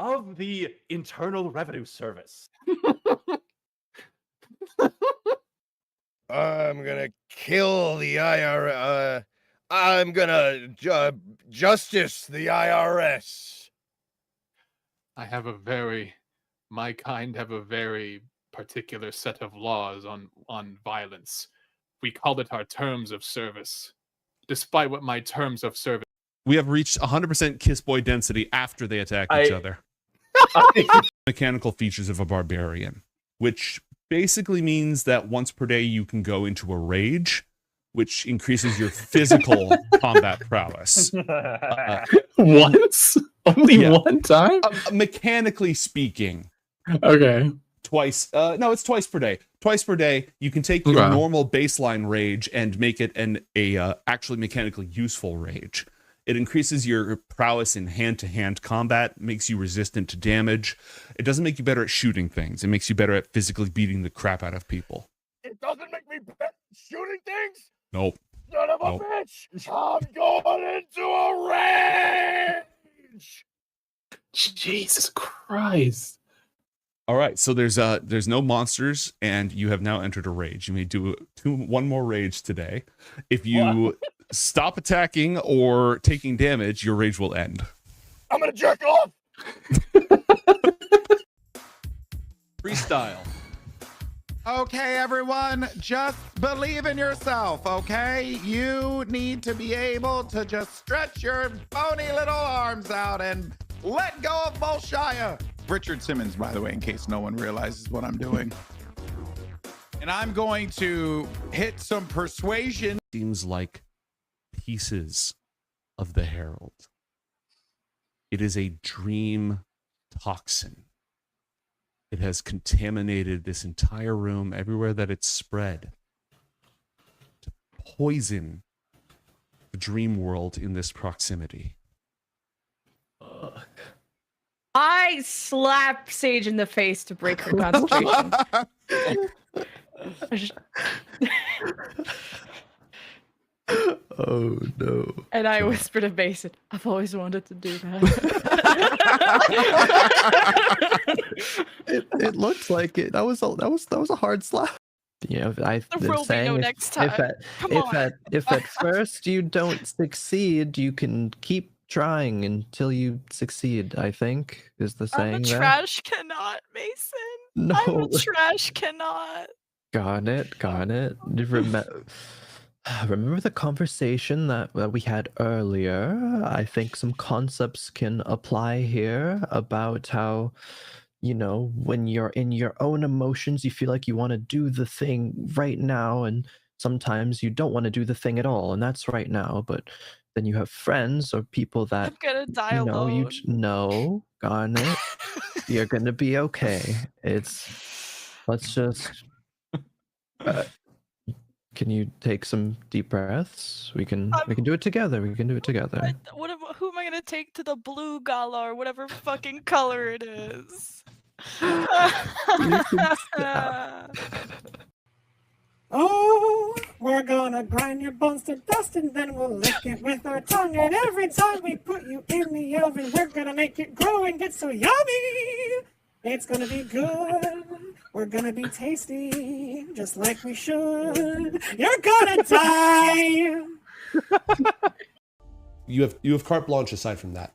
of the Internal Revenue Service. I'm gonna kill the IRS. I'm gonna justice the IRS. My kind have a very particular set of laws on violence. We call it our terms of service. Despite what my terms of service. We have reached 100% kiss boy density after they attack each other. Mechanical features of a barbarian, which basically means that once per day you can go into a rage, which increases your physical combat prowess. Once? Only one time? Mechanically speaking. Okay. Twice. No, it's twice per day. Twice per day, you can take your normal baseline rage and make it a actually mechanically useful rage. It increases your prowess in hand-to-hand combat, makes you resistant to damage. It doesn't make you better at shooting things. It makes you better at physically beating the crap out of people. It doesn't make me better at shooting things. Nope. Son of a bitch! I'm going into a rage. Jesus Christ. All right, so there's no monsters, and you have now entered a rage. You may do one more rage today. If you stop attacking or taking damage, your rage will end. I'm gonna jerk off. Freestyle. Okay, everyone, just believe in yourself, okay? You need to be able to just stretch your bony little arms out and let go of Bolshaya. Richard Simmons, by the way, in case no one realizes what I'm doing. And I'm going to hit some persuasion. Seems like pieces of the Herald. It is a dream toxin. It has contaminated this entire room, everywhere that it's spread, to poison the dream world in this proximity. I slap Sage in the face to break her concentration. Oh no. And I whisper to Mason, I've always wanted to do that. It looks like it. That was a hard slap. Yeah, There will be no next time. Come on. If at first you don't succeed, you can keep trying until you succeed, I think, is the saying. I'm a there. trash cannot, Mason. No. I'm a trash cannot. Got it. Remember the conversation that we had earlier? I think some concepts can apply here about how, when you're in your own emotions, you feel like you want to do the thing right now, and sometimes you don't want to do the thing at all, and that's right now. But then you have friends or people that I'm gonna die alone. No, Garnet, you're gonna be okay. Let's just. Can you take some deep breaths? We can do it together. We can do it together. Who am I gonna take to the blue gala or whatever fucking color it is? Oh, we're gonna grind your bones to dust and then we'll lick it with our tongue. And every time we put you in the oven, we're gonna make it grow and get so yummy. It's gonna be good. We're gonna be tasty, just like we should. You're gonna die. You have carte blanche aside from that.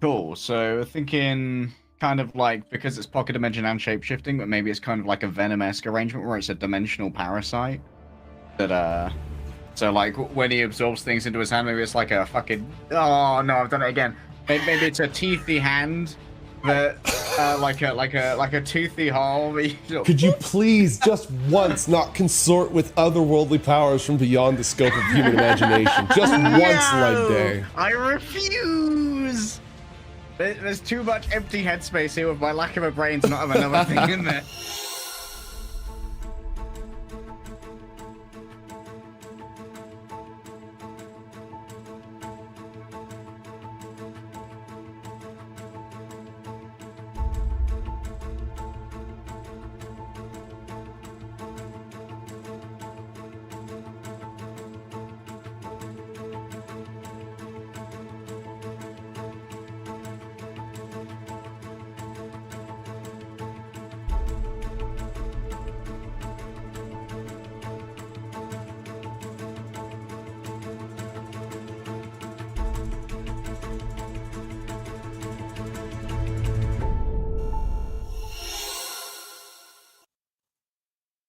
Cool. So thinking kind of like, because it's pocket dimension and shape shifting, but maybe it's kind of like a Venom-esque arrangement where it's a dimensional parasite that so like when he absorbs things into his hand, maybe it's like a fucking, oh no, I've done it again. Maybe it's a teethy hand that like a toothy hole. Could you please just once not consort with otherworldly powers from beyond the scope of human imagination? Just once, Light Day. I refuse. There's too much empty headspace here with my lack of a brain to not have another thing in there.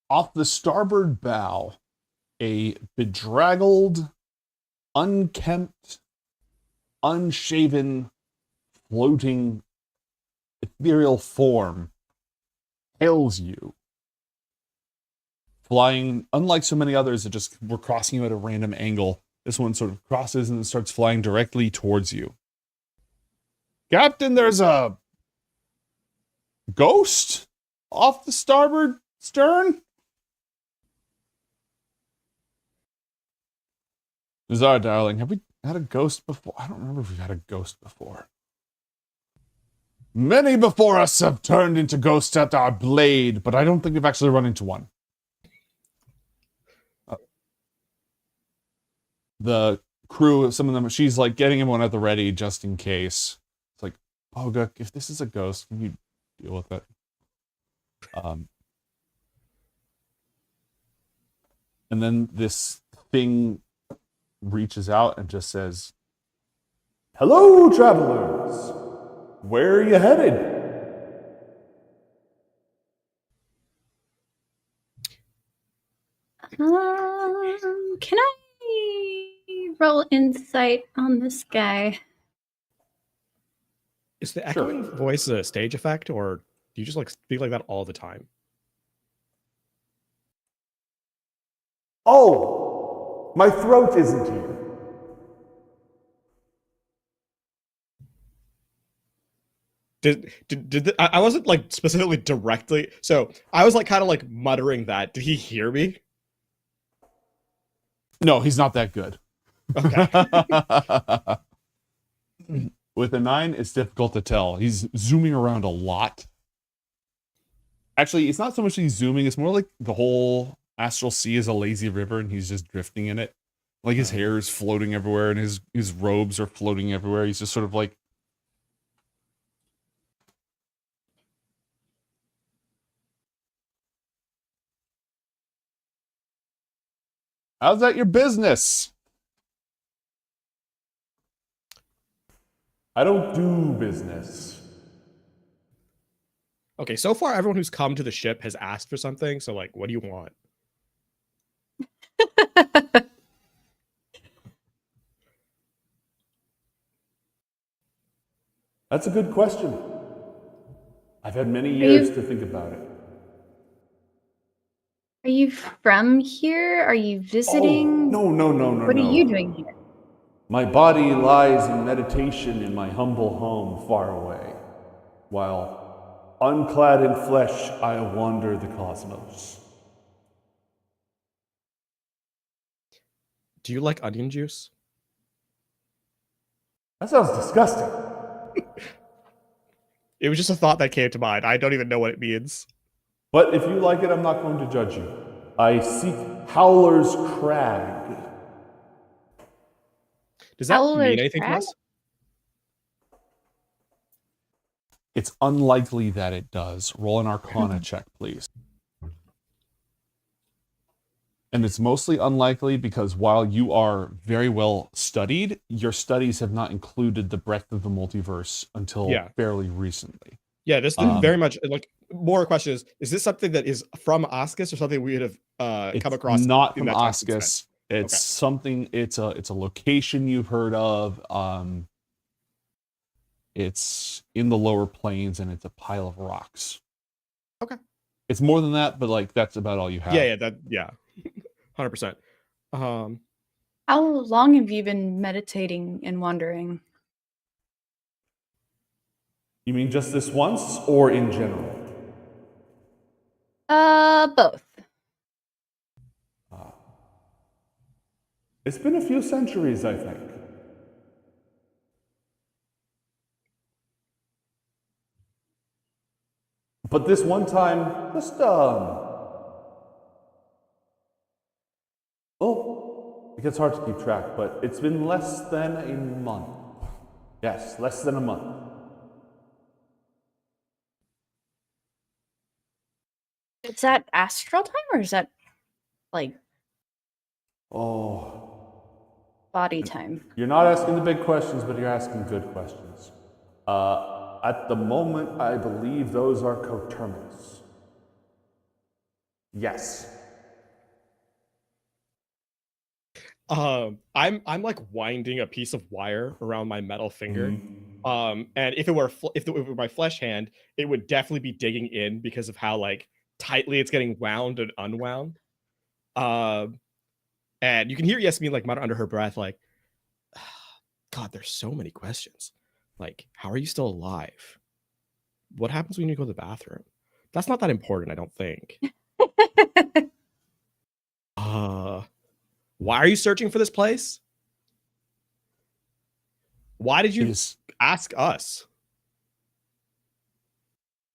Off the starboard bow, a bedraggled, unkempt, unshaven, floating, ethereal form hails you. Flying, unlike so many others that just were crossing you at a random angle, this one sort of crosses and starts flying directly towards you. Captain, there's a ghost off the starboard stern? Bizarre, darling. Have we had a ghost before? I don't remember if we've had a ghost before. Many before us have turned into ghosts at our blade, but I don't think we've actually run into one. The crew, some of them, she's like getting everyone at the ready just in case. It's like, Boga, if this is a ghost, can you deal with it? And then this thing reaches out and just says, "Hello, travelers. Where are you headed?" Can I roll insight on this guy? Is the echoing voice a stage effect, or do you just like speak like that all the time? Oh, my throat isn't here. I wasn't like specifically directly, so I was like kind of like muttering that. Did he hear me? No, he's not that good. With a 9, it's difficult to tell. He's zooming around a lot. Actually, it's not so much he's zooming, it's more like the whole astral sea is a lazy river and he's just drifting in it. Like his hair is floating everywhere and his robes are floating everywhere. He's just sort of like... How's that your business? I don't do business. Okay, so far everyone who's come to the ship has asked for something. So, like, what do you want? That's a good question. I've had many years to think about it. Are you from here? Are you visiting? No. What are you doing here? My body lies in meditation in my humble home far away, while unclad in flesh I wander the cosmos. Do you like onion juice? That sounds disgusting. It was just a thought that came to mind. I don't even know what it means. But if you like it, I'm not going to judge you. I seek Howler's Crag. Does that mean anything to us? It's unlikely that it does. Roll an Arcana check, please. And it's mostly unlikely because while you are very well studied, your studies have not included the breadth of the multiverse until fairly recently. Yeah, this is very much like more question is this something that is from Oscus or something we would have come across? Not from Oscus. It's something. It's a location you've heard of. It's in the lower plains and it's a pile of rocks. Okay. It's more than that, but like that's about all you have. Yeah. 100%. How long have you been meditating and wandering? You mean just this once or in general? Both. It's been a few centuries, I think. But this one time, just it gets hard to keep track, but it's been less than a month. Yes, less than a month. Is that astral time or is that like body time? You're not asking the big questions, but you're asking good questions. At the moment, I believe those are coterminous. Yes. I'm like winding a piece of wire around my metal finger. And if it were my flesh hand, it would definitely be digging in because of how like tightly it's getting wound and unwound. And you can hear Yasmeen like mutter under her breath, like, God, there's so many questions. Like, how are you still alive? What happens when you go to the bathroom? That's not that important, I don't think. Why are you searching for this place? Why did you ask us?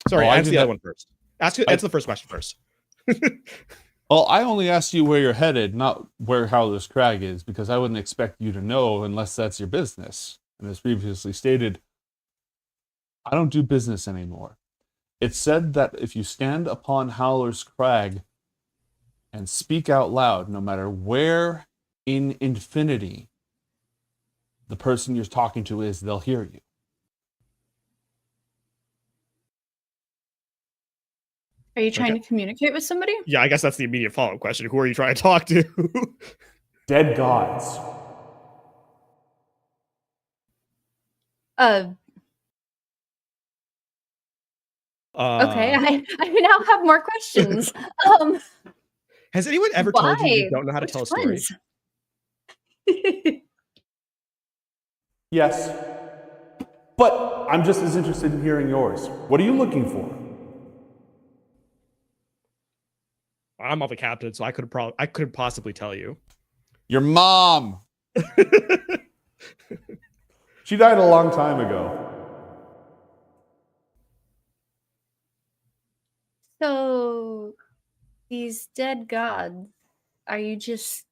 Sorry, answer the other one first. Answer the first question first. Well, I only asked you where you're headed, not where Howler's Crag is, because I wouldn't expect you to know unless that's your business. And as previously stated, I don't do business anymore. It's said that if you stand upon Howler's Crag and speak out loud, no matter where in infinity the person you're talking to is, they'll hear you. Are you trying to communicate with somebody? Yeah, I guess that's the immediate follow-up question. Who are you trying to talk to? Dead gods. Okay, I now have more questions. Has anyone ever told you you don't know how to Which tell a story? ones? Yes. But I'm just as interested in hearing yours. What are you looking for? I'm not the captain, so I couldn't possibly tell you. Your mom. She died a long time ago. So, these dead gods, are you just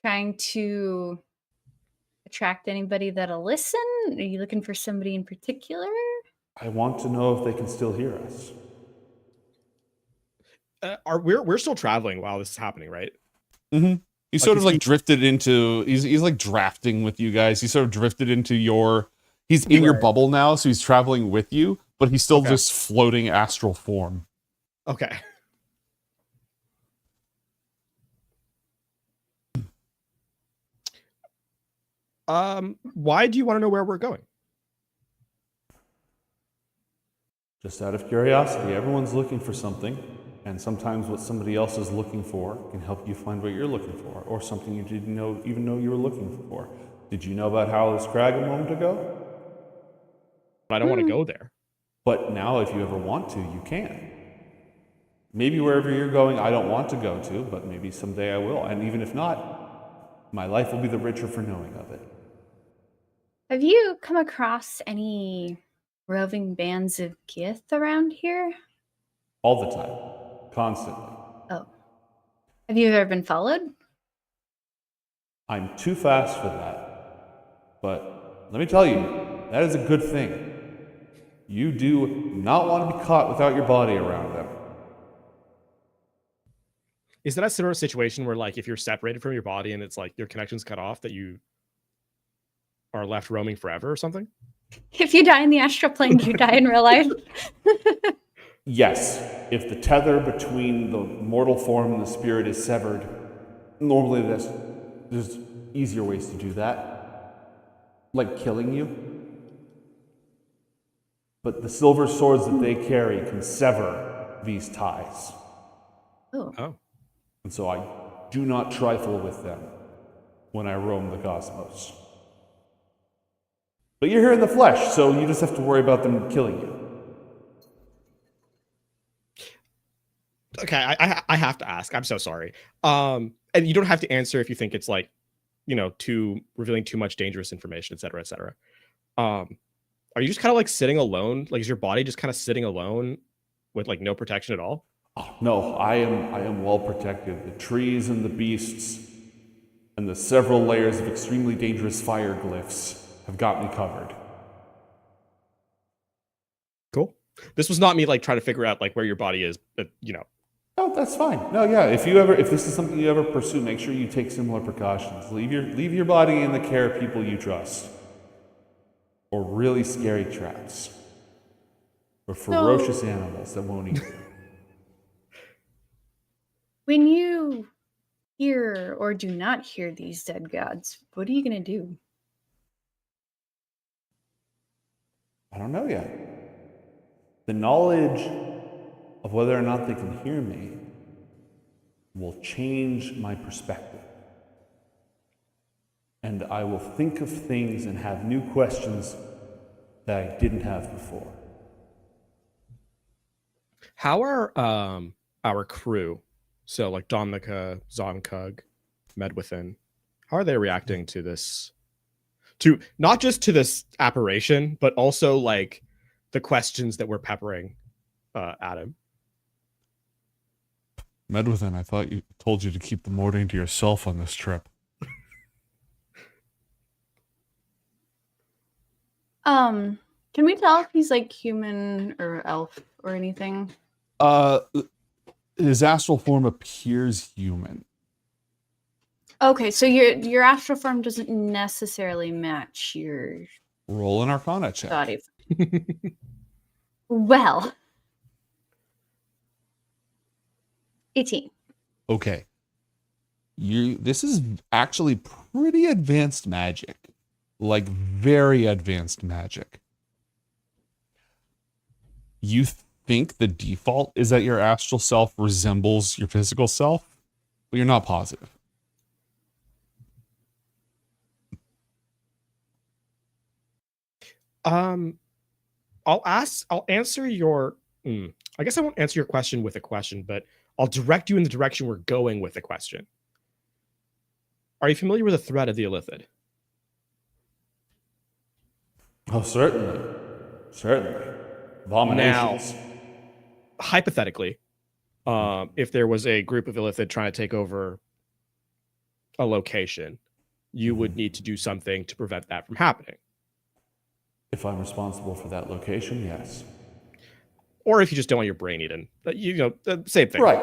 trying to attract anybody that'll listen? Are you looking for somebody in particular? I want to know if they can still hear us. We're still traveling while this is happening, right? Mm-hmm. He sort of like drifted into. He's like drafting with you guys. He sort of drifted into your. He's in your bubble now, so he's traveling with you, but he's still just floating astral form. Okay. Why do you want to know where we're going? Just out of curiosity, everyone's looking for something, and sometimes what somebody else is looking for can help you find what you're looking for, or something you didn't even know you were looking for. Did you know about Howler's Crag a moment ago? I don't want to go there. But now, if you ever want to, you can. Maybe wherever you're going, I don't want to go to, but maybe someday I will. And even if not, my life will be the richer for knowing of it. Have you come across any roving bands of Gith around here? All the time. Constantly. Oh. Have you ever been followed? I'm too fast for that. But let me tell you, that is a good thing. You do not want to be caught without your body around them. Is that a similar situation where, like, if you're separated from your body and it's like your connection's cut off, that you are left roaming forever or something? If you die in the astral plane, do you die in real life? Yes, if the tether between the mortal form and the spirit is severed, normally there's easier ways to do that, like killing you. But the silver swords that they carry can sever these ties. Oh. And so I do not trifle with them when I roam the cosmos. But you're here in the flesh, so you just have to worry about them killing you. Okay, I have to ask. I'm so sorry. And you don't have to answer if you think it's like, too revealing too much dangerous information, et cetera, et cetera. Are you just kind of like sitting alone? Like, is your body just kind of sitting alone with like no protection at all? Oh, no, I am well protected. The trees and the beasts and the several layers of extremely dangerous fire glyphs have got me covered. Cool. This was not me like trying to figure out like where your body is, but Oh, that's fine. No, yeah. If this is something you ever pursue, make sure you take similar precautions. Leave your body in the care of people you trust. Or really scary traps. Or ferocious animals that won't eat you. When you hear or do not hear these dead gods, what are you going to do? I don't know yet. The knowledge of whether or not they can hear me will change my perspective. And I will think of things and have new questions that I didn't have before. How are our crew, so like Domnica, Zonkug, Medwithin, how are they reacting to this? To not just to this apparition, but also like the questions that we're peppering at him. Medwithin, I thought you told you to keep the morning to yourself on this trip. Can we tell if he's like human or elf or anything? His astral form appears human. Okay, so your astral form doesn't necessarily match your Roll an Arcana check. body. Well, 18. Okay. This is actually pretty advanced magic. Like very advanced magic. You think the default is that your astral self resembles your physical self, but you're not positive. I'll answer your I guess I won't answer your question with a question, but I'll direct you in the direction we're going with the question. Are you familiar with the threat of the illithid? Oh, certainly. Certainly. Abominations. Now, hypothetically, if there was a group of illithid trying to take over a location, you would need to do something to prevent that from happening. If I'm responsible for that location, yes. Or if you just don't want your brain eaten, same thing. Right.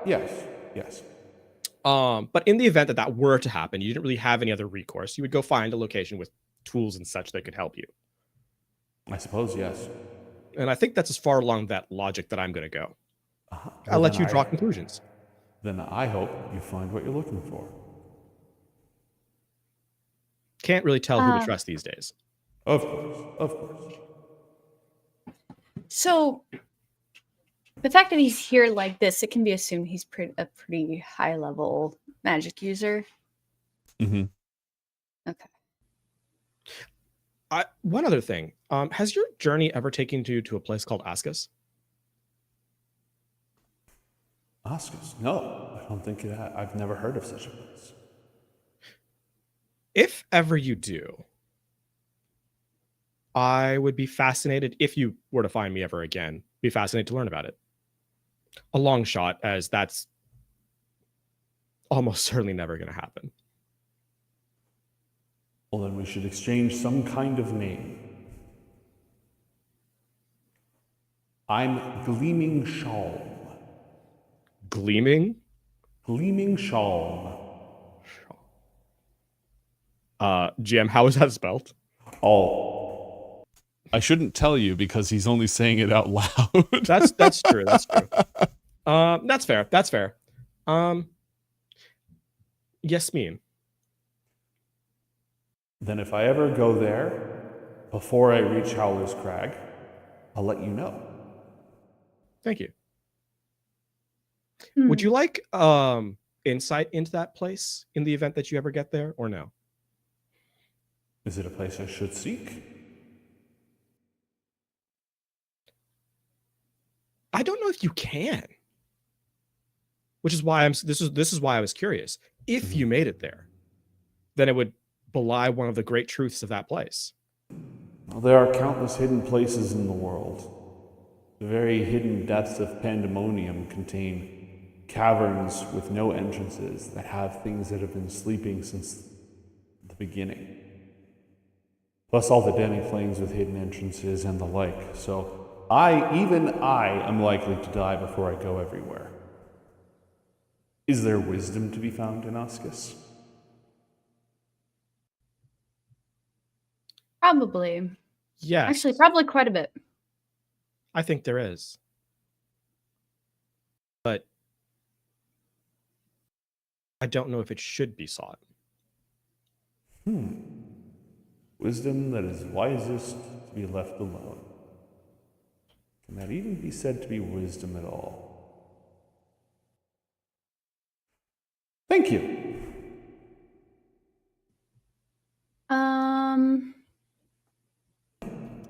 Yes. Yes. But in the event that that were to happen, you didn't really have any other recourse. You would go find a location with tools and such that could help you. I suppose, yes. And I think that's as far along that logic that I'm going to go. Well, I'll let you draw conclusions. Then I hope you find what you're looking for. Can't really tell who to trust these days. Of course. Of course. So, the fact that he's here like this, it can be assumed he's a pretty high-level magic user. Mm-hmm. Okay. One other thing. Has your journey ever taken you to a place called Ascus? Ascus? No, I don't think it has. I've never heard of such a place. If ever you do, I would be fascinated, if you were to find me ever again, be fascinated to learn about it. A long shot, as that's almost certainly never going to happen. Well, then we should exchange some kind of name. I'm Gleaming Shalm. Gleaming? Gleaming Shalm. GM, how is that spelled? Oh. I shouldn't tell you because he's only saying it out loud. That's true. That's true. That's fair. That's fair. Yasmeen. Then if I ever go there, before I reach Howler's Crag, I'll let you know. Thank you. Would you like insight into that place in the event that you ever get there, or no? Is it a place I should seek? I don't know if you can. Which is why this is why I was curious. If you made it there, then it would belie one of the great truths of that place. Well, there are countless hidden places in the world. The very hidden depths of pandemonium contain caverns with no entrances that have things that have been sleeping since the beginning. Plus all the denning flames with hidden entrances and the like. So even I am likely to die before I go everywhere. Is there wisdom to be found in Ascus? Probably. Yes. Actually, probably quite a bit. I think there is. But I don't know if it should be sought. Wisdom that is wisest to be left alone. Can that even be said to be wisdom at all? Thank you.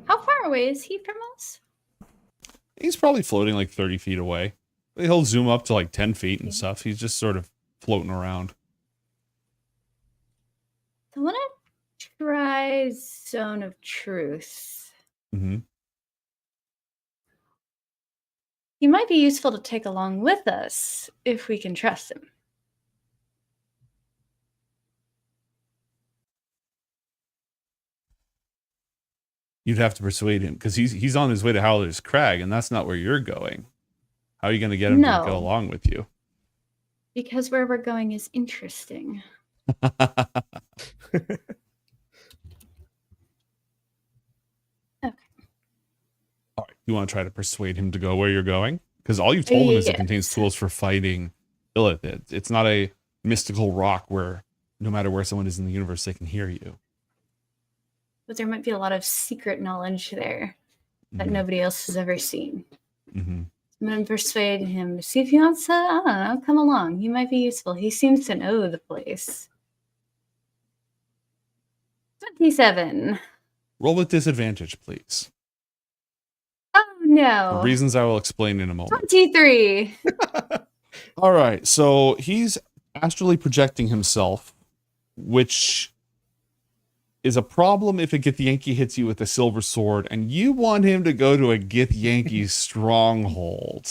How far away is he from us? He's probably floating like 30 feet away. He'll zoom up to like 10 feet and stuff. He's just sort of floating around. I want to try Zone of Truth. Mm-hmm. He might be useful to take along with us if we can trust him. You'd have to persuade him because he's on his way to Howler's Crag, and that's not where you're going. How are you going to get him to go along with you? Because where we're going is interesting. Okay. All right. You want to try to persuade him to go where you're going? Because all you've told him is it contains tools for fighting Illithid. It's not a mystical rock where no matter where someone is in the universe, they can hear you. But there might be a lot of secret knowledge there that nobody else has ever seen. Mm-hmm. I'm going to persuade him to see if he wants to, I don't know, come along. He might be useful. He seems to know the place. 27. Roll with disadvantage, please. Oh, no. For reasons I will explain in a moment. 23. All right. So he's astrally projecting himself which is a problem if a githyanki hits you with a silver sword, and you want him to go to a githyanki stronghold.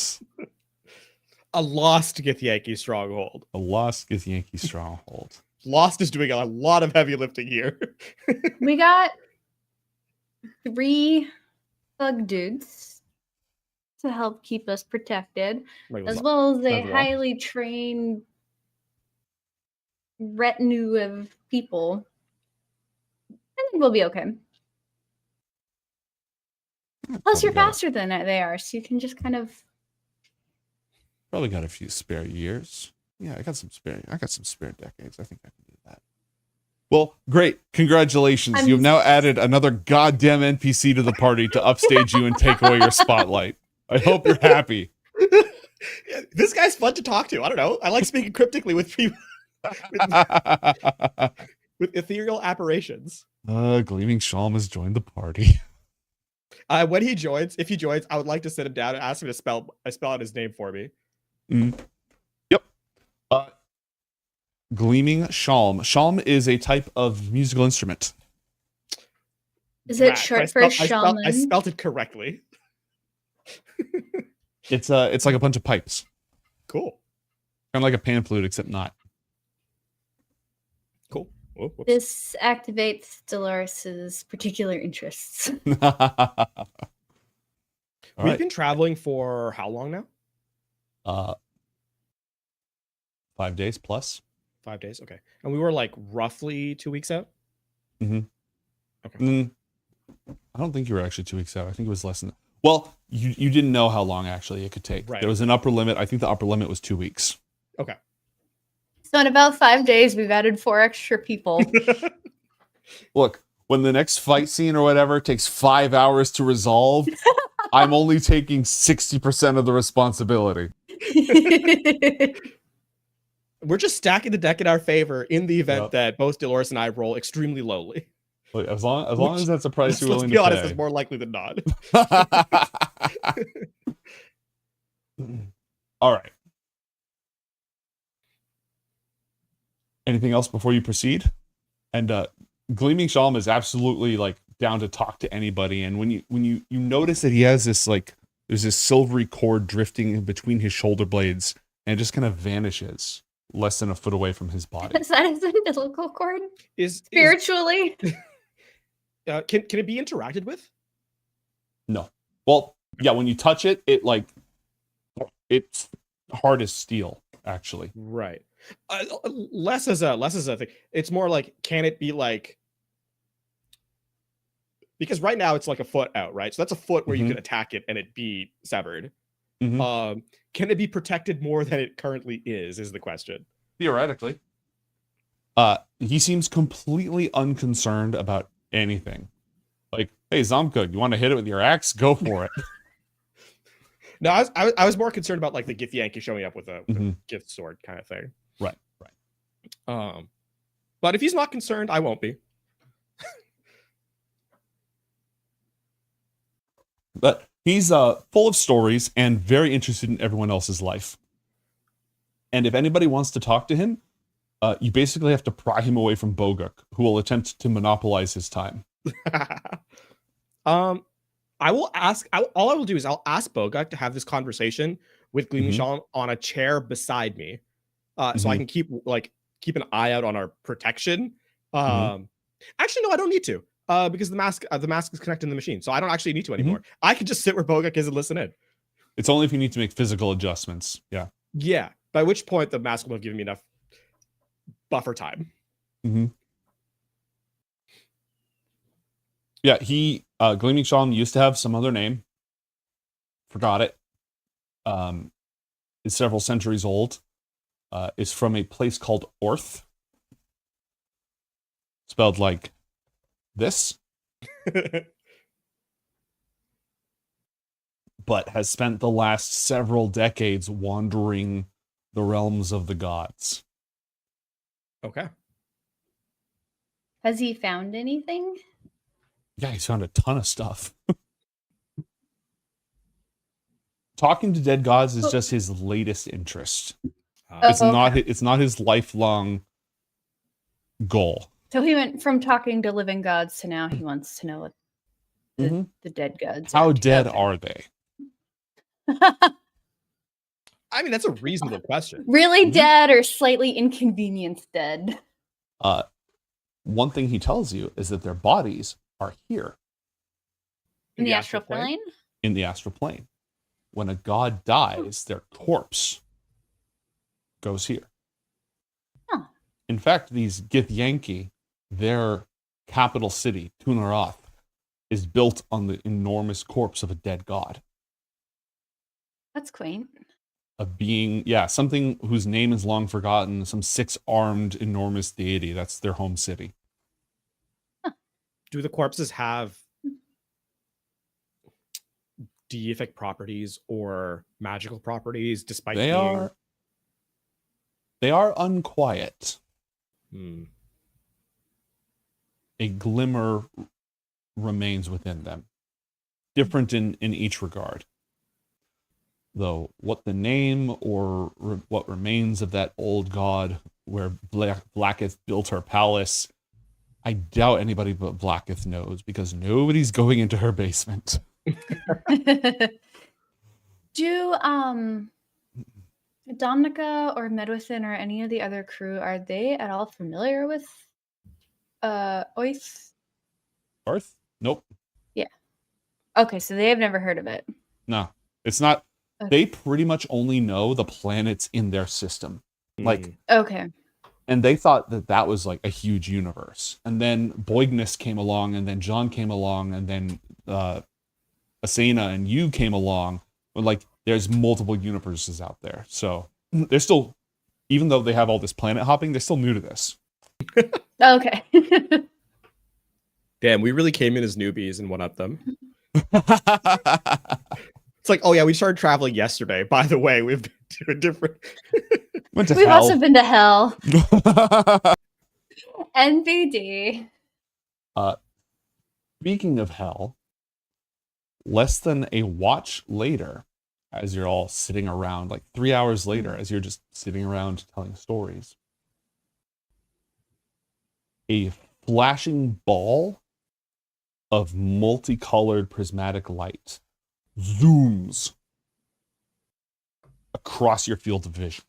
A lost githyanki stronghold. A lost githyanki stronghold. Lost is doing a lot of heavy lifting here. We got 3 thug dudes to help keep us protected, as well as a highly trained retinue of people. I think we'll be okay. Plus, you're faster than they are, so you can just kind of. Probably got a few spare years. Yeah, I got some spare decades. I think I can do that. Well, great. Congratulations. You've now added another goddamn NPC to the party to upstage you and take away your spotlight. I hope you're happy. This guy's fun to talk to. I don't know. I like speaking cryptically with people. with ethereal apparitions. Gleaming Shalm has joined the party. When he joins, if he joins, I would like to sit him down and ask him to spell out his name for me. Yep. Gleaming Shalm. Shalm is a type of musical instrument. Is it short for shaman? I spelled it correctly. It's like a bunch of pipes. Cool. Kind of like a pan flute, except not. Cool. Oh, this activates Dolores's particular interests. We've been traveling for how long now? 5 days plus. 5 days, okay. And we were like roughly 2 weeks out? Mm-hmm. Okay. I don't think you were actually 2 weeks out. I think it was less than that. Well, you didn't know how long actually it could take. Right. There was an upper limit. I think the upper limit was 2 weeks. Okay. So in about 5 days, we've added 4 extra people. Look, when the next fight scene or whatever takes 5 hours to resolve, I'm only taking 60% of the responsibility. We're just stacking the deck in our favor in the event that both Dolores and I roll extremely lowly. Look, as long as that's a price you're willing to pay. Let's be honest, pay. it's more likely than not. All right. Anything else before you proceed? And Gleaming Shalm is absolutely like down to talk to anybody. And when you notice that he has this like there's this silvery cord drifting in between his shoulder blades, and it just kind of vanishes less than a foot away from his body. Is that his umbilical cord? Spiritually? Can it be interacted with? No. Well, yeah, when you touch it, it's hard as steel, actually. Right. Less as a thing. It's more like, can it be like, because right now it's like a foot out, right? So that's a foot where you can attack it and it be severed. Can it be protected more than it currently is the question. Theoretically. He seems completely unconcerned about anything. Like, hey, Zomka, you want to hit it with your axe? Go for it. No, I was more concerned about like the githyanki showing up with a gift sword kind of thing. Right. But if he's not concerned, I won't be. But he's full of stories and very interested in everyone else's life. And if anybody wants to talk to him, you basically have to pry him away from Boguk, who will attempt to monopolize his time. I will ask. All I will do is I'll ask Boguk to have this conversation with Gleaming Shalom on a chair beside me, so I can keep an eye out on our protection. Actually, no, I don't need to, because the mask is connected to the machine, so I don't actually need to anymore. I can just sit where Boguk is and listen in. It's only if you need to make physical adjustments. Yeah. Yeah. By which point the mask will have given me enough buffer time. Yeah, Gleaming Shalom used to have some other name. Forgot it. Is several centuries old. Is from a place called Orth. Spelled like this. But has spent the last several decades wandering the realms of the gods. Okay. Has he found anything? Yeah, he's found a ton of stuff. Talking to dead gods is just his latest interest. It's not his lifelong goal. So he went from talking to living gods to now he wants to know what the dead gods How are. dead are they? I mean, that's a reasonable question. Really dead or slightly inconvenienced dead? One thing he tells you is that their bodies are here In the astral plane? in the astral plane. When a god dies, their corpse goes here. Huh. In fact, these githyanki, their capital city, Tunaroth, is built on the enormous corpse of a dead god. That's quaint. A being, something whose name is long forgotten, some 6-armed enormous deity. That's their home city. Do the corpses have deific properties or magical properties despite They being... are unquiet. Hmm. A glimmer remains within them. Different in each regard. Though what the name or what remains of that old god where Blacketh built her palace, I doubt anybody but Blacketh knows, because nobody's going into her basement. Do Domnica or Medwithin or any of the other crew, are they at all familiar with Oath? Earth? Nope. Yeah. Okay, so they have never heard of it. No. It's not. Okay. They pretty much only know the planets in their system. Like, okay. And they thought that that was like a huge universe. And then Boignus came along, and then John came along, and then Asena and you came along. But like, there's multiple universes out there. So they're still, even though they have all this planet hopping, they're still new to this. Okay. Damn, we really came in as newbies and one up them. It's like, oh yeah, we started traveling yesterday. By the way, we've been to a different... We've also been to hell. NBD. Speaking of hell, less than a watch later, as you're all sitting around, like 3 hours later, as you're just sitting around telling stories, a flashing ball of multicolored prismatic light zooms across your field of vision,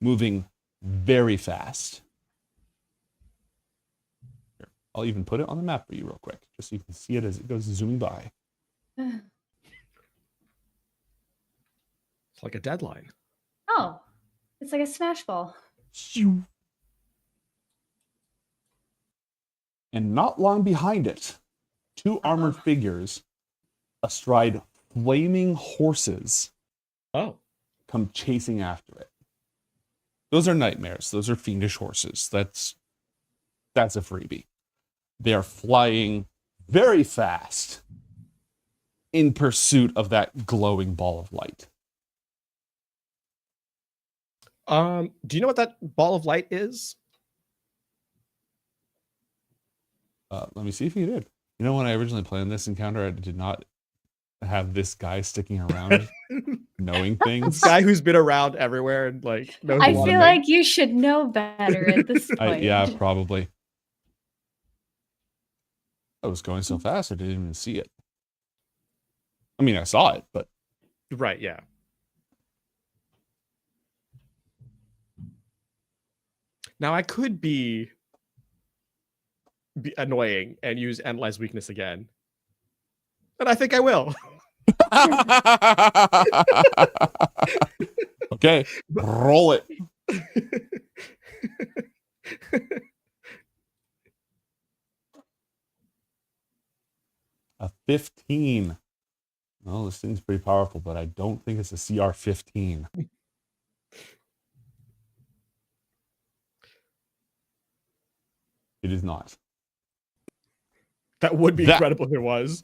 moving very fast. Here, I'll even put it on the map for you real quick, just so you can see it as it goes zooming by. It's like a deadline. Oh, it's like a smash ball. And not long behind it, 2 armored figures astride flaming horses come chasing after it. Those are nightmares. Those are fiendish horses. That's a freebie. They are flying very fast in pursuit of that glowing ball of light. Do you know what that ball of light is? Let me see if you did. You know, when I originally planned this encounter, I did not have this guy sticking around knowing things. This guy who's been around everywhere and like knows I a lot feel of like you should know better at this point. Yeah, probably. I was going so fast I didn't even see it. I mean, I saw it, but right, yeah. Now I could be annoying and use Analyze Weakness again. But I think I will. Okay, roll it. A 15. Well, this thing's pretty powerful, but I don't think it's a CR 15. It is not. That would be incredible if it was.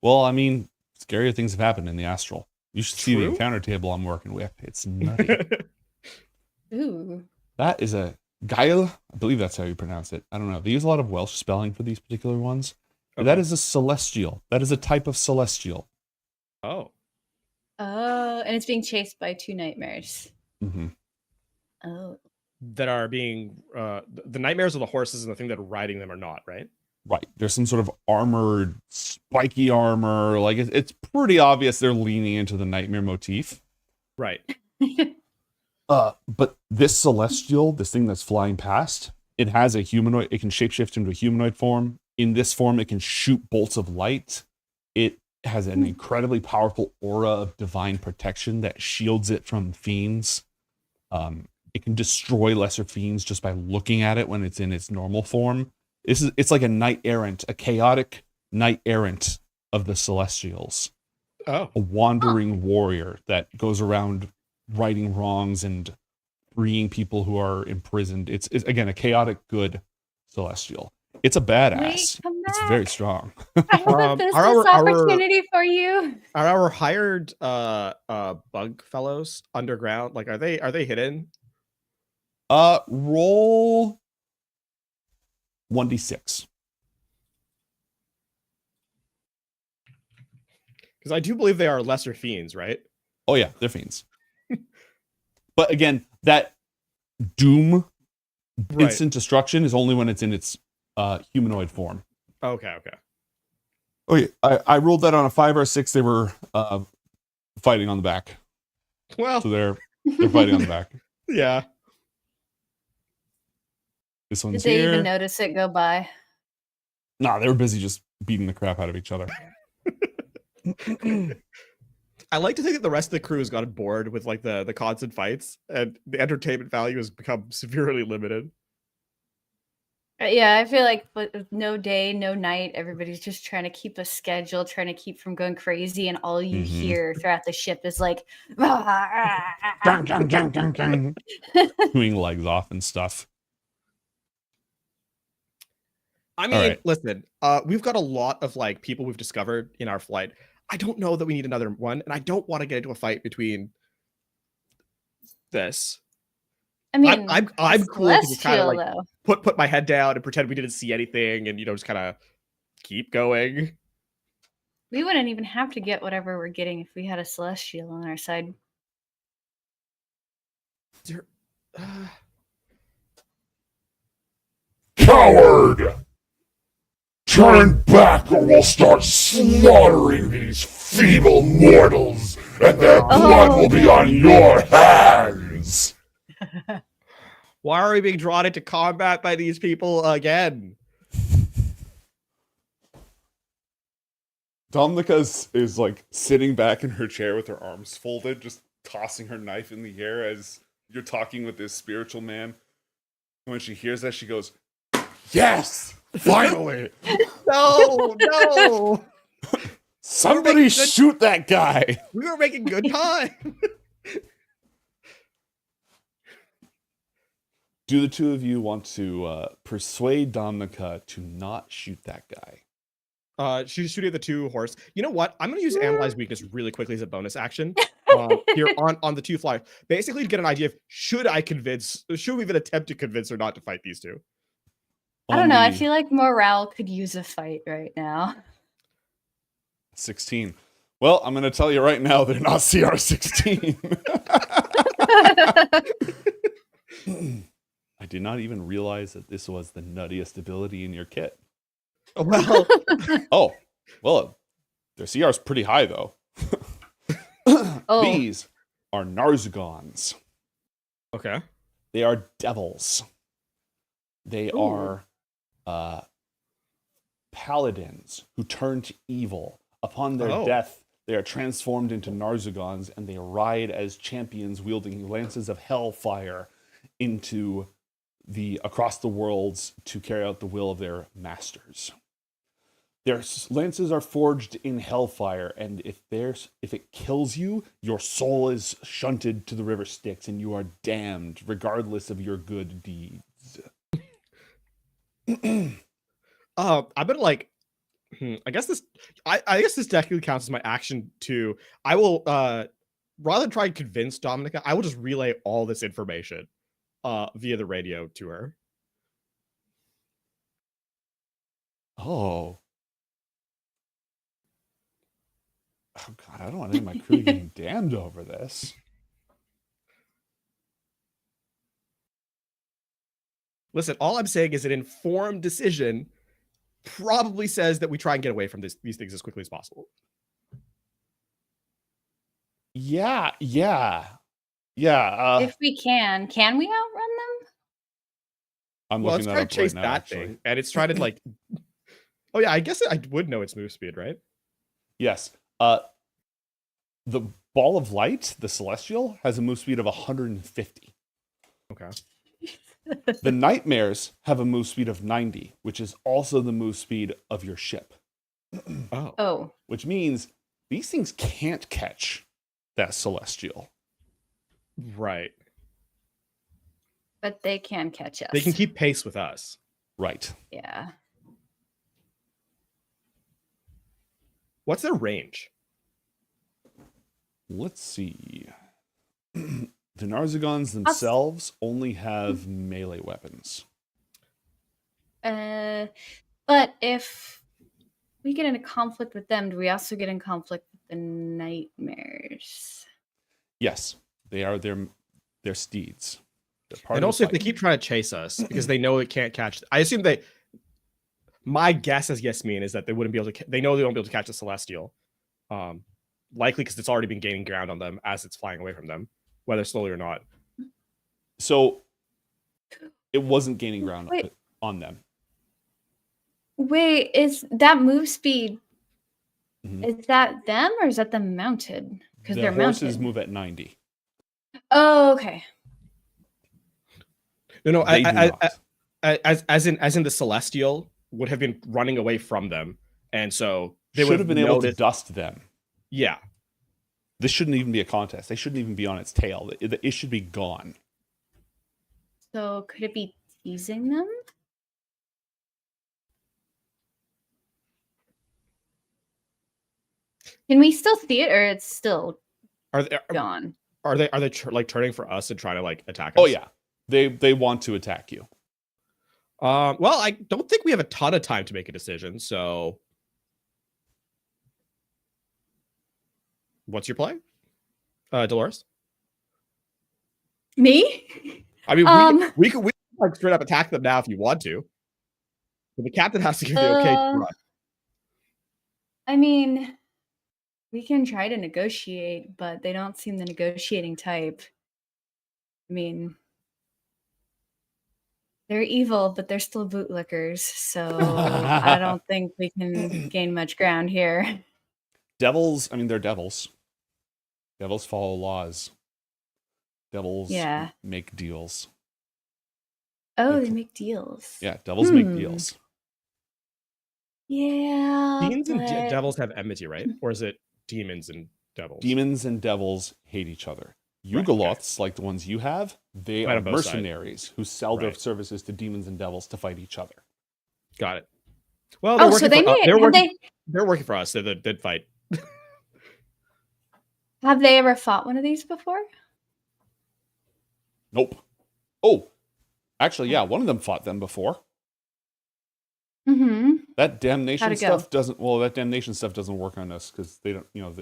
Well, I mean, scarier things have happened in the astral. You should see the True. encounter table I'm working with. It's nutty. Ooh. That is a Gael. I believe that's how you pronounce it. I don't know. They use a lot of Welsh spelling for these particular ones. But that is a celestial. That is a type of celestial. Oh. Oh, and it's being chased by 2 nightmares. Mm-hmm. Oh. that are being the nightmares of the horses and the thing that are riding them are not, right? Right. There's some sort of armored, spiky armor. Like it's pretty obvious they're leaning into the nightmare motif. Right. But this celestial, this thing that's flying past, it has a humanoid. It can shapeshift into a humanoid form. In this form, it can shoot bolts of light. It has an incredibly powerful aura of divine protection that shields it from fiends. It can destroy lesser fiends just by looking at it when it's in its normal form. It's like a knight errant, a chaotic knight errant of the Celestials. Oh. A wandering warrior that goes around righting wrongs and freeing people who are imprisoned. It's again a chaotic good Celestial. It's a badass. Wait, come It's back. very strong. I have a business opportunity for you. Are our hired bug fellows underground? Like, are they hidden? Roll 1d6. Because I do believe they are lesser fiends, right? Oh yeah, they're fiends. But again, that doom instant destruction is only when it's in its humanoid form. Okay. Okay, I rolled that on a 5 or a 6. They were fighting on the back. Well, so they're fighting on the back. Yeah. This Did one's they here. even notice it go by? Nah, they were busy just beating the crap out of each other. I like to think that the rest of the crew has gotten bored with like the constant fights, and the entertainment value has become severely limited. Yeah, I feel like with no day, no night, everybody's just trying to keep a schedule, trying to keep from going crazy, and all you hear throughout the ship is like Chewing legs off and stuff. I mean, listen, we've got a lot of like people we've discovered in our flight. I don't know that we need another one, and I don't want to get into a fight between this. I mean, I'm cool to just kind of like though. put my head down and pretend we didn't see anything, and just kind of keep going. We wouldn't even have to get whatever we're getting if we had a celestial on our side. Coward! Turn back or we'll start slaughtering these feeble mortals, and their blood will be on your hands! Why are we being drawn into combat by these people again? Dominica's is like sitting back in her chair with her arms folded, just tossing her knife in the air as you're talking with this spiritual man. And when she hears that, she goes, "Yes! Finally!" No! Somebody shoot that guy! We were making good time. Do the two of you want to persuade Dominica to not shoot that guy? She's shooting at the two horse. You know what? I'm going to use Analyze Weakness really quickly as a bonus action here on the two flyers. Basically to get an idea of should we even attempt to convince her not to fight these two? I don't know. I feel like morale could use a fight right now. 16. Well, I'm going to tell you right now, they're not CR16. I did not even realize that this was the nuttiest ability in your kit. Well, Their CR is pretty high, though. These are Narzugons. Okay. They are devils. They are paladins who turn to evil. Upon their death, they are transformed into Narzugons, and they ride as champions wielding lances of hellfire across the worlds to carry out the will of their masters. Their lances are forged in hellfire, and if it kills you, your soul is shunted to the river Styx, and you are damned, regardless of your good deeds. I'm gonna like. I guess this technically counts as my action too. I will rather than try and convince Dominica, I will just relay all this information via the radio to her. Oh God, I don't want any of my crew getting damned over this. Listen, all I'm saying is an informed decision probably says that we try and get away from these things as quickly as possible. Yeah. If we can we outrun them? I'm Well, looking let's that try up to chase right now, that actually. thing, and it's trying to like. Oh yeah, I guess I would know its move speed, right? Yes. The ball of light, the celestial, has a move speed of 150. Okay. The nightmares have a move speed of 90, which is also the move speed of your ship. Oh. Which means these things can't catch that celestial. Right. But they can catch us. They can keep pace with us. Right. Yeah. What's their range? Let's see. The Narzagons themselves only have melee weapons. But if we get into conflict with them, do we also get in conflict with the nightmares? Yes, they are their steeds. They're part And of also, the if they fight. keep trying to chase us because they know it can't catch, I assume they. My guess as Yasmeen is that they wouldn't be able to. They know they won't be able to catch the celestial, likely because it's already been gaining ground on them as it's flying away from them, whether slowly or not. So it wasn't gaining ground on them. Wait, is that move speed? Mhm. Is that them or is that them mounted? Because The they're horses mounted. move at 90. Oh, okay. No, They do not. as in the celestial would have been running away from them, and so they Should have been able to dust them. Yeah. This shouldn't even be a contest. They shouldn't even be on its tail. It should be gone. So could it be teasing them? Can we still see it, or it's still gone? Are they like turning for us and trying to like attack us? Oh yeah, they want to attack you. Well, I don't think we have a ton of time to make a decision. So, what's your play, Dolores? Me? I mean, we could like straight up attack them now if you want to, but the captain has to give the okay to run. I mean, we can try to negotiate, but they don't seem the negotiating type. I mean, they're evil, but they're still bootlickers, so I don't think we can gain much ground here. Devils, I mean, they're devils. Devils follow laws. Devils Yeah. make deals. Oh, they make deals. Yeah, devils make deals. Yeah. Demons and but- devils have enmity, right? Or is it demons and devils? Demons and devils hate each other. Yugoloths, like the ones you have, they Fight are on both sides. mercenaries who sell their Right. services to demons and devils to fight each other. Got it. Well, Oh, so they may- they're working for us. They're the dead fight. Have they ever fought one of these before? Nope. Oh, actually, yeah, one of them fought them before. Mm-hmm. That damnation How'd it go? stuff doesn't. Well, that damnation stuff doesn't work on us because they don't. You know,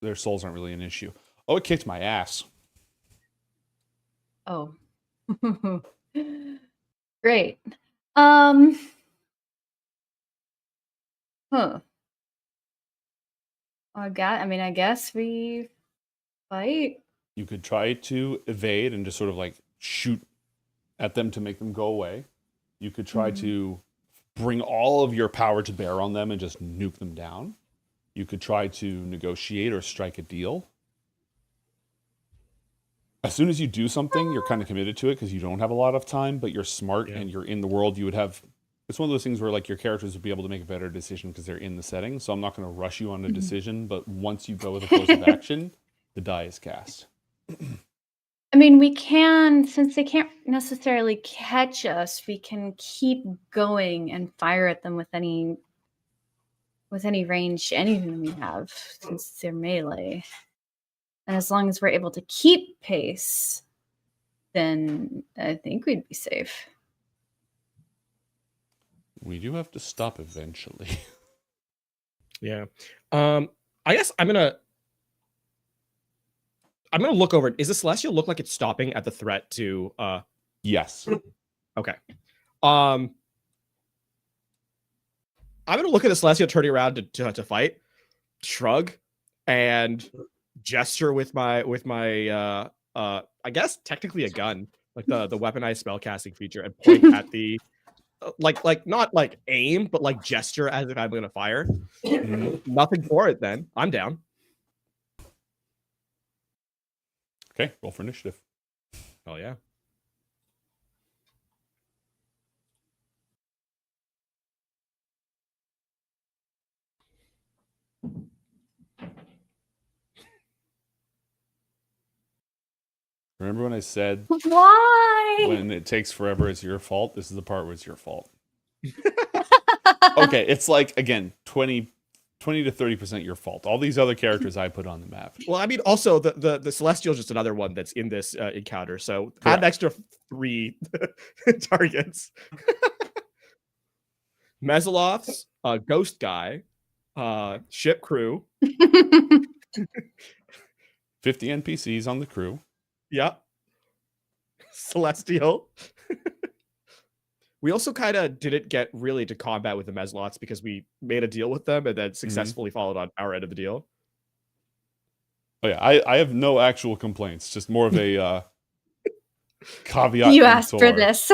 their souls aren't really an issue. Oh, it kicked my ass. Oh. Great. Huh. I guess we fight. You could try to evade and just sort of like shoot at them to make them go away. You could try to bring all of your power to bear on them and just nuke them down. You could try to negotiate or strike a deal. As soon as you do something, you're kind of committed to it because you don't have a lot of time, but you're smart and you're in the world. You would have. It's one of those things where like your characters would be able to make a better decision because they're in the setting. So I'm not going to rush you on a decision, but once you go with a course of action, the die is cast. I mean, we can, since they can't necessarily catch us, we can keep going and fire at them with any range, anything we have, since they're melee. And as long as we're able to keep pace, then I think we'd be safe. We do have to stop eventually. Yeah. I guess I'm gonna look over it. Is the celestial look like it's stopping at the threat to Yes. Okay. I'm gonna look at the Celestial turning around to fight, shrug, and gesture with my I guess technically a gun, like the weaponized spellcasting feature, and point at the like not like aim, but like gesture as if I'm gonna fire. Nothing for it then. I'm down. Okay, roll for initiative. Oh yeah. Remember when I said Why? when it takes forever, it's your fault? This is the part where it's your fault. Okay, it's like, again, 20 to 30% your fault. All these other characters I put on the map. Well, I mean, also the Celestial is just another one that's in this encounter, so add an extra 3 targets. Mesoloths, Ghost Guy, Ship Crew. 50 NPCs on the crew. Yep. Celestial. We also kind of didn't get really to combat with the Meslots because we made a deal with them and then successfully followed on our end of the deal. Oh yeah, I have no actual complaints, just more of a caveat. You asked for this.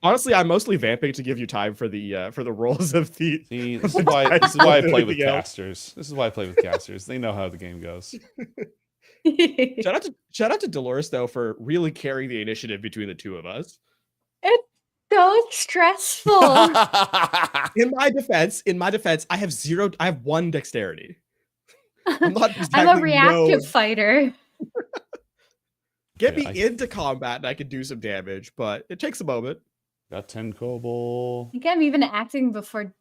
Honestly, I'm mostly vamping to give you time for the rolls of the. See, this is why I play with casters. This is why I play with casters. They know how the game goes. Shout out to Dolores though for really carrying the initiative between the two of us. It's so stressful. In my defense, I have 1 dexterity. I'm not exactly I'm a reactive fighter. Get me into combat and I can do some damage, but it takes a moment. Got 10 kobold. I think I'm even acting before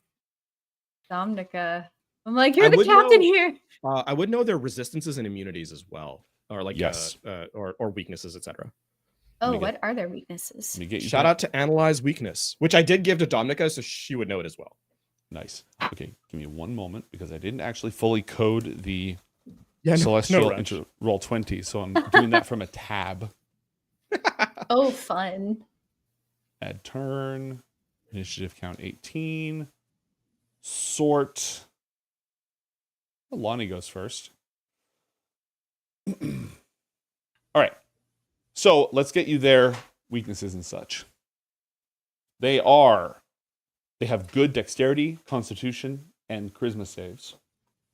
Domnica. I'm like, you're the captain here. I would know their resistances and immunities as well, or like yes, or weaknesses, etc. Oh, what are their weaknesses? Shout out to Analyze Weakness, which I did give to Domnica, so she would know it as well. Nice. Okay, give me one moment because I didn't actually fully code the Yeah, Celestial rush. into roll 20, so I'm doing that from a tab. Oh, fun. Add turn, initiative count 18, sort. Well, Lonnie goes first. All right. So let's get you their weaknesses and such. They have good dexterity, constitution, and charisma saves.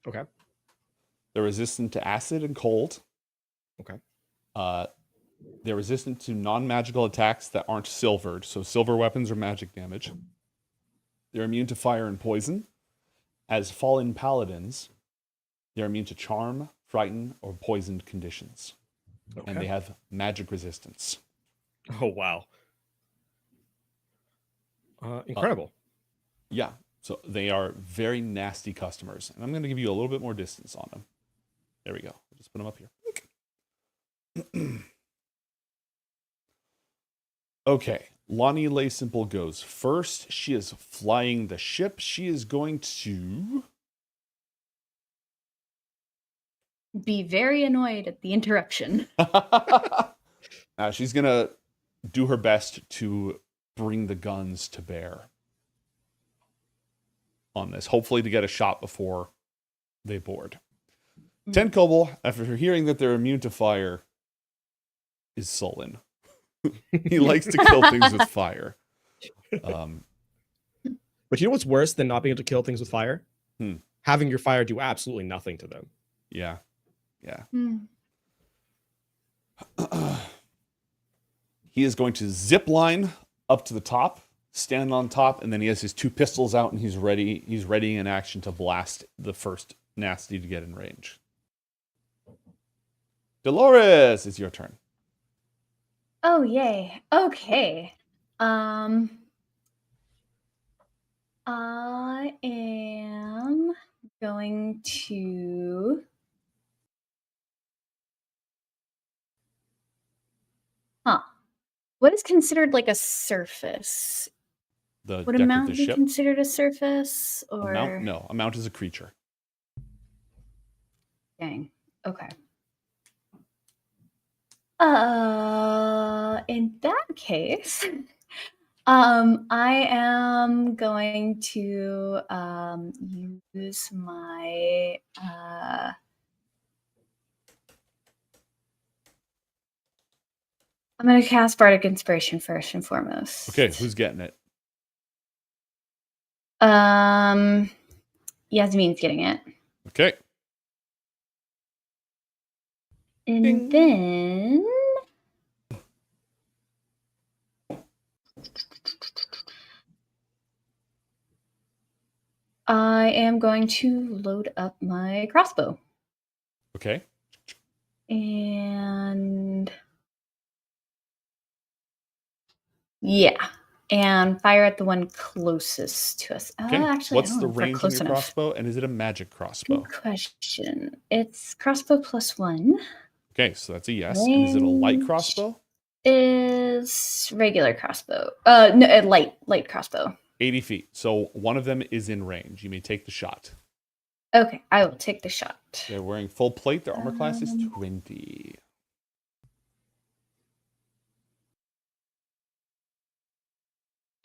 Okay. They're resistant to acid and cold. Okay. They're resistant to non-magical attacks that aren't silvered, so silver weapons or magic damage. They're immune to fire and poison. As fallen paladins, they're immune to charm, frighten, or poisoned conditions. Okay. And they have magic resistance. Oh, wow. Incredible. Yeah, so they are very nasty customers. And I'm going to give you a little bit more distance on them. There we go. I'll just put them up here. Okay, Lonnie Lay Simple goes first. She is flying the ship. She is going to Be very annoyed at the interruption. she's going to do her best to bring the guns to bear on this, hopefully to get a shot before they board. 10 Kobold, after hearing that they're immune to fire, is sullen. He likes to kill things with fire. But you know what's worse than not being able to kill things with fire? Having your fire do absolutely nothing to them. Yeah. Yeah. He is going to zip line up to the top, stand on top, and then he has his 2 pistols out and he's ready. He's ready in action to blast the first nasty to get in range. Dolores, it's your turn. Oh, yay. Okay. I am going to... What is considered like a surface? The Would a deck mount of the be ship. considered a surface? Or... A mount? No, a mount is a creature. Dang. Okay. In that case, I am going to use my I'm going to cast Bardic Inspiration first and foremost. Okay, who's getting it? Yasmeen's getting it. Okay. And then I am going to load up my crossbow. Okay. And yeah. And fire at the one closest to us. Okay. Actually, What's I don't the know if we're range on close your enough. crossbow, and is it a magic crossbow? Good question. It's crossbow +1. Okay, so that's a yes. And is it a light Range crossbow? Is regular crossbow. No, a light crossbow. 80 feet. So one of them is in range. You may take the shot. Okay, I will take the shot. They're wearing full plate. Their armor class is 20.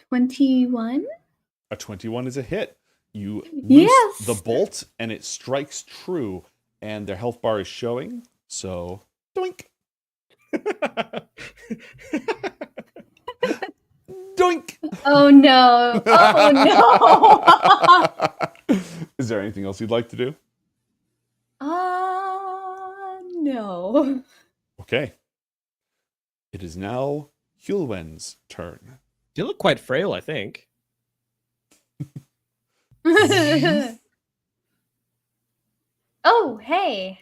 21. A 21 is a hit. You loose Yes! the bolt, and it strikes true, and their health bar is showing. So, doink. Doink. Oh no. Oh no. Is there anything else you'd like to do? No. Okay. It is now Hulwen's turn. You look quite frail, I think. Oh, hey.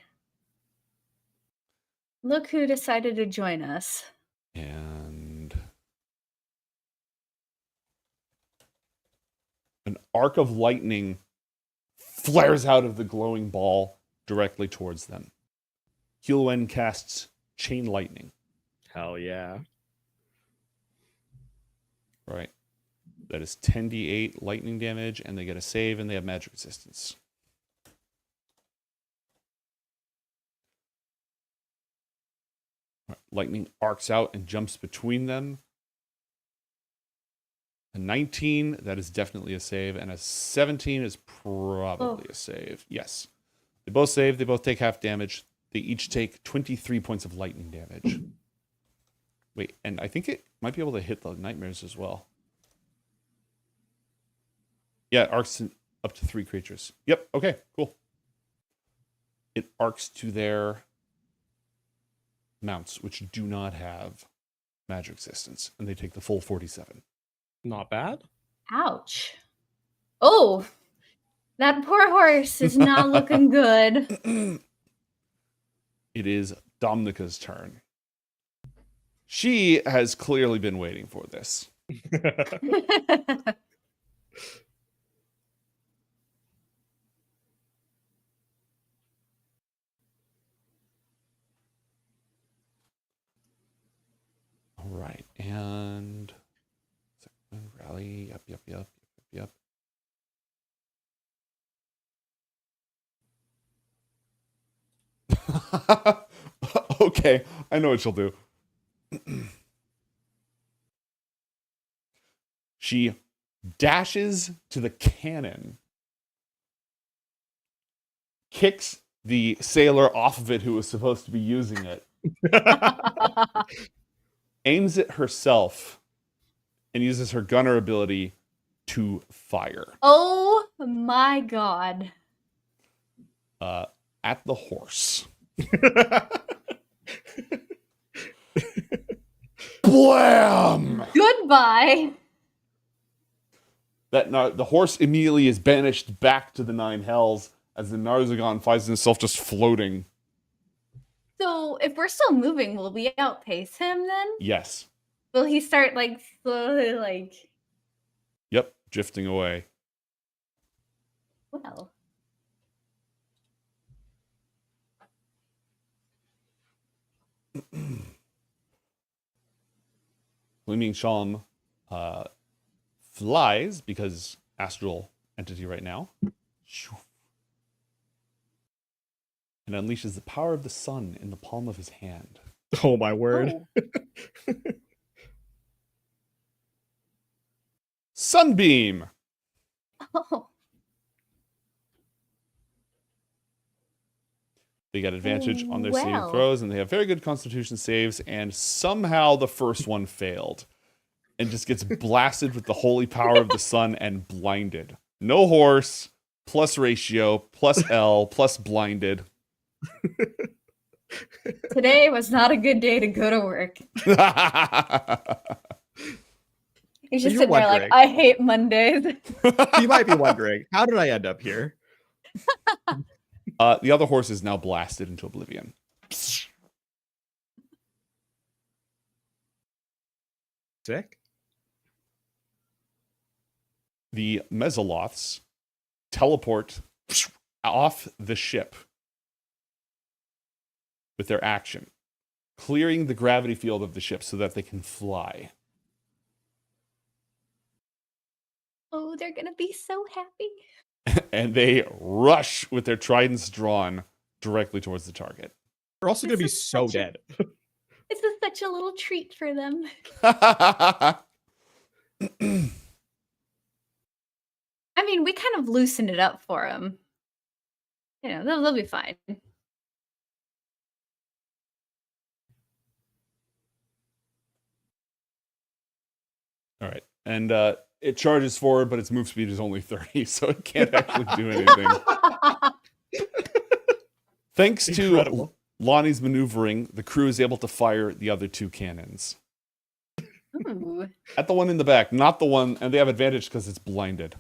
Look who decided to join us. And an arc of lightning flares out of the glowing ball directly towards them. Hulwen casts Chain Lightning. Hell yeah. Right. That is 10d8 lightning damage, and they get a save, and they have magic resistance. Right. Lightning arcs out and jumps between them. A 19, that is definitely a save, and a 17 is probably a save. Yes. They both save, they both take half damage. They each take 23 points of lightning damage. Wait, and I think it might be able to hit the nightmares as well. Yeah, it arcs up to 3 creatures. Yep, okay, cool. It arcs to their mounts, which do not have magic resistance, and they take the full 47. Not bad. Ouch. Oh, that poor horse is not looking good. It is Dominica's turn. She has clearly been waiting for this. All right, and rally, yep. Okay, I know what she'll do. She dashes to the cannon, kicks the sailor off of it who was supposed to be using it, aims it herself, and uses her gunner ability to fire Oh my god. at the horse. Blam! Goodbye. The horse immediately is banished back to the 9 hells as the Narzagon finds himself just floating. So if we're still moving, will we outpace him then? Yes. Will he start like slowly like Yep, drifting away. well? Gleaming Shalom flies, because astral entity right now, and unleashes the power of the sun in the palm of his hand. Oh my word. Sunbeam. Oh. They get advantage on their saving Well. throws, and they have very good constitution saves, and somehow the first one failed. And just gets blasted with the holy power of the sun and blinded. No horse, plus ratio, plus L, plus blinded. Today was not a good day to go to work. He's just sitting there like, I hate Mondays. You might be wondering, how did I end up here? The other horse is now blasted into oblivion. Sick. The Mesoloths teleport off the ship with their action, clearing the gravity field of the ship so that they can fly. Oh, they're gonna be so happy. And they rush with their tridents drawn directly towards the target. They're also going to be so dead. This is such a little treat for them. I mean, we kind of loosened it up for them. You know, they'll be fine. All right. And it charges forward, but its move speed is only 30, so it can't actually do anything. Thanks to Lonnie's maneuvering, the crew is able to fire the other two cannons. Ooh. At the one in the back, not the one, and they have advantage because it's blinded.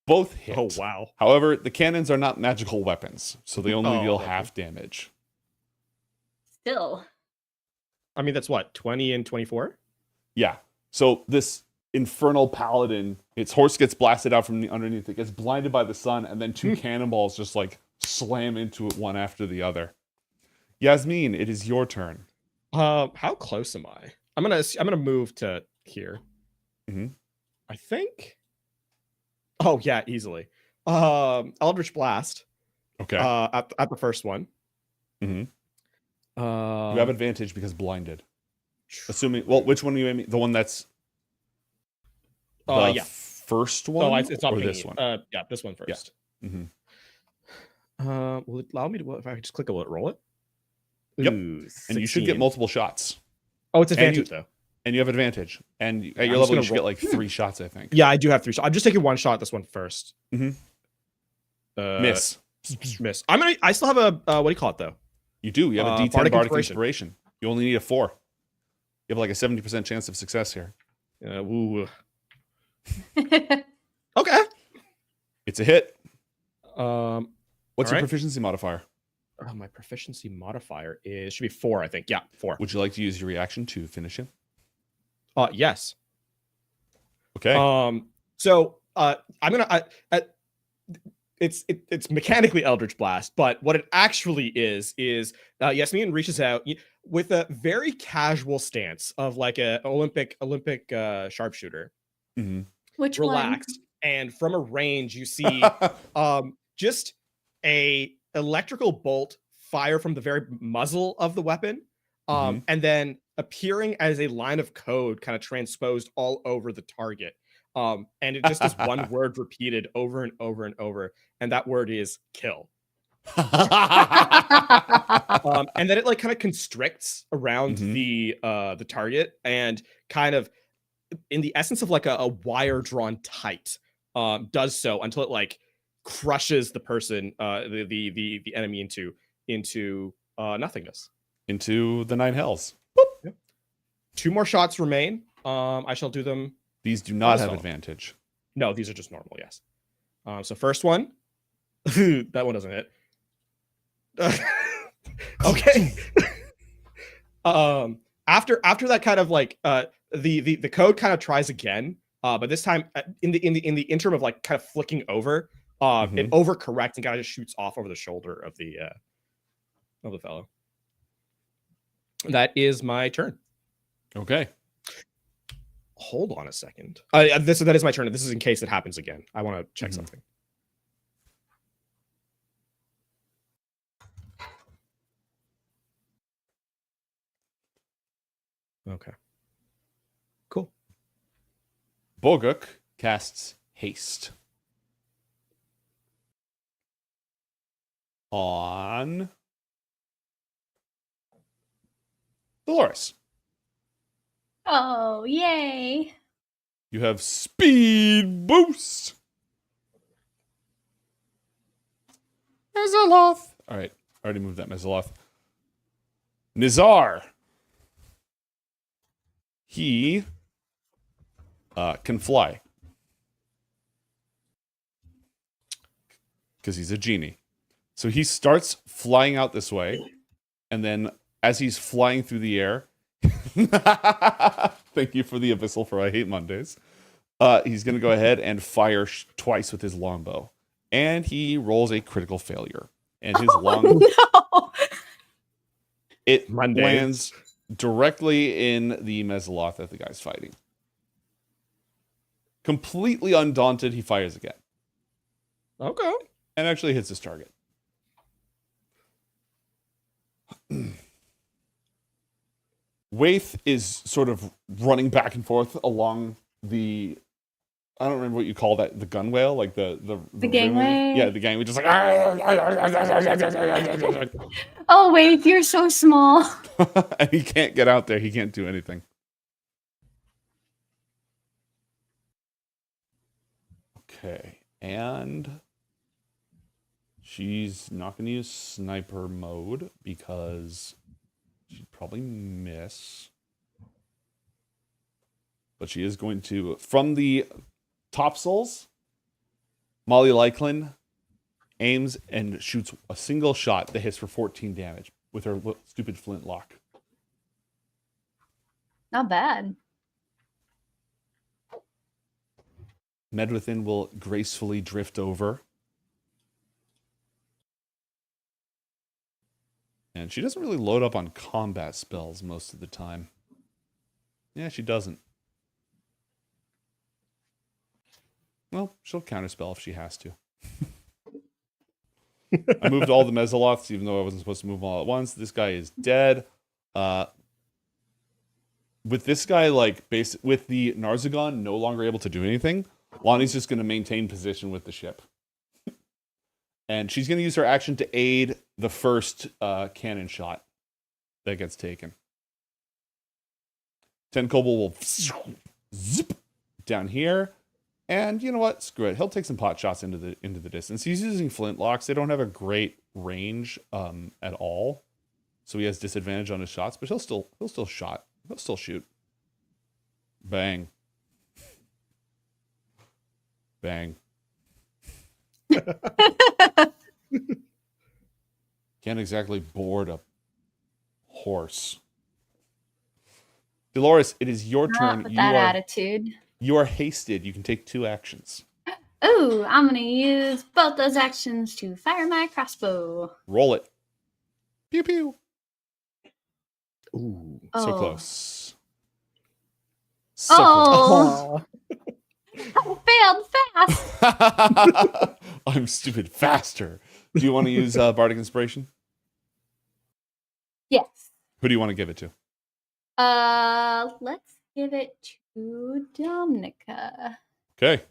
Both hit. Oh, wow. However, the cannons are not magical weapons, so they only deal half damage. Still. I mean, that's what, 20 and 24? Yeah. So this infernal paladin, its horse gets blasted out from underneath. It gets blinded by the sun, and then two cannonballs just like slam into it one after the other. Yasmeen, it is your turn. How close am I? I'm gonna move to here. Mm-hmm. I think. Oh yeah, easily. Eldritch Blast. Okay. At the first one. Mm-hmm. You have advantage because blinded. Assuming, well, which one are you aiming? The one that's the first one? Oh, it's not or pinging this you. one? Yeah, this one first. Yeah. Mm-hmm. Will it allow me to, if I just click, will it roll it? Yep. Ooh, and you should get 16. multiple shots. Oh, it's advantage though. And you have advantage. And at your I'm just level, you gonna should get like 3 shots, I think. Yeah, I do have 3 shots. I'm just taking 1 shot at this one first. Mm-hmm. Miss. Miss. I still have a what do you call it though? You do. You have a D10 Bardic Inspiration. You only need a 4. You have like a 70% chance of success here. Woo. Okay. It's a hit. What's your proficiency modifier? My proficiency modifier should be 4, I think. Yeah, 4. Would you like to use your reaction to finish him? Yes. Okay. So I'm gonna. It's mechanically Eldritch Blast, but what it actually is Yasmeen reaches out with a very casual stance of like a Olympic sharpshooter. Mm-hmm. Which relaxed, and from a range you see just a electrical bolt fire from the very muzzle of the weapon, and then appearing as a line of code kind of transposed all over the target. And it just is one word repeated over and over and over, and that word is kill. And then it like kind of constricts around the target, and kind of in the essence of like a wire drawn tight, does so until it like crushes the person, the enemy into nothingness, into the 9 hells. Yep. 2 more shots remain. I shall do them. These do not have advantage. No, these are just normal. Yes. So first one, that one doesn't hit. Okay. After that kind of like the code kind of tries again, but this time in the interim of like kind of flicking over, it overcorrects and kind of just shoots off over the shoulder of the fellow. That is my turn. Okay. Hold on a second. That is my turn. This is in case it happens again. I want to check something. Okay. Cool. Boguk casts haste on Dolores. Oh, yay. You have speed boost. Mezaloth. All right, I already moved that Mezaloth. Nizar. He can fly because he's a genie. So he starts flying out this way, and then as he's flying through the air, thank you for the abyssal for I hate Mondays. He's going to go ahead and fire twice with his longbow, and he rolls a critical failure. And his it lands directly in the Mezaloth that the guy's fighting. Completely undaunted, he fires again. Okay. And actually hits his target. Waith is sort of running back and forth along the, I don't remember what you call that, the gunwale, like the gangway. Yeah, the gangway, just like. Oh, wait, you're so small. And he can't get out there. He can't do anything. Okay, and she's not going to use sniper mode because she'd probably miss. But she is going to, from the topsails, Molly Lyklin aims and shoots a single shot that hits for 14 damage with her stupid flintlock. Not bad. Medwithin will gracefully drift over. And she doesn't really load up on combat spells most of the time. Yeah, she doesn't. Well, she'll counterspell if she has to. I moved all the Mezaloths, even though I wasn't supposed to move them all at once. This guy is dead. With this guy, like, with the Narzagon no longer able to do anything, Lonnie's just going to maintain position with the ship. And she's going to use her action to aid the first cannon shot that gets taken. Ten Kobold will zip down here. And you know what? Screw it. He'll take some pot shots into the distance. He's using flintlocks. They don't have a great range at all. So he has disadvantage on his shots, but he'll still shot. He'll still shoot. Bang. Bang. Can't exactly board a horse. Dolores, it is your turn. With that attitude. You are hasted. You can take 2 actions. Ooh, I'm gonna use both those actions to fire my crossbow. Roll it. Pew pew. Ooh. So Oh. close. Oh. I failed fast. I'm stupid faster. Do you want to use Bardic Inspiration? Yes. Who do you want to give it to? Let's give it to Dominica. Okay.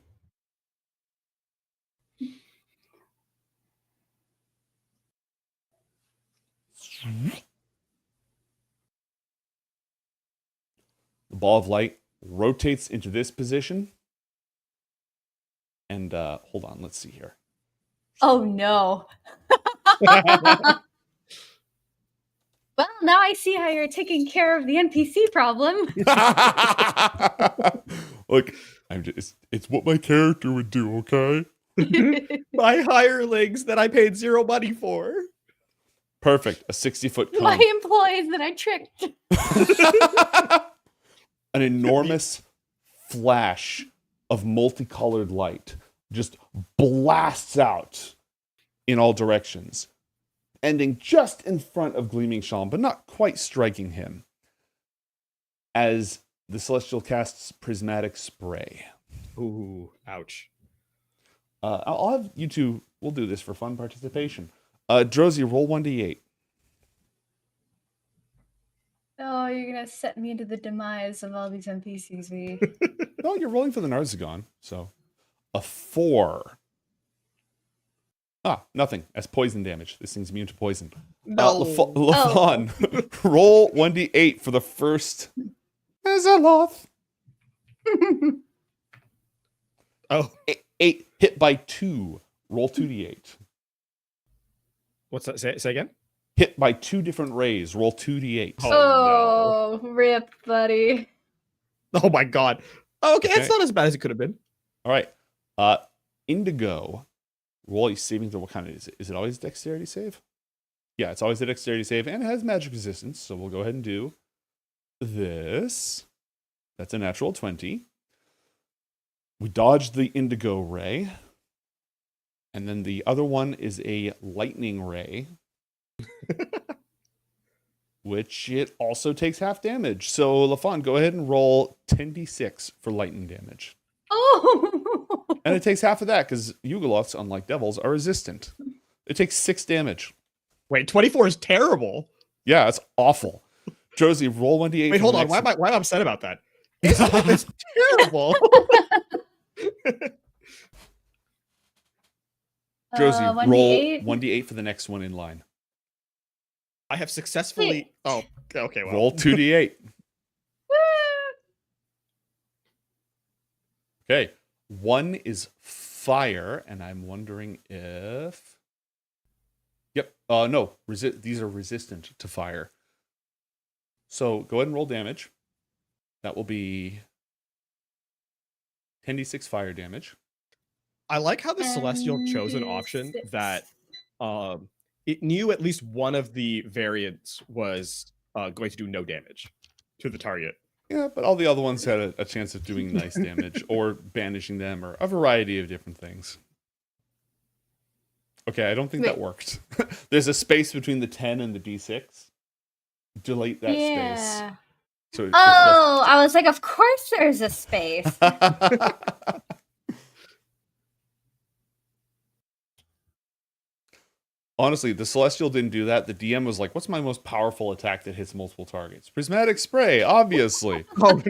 The ball of light rotates into this position. And hold on, let's see here. Oh no. Well, now I see how you're taking care of the NPC problem. Look, it's what my character would do, okay? My hirelings that I paid 0 money for. Perfect. A 60-foot cone. My employees that I tricked. An enormous flash of multicolored light just blasts out in all directions, ending just in front of Gleaming Shalom, but not quite striking him, as the Celestial casts Prismatic Spray. Ooh, ouch. I'll have you two, we'll do this for fun participation. Drozy, roll 1d8. Oh, you're gonna set me into the demise of all these NPCs. No, you're rolling for the Narzagon, so a 4. Nothing. That's poison damage. This thing's immune to poison. No. Lafon, roll 1d8 for the first Azaloth. Oh. 8 hit by 2. Roll 2d8. What's that? Say again? Hit by 2 different rays. Roll 2d8. Oh, rip, buddy. Oh my god. Okay, it's not as bad as it could have been. All right. Indigo. Roll a saving throw. What kind is it? Is it always a dexterity save? Yeah, it's always a dexterity save, and it has magic resistance. So we'll go ahead and do this. That's a natural 20. We dodged the indigo ray. And then the other one is a lightning ray. Which it also takes half damage. So, Lafon, go ahead and roll 10d6 for lightning damage. Oh! And it takes half of that because Yugoloths, unlike devils, are resistant. It takes 6 damage. Wait, 24 is terrible. Yeah, it's awful. Josie, roll 1d8. Wait, hold on. Why am I upset about that? It's terrible. Josie, 1d8? roll 1d8 for the next one in line. I have successfully. Oh, okay. Well. Roll 2d8. Okay. 1 is fire, and I'm wondering if. Yep. No. These are resistant to fire. So go ahead and roll damage. That will be 10d6 fire damage. I like how the Celestial chose an option that it knew at least one of the variants was going to do no damage to the target. Yeah, but all the other ones had a chance of doing nice damage or banishing them or a variety of different things. Okay, I don't think that worked. There's a space between the 10 and the d6. Delete that space. So I was like, of course there's a space. Honestly, the Celestial didn't do that. The DM was like, what's my most powerful attack that hits multiple targets? Prismatic Spray, obviously. Oh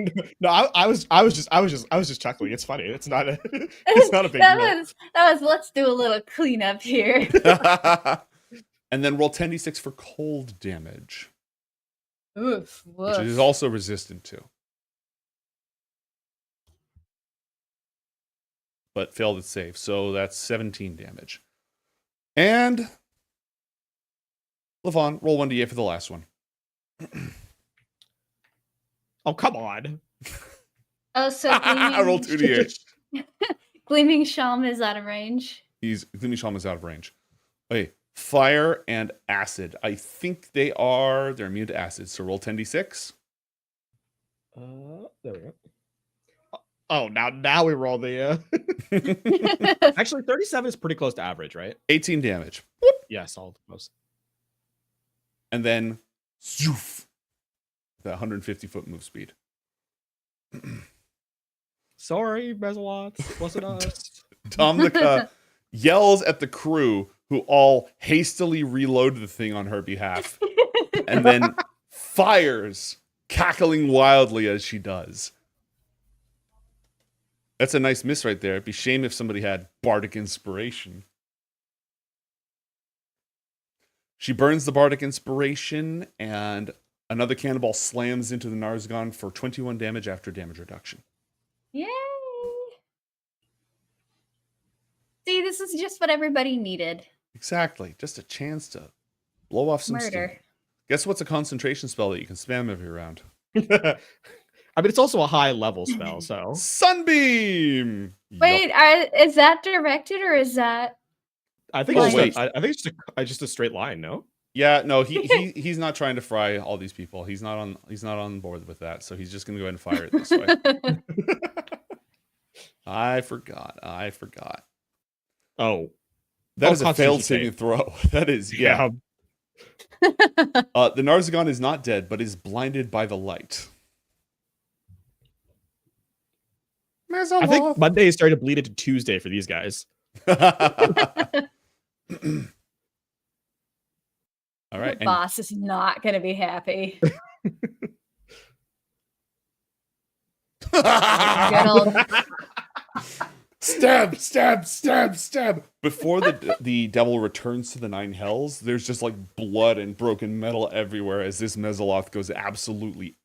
no, I was just chuckling. It's funny. It's not a big deal. That was let's do a little cleanup here. And then roll 10d6 for cold damage. Oof, which it is also resistant to. But failed its save. So that's 17 damage. And Lafon, roll 1d8 for the last one. Oh, come on. Oh, so I rolled 2d8. Gleaming Shalm is out of range. Gleaming Shalm is out of range. Okay, fire and acid. I think they're immune to acid. So roll 10d6. There we go. Oh, now we roll the. Actually, 37 is pretty close to average, right? 18 damage. Yeah, solid close. And then, zoof, the 150-foot move speed. Sorry, Bezalots. Wasn't us. Domnica yells at the crew, who all hastily reload the thing on her behalf, and then fires, cackling wildly as she does. That's a nice miss right there. It'd be a shame if somebody had Bardic Inspiration. She burns the Bardic Inspiration, and another cannonball slams into the Narzagon for 21 damage after damage reduction. Yay! See, this is just what everybody needed. Exactly. Just a chance to blow off some steam. Guess what's a concentration spell that you can spam every round? I mean, it's also a high level spell, so. Sunbeam! Wait, is that directed or is that? I think it's just a straight line, no? Yeah, no, he's not trying to fry all these people. He's not on board with that, so he's just gonna go ahead and fire it this way. I forgot. Oh. That is a failed saving throw. That is, yeah. The Narzagon is not dead, but is blinded by the light. I think Monday is starting to bleed into Tuesday for these guys. All right. The boss is not going to be happy. Good old. Stab, stab, stab, stab. Before the devil returns to the nine hells, there's just like blood and broken metal everywhere as this Mezoloth goes absolutely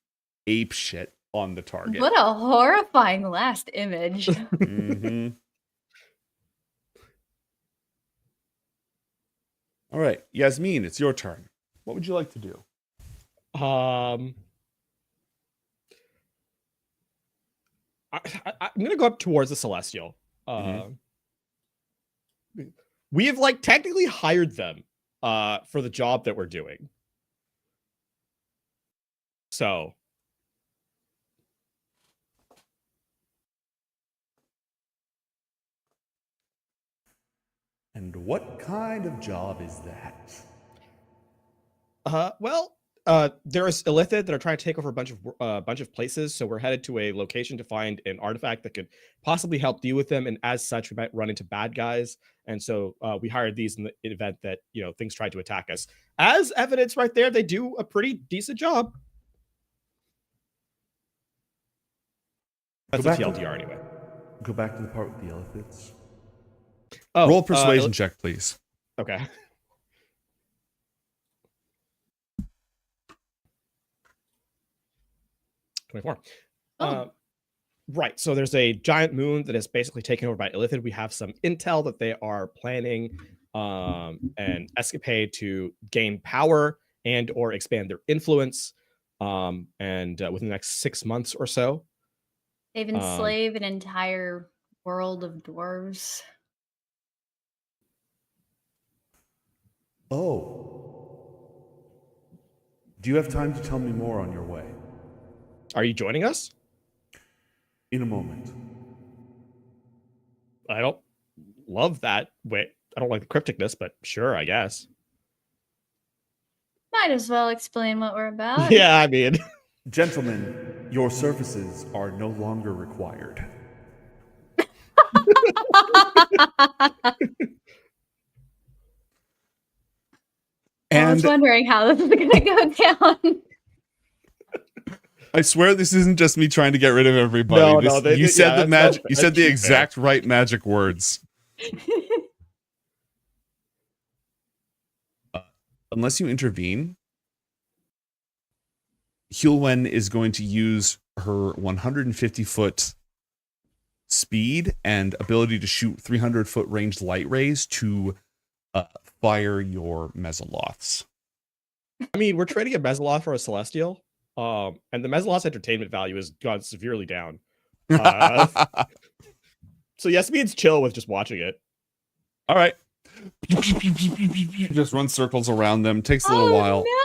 ape shit on the target. What a horrifying last image. Mhm. All right, Yasmeen, it's your turn. What would you like to do? I'm gonna go up towards the Celestial. We have like technically hired them for the job that we're doing. So And what kind of job is that? There's Illithid that are trying to take over a bunch of places, so we're headed to a location to find an artifact that could possibly help deal with them, and as such, we might run into bad guys. And so we hired these in the event that things tried to attack us. As evidence, right there, they do a pretty decent job. That's a TLDR anyway. Go back to the part with the Illithids. Oh, roll a persuasion check, please. Okay. $24. Right. So there's a giant moon that is basically taken over by Illithid. We have some intel that they are planning an escapade to gain power and or expand their influence. And within the next 6 months or so. They've enslaved an entire world of dwarves. Oh. Do you have time to tell me more on your way? Are you joining us? In a moment. I don't love that. Wait, I don't like the crypticness, but sure, I guess. Might as well explain what we're about. Yeah, I mean. Gentlemen, your services are no longer required. I was wondering how this is going to go down. I swear this isn't just me trying to get rid of everybody. You said the magic. You said the exact right magic words. Unless you intervene, Hulwen is going to use her 150-foot speed and ability to shoot 300-foot ranged light rays to fire your Mezoloths. I mean, we're trading a Mezoloth for a Celestial. And the Mezoloth's entertainment value has gone severely down. So Yasmeen's chill with just watching it. All right. Just run circles around them. Takes a little while. No.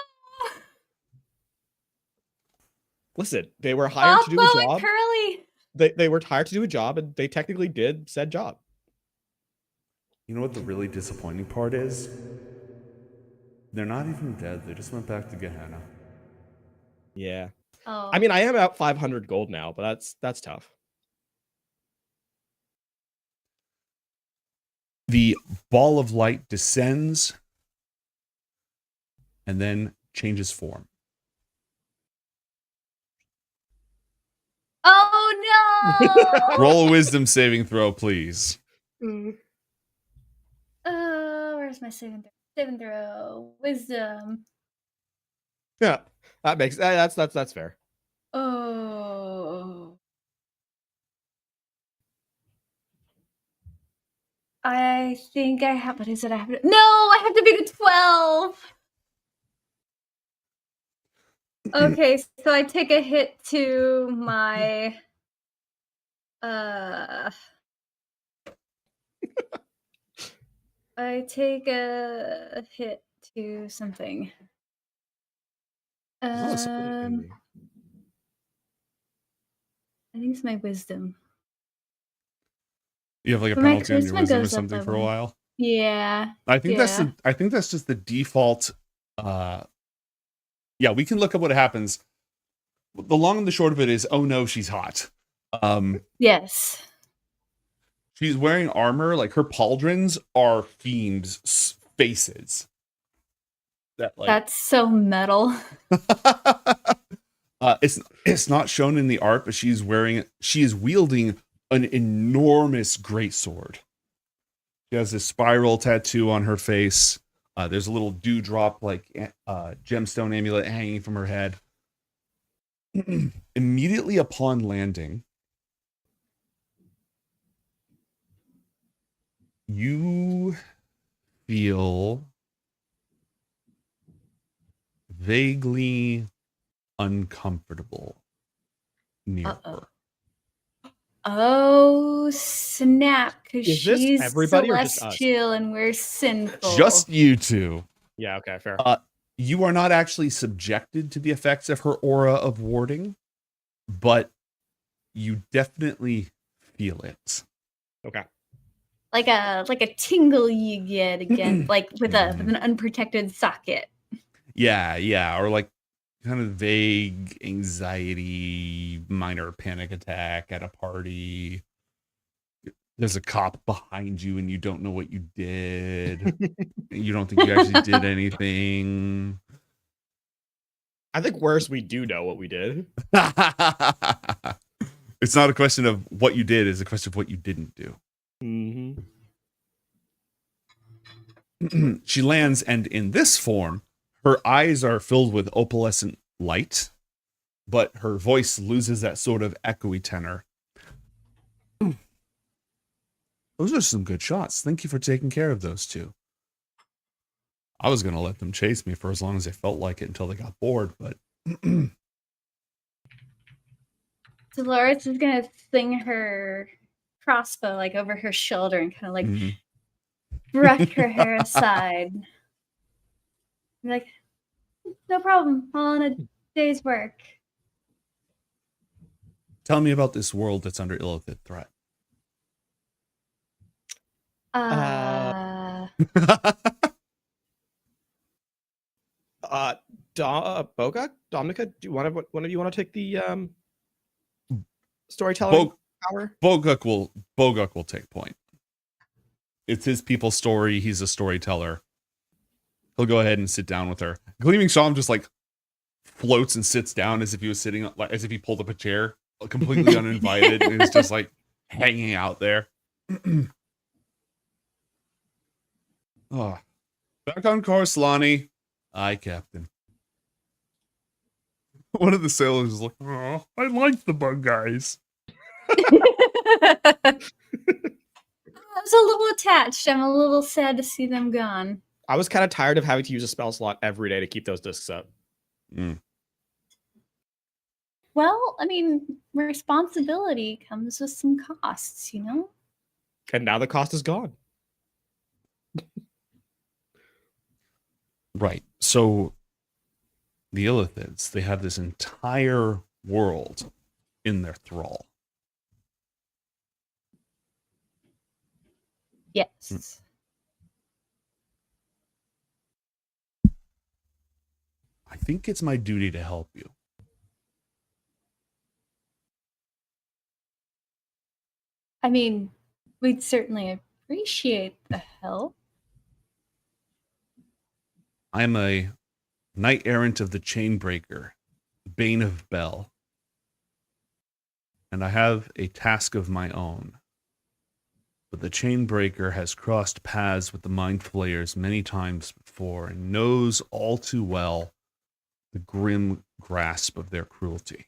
Listen, they were hired to do a job. Curly. They were hired to do a job, and they technically did said job. You know what the really disappointing part is? They're not even dead. They just went back to Gehenna. Yeah. Oh. I mean, I am about 500 gold now, but that's tough. The ball of light descends and then changes form. Oh no! Roll a wisdom saving throw, please. Where's my saving throw? Saving throw. Wisdom. Yeah, that makes that's fair. Oh. I think I have. What is it? I have to. No, I have to beat a 12. Okay, so I take a hit to my. I take a hit to something. I think it's my wisdom. You have like a But my penalty on your charisma wisdom or goes up something by for a one. while. Yeah. I think yeah. that's just the default. Yeah, we can look up what happens. The long and the short of it is, oh no, she's hot. Yes. She's wearing armor. Like her pauldrons are fiends' faces. That's so metal. It's not shown in the art, but she is wielding an enormous greatsword. She has this spiral tattoo on her face. There's a little dewdrop like gemstone amulet hanging from her head. Immediately upon landing, you feel vaguely uncomfortable near her. Oh snap! Because Is this she's everybody or just us? celestial and we're sinful. Just you two. Yeah, okay, fair. You are not actually subjected to the effects of her aura of warding, but you definitely feel it. Okay. Like a tingle you get again, like with an unprotected socket. Yeah, or like kind of vague anxiety, minor panic attack at a party. There's a cop behind you and you don't know what you did. You don't think you actually did anything. I think worse, we do know what we did. It's not a question of what you did, it's a question of what you didn't do. She lands, and in this form, her eyes are filled with opalescent light, but her voice loses that sort of echoey tenor. Those are some good shots. Thank you for taking care of those two. I was going to let them chase me for as long as they felt like it until they got bored, but... Dolores is gonna sling her crossbow like over her shoulder and kind of like brush her hair aside. Be like, no problem, all on a day's work. Tell me about this world that's under illicit threat. Boga, Dominica, do one of you want to take the storytelling power? Boguk will take point. It's his people's story. He's a storyteller. He'll go ahead and sit down with her. Gleaming Psalm just like floats and sits down as if he was sitting, like as if he pulled up a chair, completely uninvited, and is just like hanging out there. Oh, back on course, Lonnie. Aye, Captain. One of the sailors is like, "Oh, I like the bug guys." I was a little attached. I'm a little sad to see them gone. I was kind of tired of having to use a spell slot every day to keep those discs up. Well, I mean, responsibility comes with some costs, you know? And now the cost is gone. Right. So the Illithids, they have this entire world in their thrall. Yes. I think it's my duty to help you. I mean, we'd certainly appreciate the help. I'm a knight errant of the Chainbreaker, Bane of Bel. And I have a task of my own. But the Chainbreaker has crossed paths with the Mind Flayers many times before and knows all too well the grim grasp of their cruelty.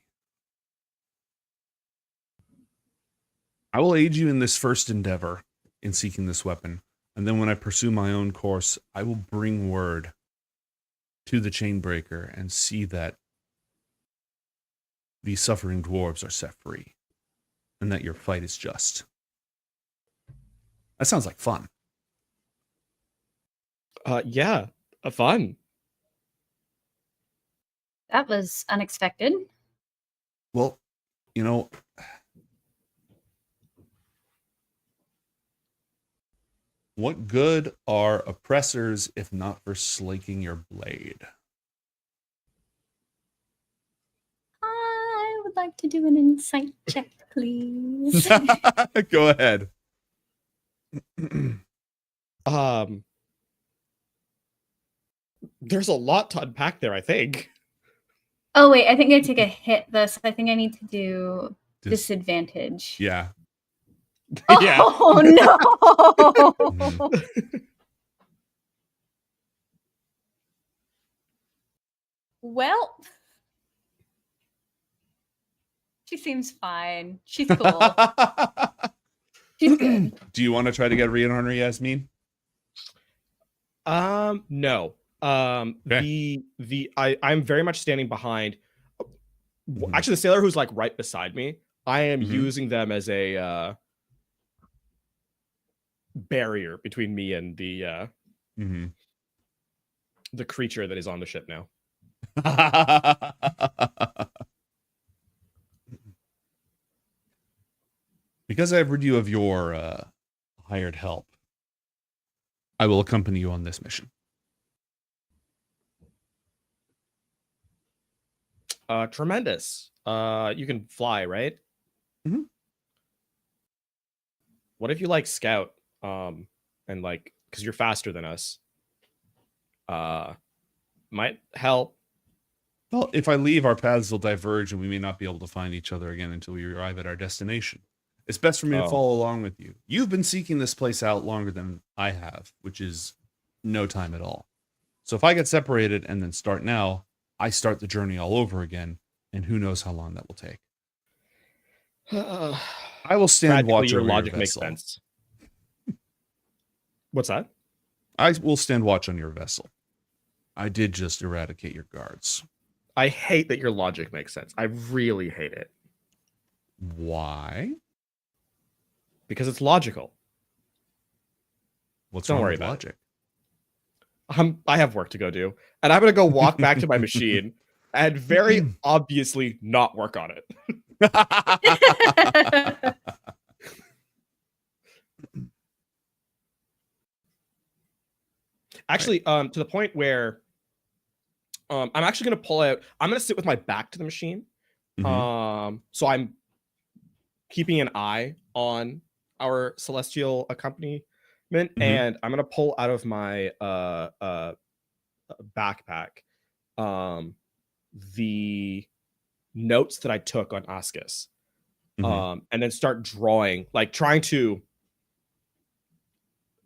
I will aid you in this first endeavor in seeking this weapon, and then when I pursue my own course, I will bring word to the Chainbreaker and see that these suffering dwarves are set free, and that your fight is just. That sounds like fun. Yeah, fun. That was unexpected. Well, you know, what good are oppressors if not for slaking your blade? I would like to do an insight check, please. Go ahead. There's a lot to unpack there, I think. Oh wait, I think I take a hit though, so I think I need to do disadvantage. Yeah. Oh no! Well, she seems fine. She's cool. She's good. Do you want to try to get a read on her, Yasmeen? No. I'm very much standing behind. Actually, the sailor who's like right beside me, I am using them as a barrier between me and the creature that is on the ship now. Because I've rid you of your hired help, I will accompany you on this mission. Tremendous. You can fly, right? Mm-hmm. What if you like scout? And like, because you're faster than us. Might help. Well, if I leave, our paths will diverge and we may not be able to find each other again until we arrive at our destination. It's best for me to follow along with you. You've been seeking this place out longer than I have, which is no time at all. So if I get separated and then start now, I start the journey all over again, and who knows how long that will take. I will stand watch your over logic your makes vessel. sense. What's that? I will stand watch on your vessel. I did just eradicate your guards. I hate that your logic makes sense. I really hate it. Why? Because it's logical. Don't worry about logic. I have work to go do, and I'm gonna go walk back to my machine and very obviously not work on it. Actually, to the point where I'm actually gonna pull out. I'm gonna sit with my back to the machine. So I'm keeping an eye on our celestial accompaniment, and I'm gonna pull out of my backpack the notes that I took on Ascus, and then start drawing, like trying to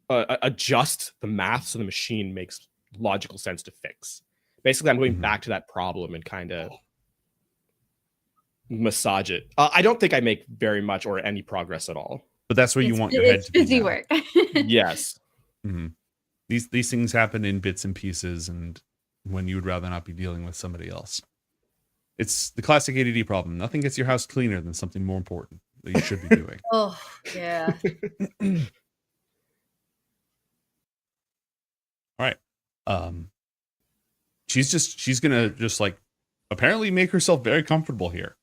adjust the math so the machine makes logical sense to fix. Basically, I'm going back to that problem and kind of massage it. I don't think I make very much or any progress at all. But that's where you want your head to be. It's busy now. work. Yes. These things happen in bits and pieces, and when you would rather not be dealing with somebody else. It's the classic ADD problem. Nothing gets your house cleaner than something more important that you should be doing. Oh, yeah. All right. She's gonna just like apparently make herself very comfortable here.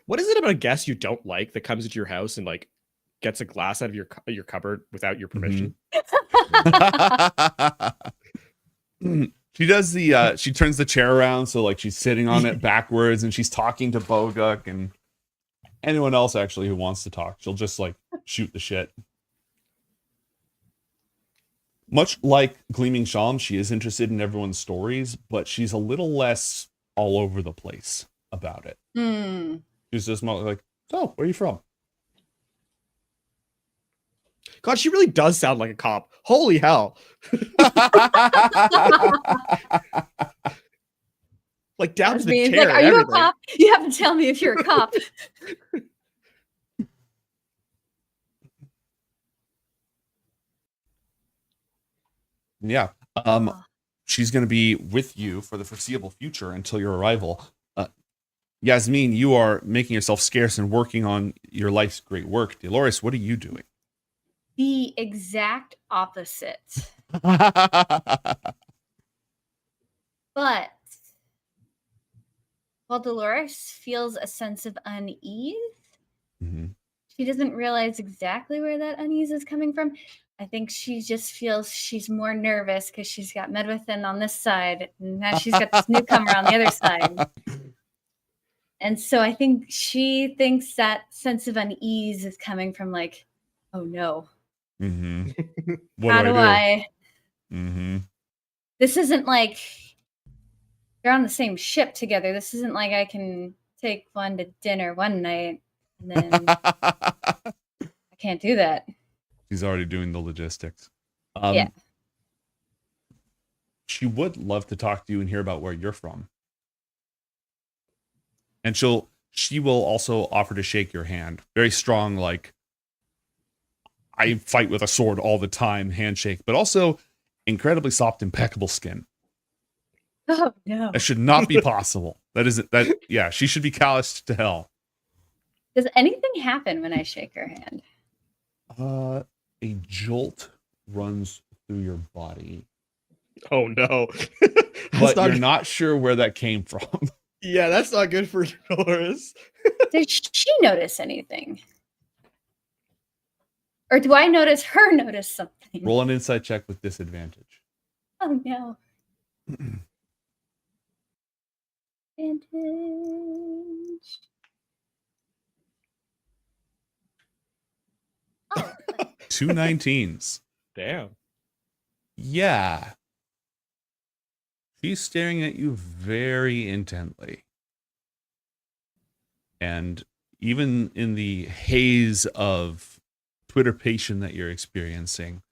What is it about a guest you don't like that comes into your house and like gets a glass out of your cupboard without your permission? She does she turns the chair around so like she's sitting on it backwards, and she's talking to Boguk and anyone else actually who wants to talk. She'll just like shoot the shit. Much like Gleaming Shalom, she is interested in everyone's stories, but she's a little less all over the place about it. She's just more like, so where are you from? God, she really does sound like a cop. Holy hell. Like down to the chair. Like, are you a cop? You have to tell me if you're a cop. Yeah. She's going to be with you for the foreseeable future until your arrival. Yasmeen, you are making yourself scarce and working on your life's great work. Dolores, what are you doing? The exact opposite. But while Dolores feels a sense of unease, she doesn't realize exactly where that unease is coming from. I think she just feels she's more nervous because she's got Medwithin on this side, and now she's got this newcomer on the other side. And so I think she thinks that sense of unease is coming from like, oh no. What How do I? Mm-hmm. This isn't like You're on the same ship together. This isn't like I can take one to dinner one night and then I can't do that. She's already doing the logistics. Yeah. She would love to talk to you and hear about where you're from. And she will also offer to shake your hand. Very strong, like, I fight with a sword all the time handshake, but also incredibly soft, impeccable skin. Oh no. That should not be possible. Yeah, she should be calloused to hell. Does anything happen when I shake her hand? A jolt runs through your body. Oh no. But you're not sure where that came from. Yeah, that's not good for Dolores. Did she notice anything? Or do I notice her notice something? Roll an insight check with disadvantage. Oh no. Advantage. 2 19s. Damn. Yeah. She's staring at you very intently. And even in the haze of twitterpation that you're experiencing,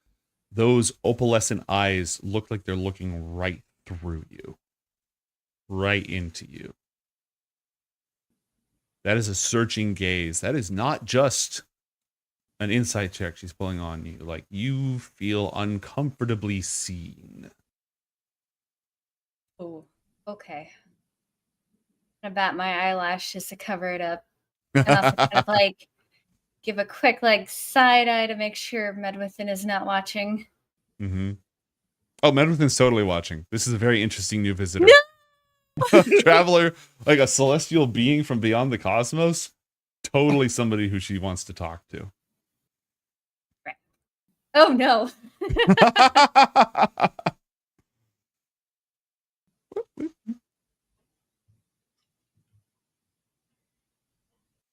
those opalescent eyes look like they're looking right through you. Right into you. That is a searching gaze. That is not just an insight check she's pulling on you. Like, you feel uncomfortably seen. Oh, okay. I'm gonna bat my eyelash just to cover it up. And also kind of like give a quick like side eye to make sure Medwithin is not watching. Mm-hmm. Oh, Medwithin's totally watching. This is a very interesting new visitor. Traveler, like a celestial being from beyond the cosmos. Totally somebody who she wants to talk to. Right. Oh no.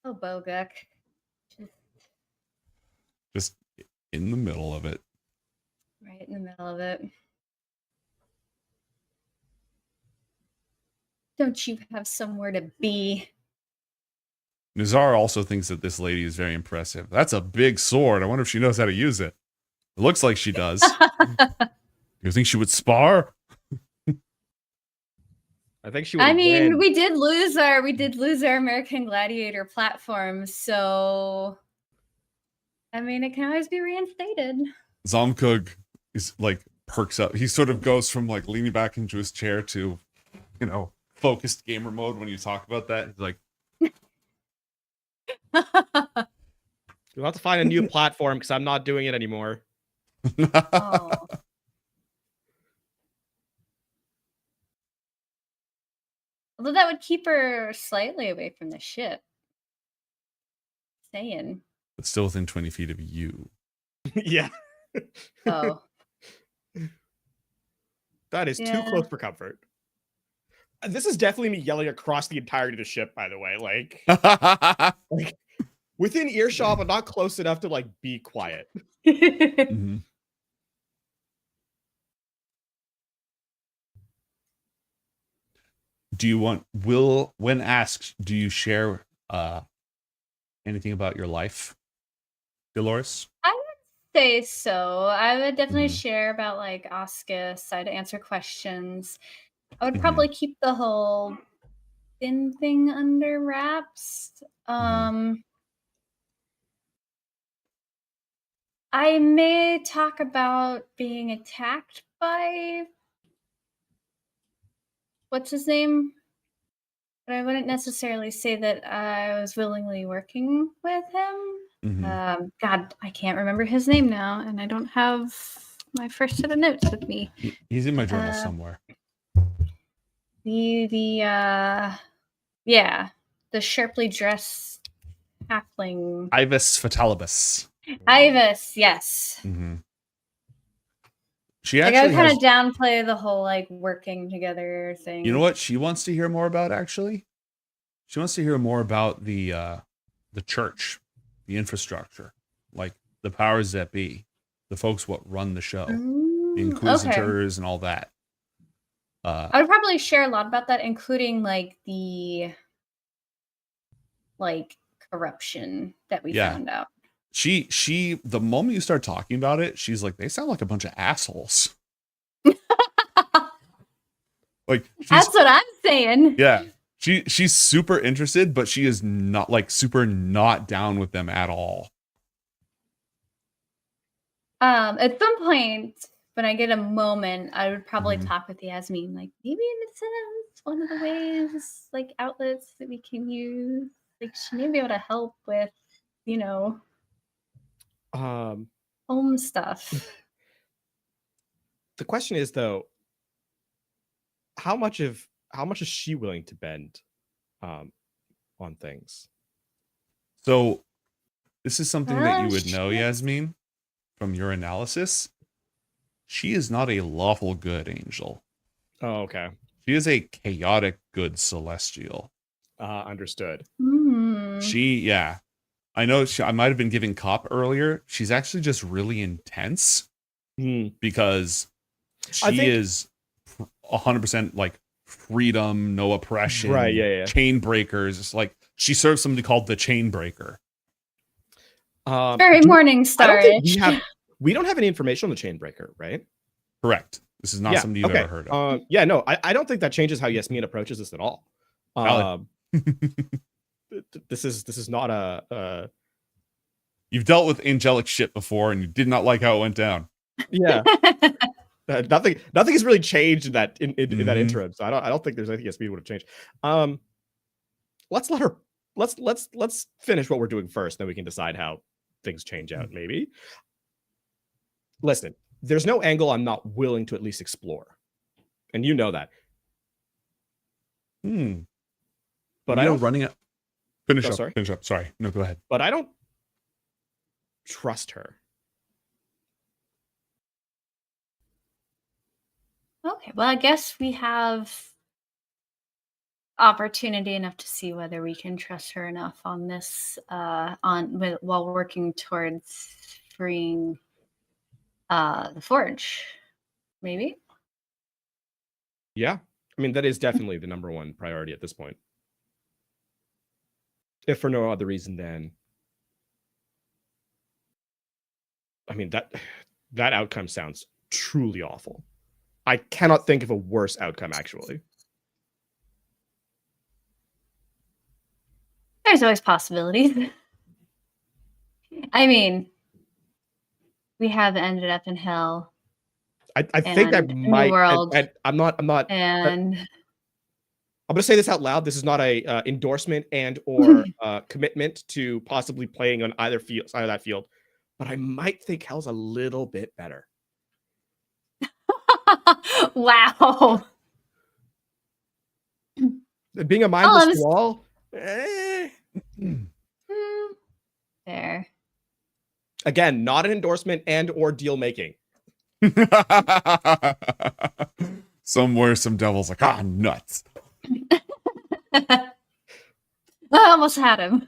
Oh, Boguk. Just in the middle of it. Right in the middle of it. Don't you have somewhere to be? Nizar also thinks that this lady is very impressive. That's a big sword. I wonder if she knows how to use it. It looks like she does. You think she would spar? I think she would. I mean, win. we did lose our American Gladiator platform, so I mean, it can always be reinstated. Zomkug is like perks up. He sort of goes from like leaning back into his chair to, focused gamer mode when you talk about that. He's like, You'll have to find a new platform because I'm not doing it anymore. Oh. Although that would keep her slightly away from the ship. Saying. but still within 20 feet of you. Yeah. Oh. That is too Yeah. close for comfort. This is definitely me yelling across the entirety of the ship, by the way. Like within earshot, but not close enough to like be quiet. Mm-hmm. Do you want, when asked, do you share anything about your life, Dolores? I would say so. I would definitely share about like Oscus. I'd answer questions. I would probably keep the whole thin thing under wraps. I may talk about being attacked by what's his name? But I wouldn't necessarily say that I was willingly working with him. God, I can't remember his name now, and I don't have my first set of notes with me. He's in my journal somewhere. The sharply dressed halfling. Ivus Fatalibus. Ivus, yes. Mm-hmm. She Like actually I would has, kind of downplay the whole like working together thing. you know what she wants to hear more about, actually? She wants to hear more about the church, the infrastructure, like the powers that be, the folks what run the show, the inquisitors and all that. I would probably share a lot about that, including like the corruption that we Yeah. found out. She the moment you start talking about it, she's like, they sound like a bunch of assholes. Like That's what I'm saying. Yeah. She's super interested, but she is not like super not down with them at all. At some point, when I get a moment, I would probably Mm-hmm. talk with Yasmeen. Like, maybe it's one of the ways, like outlets that we can use. Like, she may be able to help with, home stuff. The question is though, how much is she willing to bend on things? So this is something that you would know, Yasmeen, from your analysis. She is not a lawful good angel. Oh, okay. She is a chaotic good celestial. Understood. Yeah. I know I might have been giving cop earlier. She's actually just really intense because she is 100% like freedom, no oppression, right? Yeah. Chain breakers. It's like she serves somebody called the chain breaker. Very Morningstar-ish. We don't have any information on the chain breaker, right? Correct. This is not somebody you've ever heard of. Yeah, no, I don't think that changes how Yasmeen approaches this at all. This is not a. You've dealt with angelic shit before, and you did not like how it went down. Yeah. Nothing has really changed in that in that interim. So I don't think there's anything Yasmeen would have changed. Let's finish what we're doing first, then we can decide how things change out. Maybe. Listen, there's no angle I'm not willing to at least explore, and you know that. But I don't running up. Finish Oh, up. sorry. Finish up. Sorry. No, go ahead. But I don't trust her. Okay, well, I guess we have opportunity enough to see whether we can trust her enough on this while working towards freeing the forge. Maybe. Yeah, I mean that is definitely the number one priority at this point. If for no other reason than, I mean that outcome sounds truly awful. I cannot think of a worse outcome, actually. There's always possibilities. I mean, we have ended up in hell. I think that might. World, I'm not. And I'm going to say this out loud. This is not a endorsement and or commitment to possibly playing on either side of that field, but I might think hell's a little bit better. Wow. Being a mindless wall. There. Again, not an endorsement and or deal making. Somewhere some devil's like, nuts. I almost had him.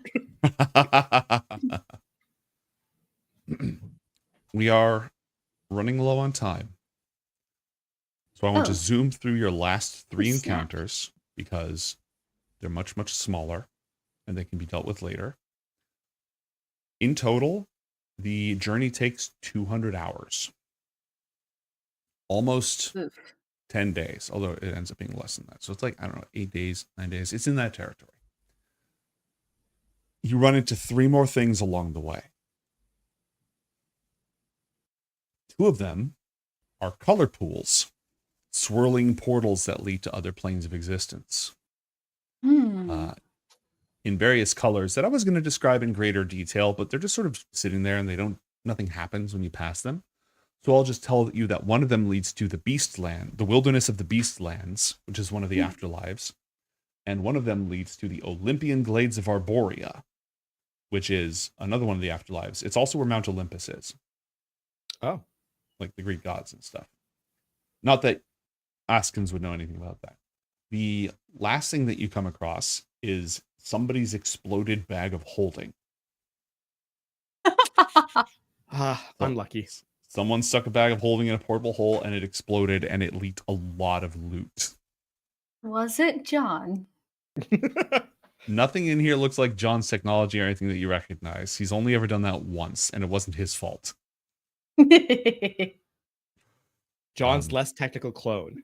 We are running low on time. So I want to zoom through your last 3 encounters because they're much, much smaller and they can be dealt with later. In total, the journey takes 200 hours. Almost 10 days, although it ends up being less than that. So it's like, I don't know, 8 days, 9 days. It's in that territory. You run into 3 more things along the way. 2 of them are color pools, swirling portals that lead to other planes of existence. In various colors that I was going to describe in greater detail, but they're just sort of sitting there and nothing happens when you pass them. So I'll just tell you that one of them leads to the Beast Land, the Wilderness of the Beast Lands, which is one of the afterlives. And one of them leads to the Olympian Glades of Arborea, which is another one of the afterlives. It's also where Mount Olympus is. Oh. Like the Greek gods and stuff. Not that Askins would know anything about that. The last thing that you come across is somebody's exploded bag of holding. Unlucky. Someone stuck a bag of holding in a portable hole and it exploded and it leaked a lot of loot. Was it John? Nothing in here looks like John's technology or anything that you recognize. He's only ever done that once, and it wasn't his fault. John's less technical clone.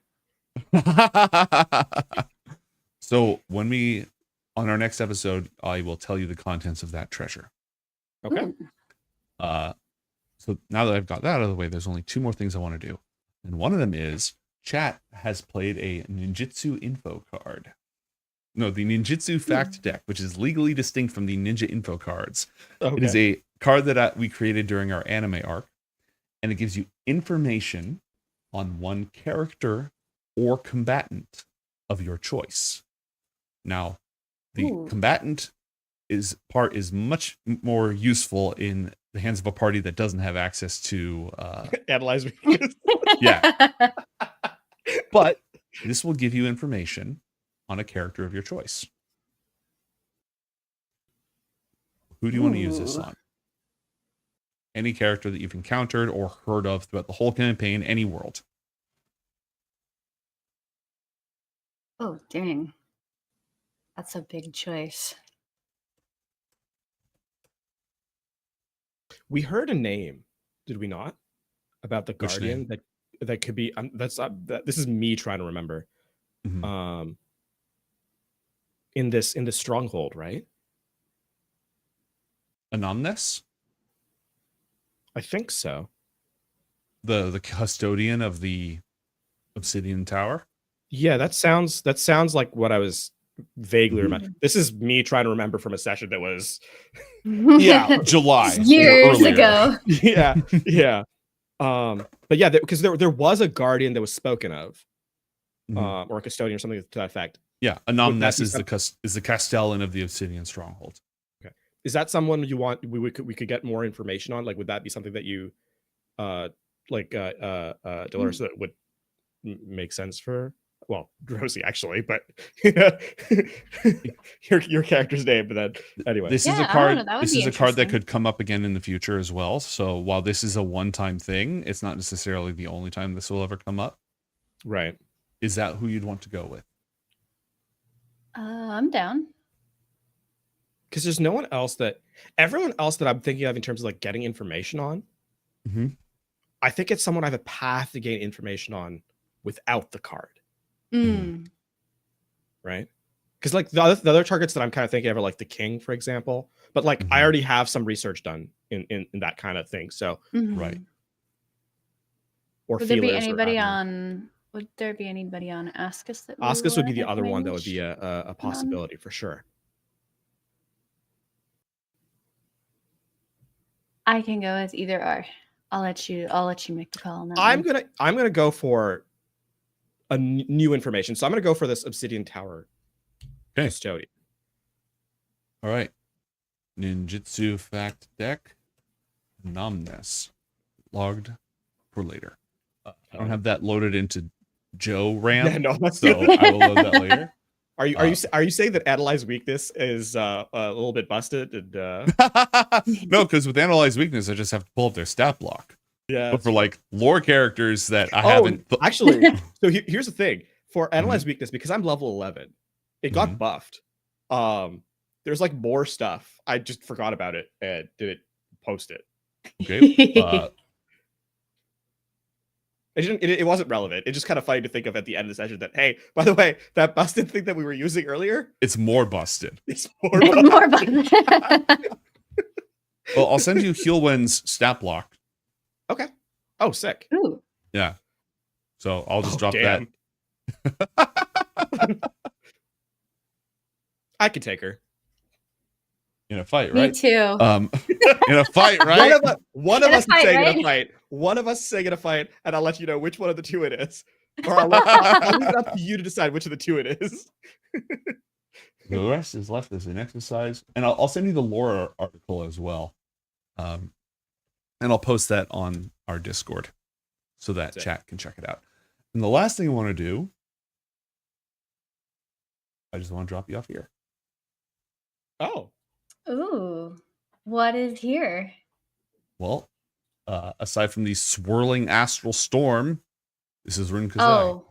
So on our next episode, I will tell you the contents of that treasure. Okay. So now that I've got that out of the way, there's only 2 more things I want to do. And one of them is chat has played a ninjutsu info card. No, the ninjutsu fact deck, which is legally distinct from the ninja info cards. Okay. It is a card that we created during our anime arc, and it gives you information on one character or combatant of your choice. Now, the combatant is much more useful in the hands of a party that doesn't have access to analyze weakness. Yeah. But this will give you information on a character of your choice. Who do you want to use this on? Any character that you've encountered or heard of throughout the whole campaign, any world. Oh, dang. That's a big choice. We heard a name, did we not? About the Which Guardian name? that could be. This is me trying to remember. Mm-hmm. In the stronghold, right? Anonymous? I think so. The custodian of the Obsidian Tower? Yeah, that sounds like what I was vaguely remember. This is me trying to remember from a session that was July years ago. Yeah. But yeah, because there was a guardian that was spoken of, or a custodian or something to that effect. Yeah, Anonymous is the Castellan of the Obsidian Stronghold. Okay, is that someone you want? We could get more information on. Like, would that be something that you, Dolores, that would make sense for? Well, Rosie actually, but your character's name. But then anyway, This is a card. This is a card that could come up again in the future as well. So while this is a one-time thing, it's not necessarily the only time this will ever come up. Right. Is that who you'd want to go with? I'm down. Because there's no one else everyone else that I'm thinking of in terms of like getting information on. Mm-hmm. I think it's someone I have a path to gain information on without the card. Right? Because like the other targets that I'm kind of thinking of are like the king, for example. But like I already have some research done in that kind of thing. So right. Or would there be anybody on? Would there be anybody on Ascus that? Ascus would be the other one that would be a possibility for sure. I can go as either or. I'll let you make the call on that. I'm gonna go for a new information. So I'm gonna go for this Obsidian Tower custodian. All right. Ninjutsu fact deck. Nomness. Logged for later. I don't have that loaded into Joe RAM. Yeah, no, so I will load that later. Are you saying that Analyze Weakness is a little bit busted? And, no, because with Analyze Weakness, I just have to pull up their stat block. Yeah. But for like lore characters that I haven't actually. So here's the thing for Analyze Weakness, because I'm level 11, it got buffed. There's like more stuff. I just forgot about it and didn't post it. Okay. It wasn't relevant. It's just kind of funny to think of at the end of the session that, hey, by the way, that busted thing that we were using earlier, it's more busted. It's more busted. Well, I'll send you Heelwin's stat block. Okay. Oh, sick. Ooh. Yeah. So I'll just drop damn. that. I could take her. In a fight, Me right? too. In a fight, right? One of In a us is fight, saying in right? a fight. One of us is saying in a fight, and I'll let you know which one of the two it is. Or I'll leave it up to you to decide which of the two it is. The rest is left as an exercise. And I'll send you the lore article as well. And I'll post that on our Discord so that chat can check it out. And the last thing I want to do, I just want to drop you off here. Oh. Ooh. What is here? Well, aside from the swirling astral storm, this is Ruun-Khazai. Oh.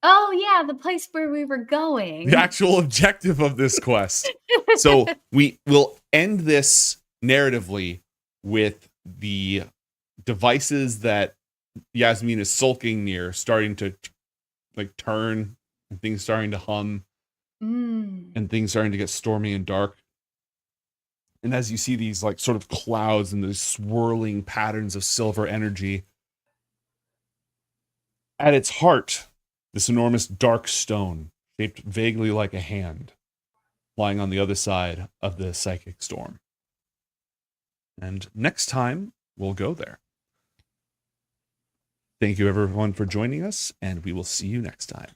Oh yeah, the place where we were going. The actual objective of this quest. So we will end this narratively with the devices that Yasmeen is sulking near starting to like turn, and things starting to hum, and things starting to get stormy and dark. And as you see these like sort of clouds and these swirling patterns of silver energy, at its heart, this enormous dark stone shaped vaguely like a hand lying on the other side of the psychic storm. And next time, we'll go there. Thank you, everyone, for joining us, and we will see you next time.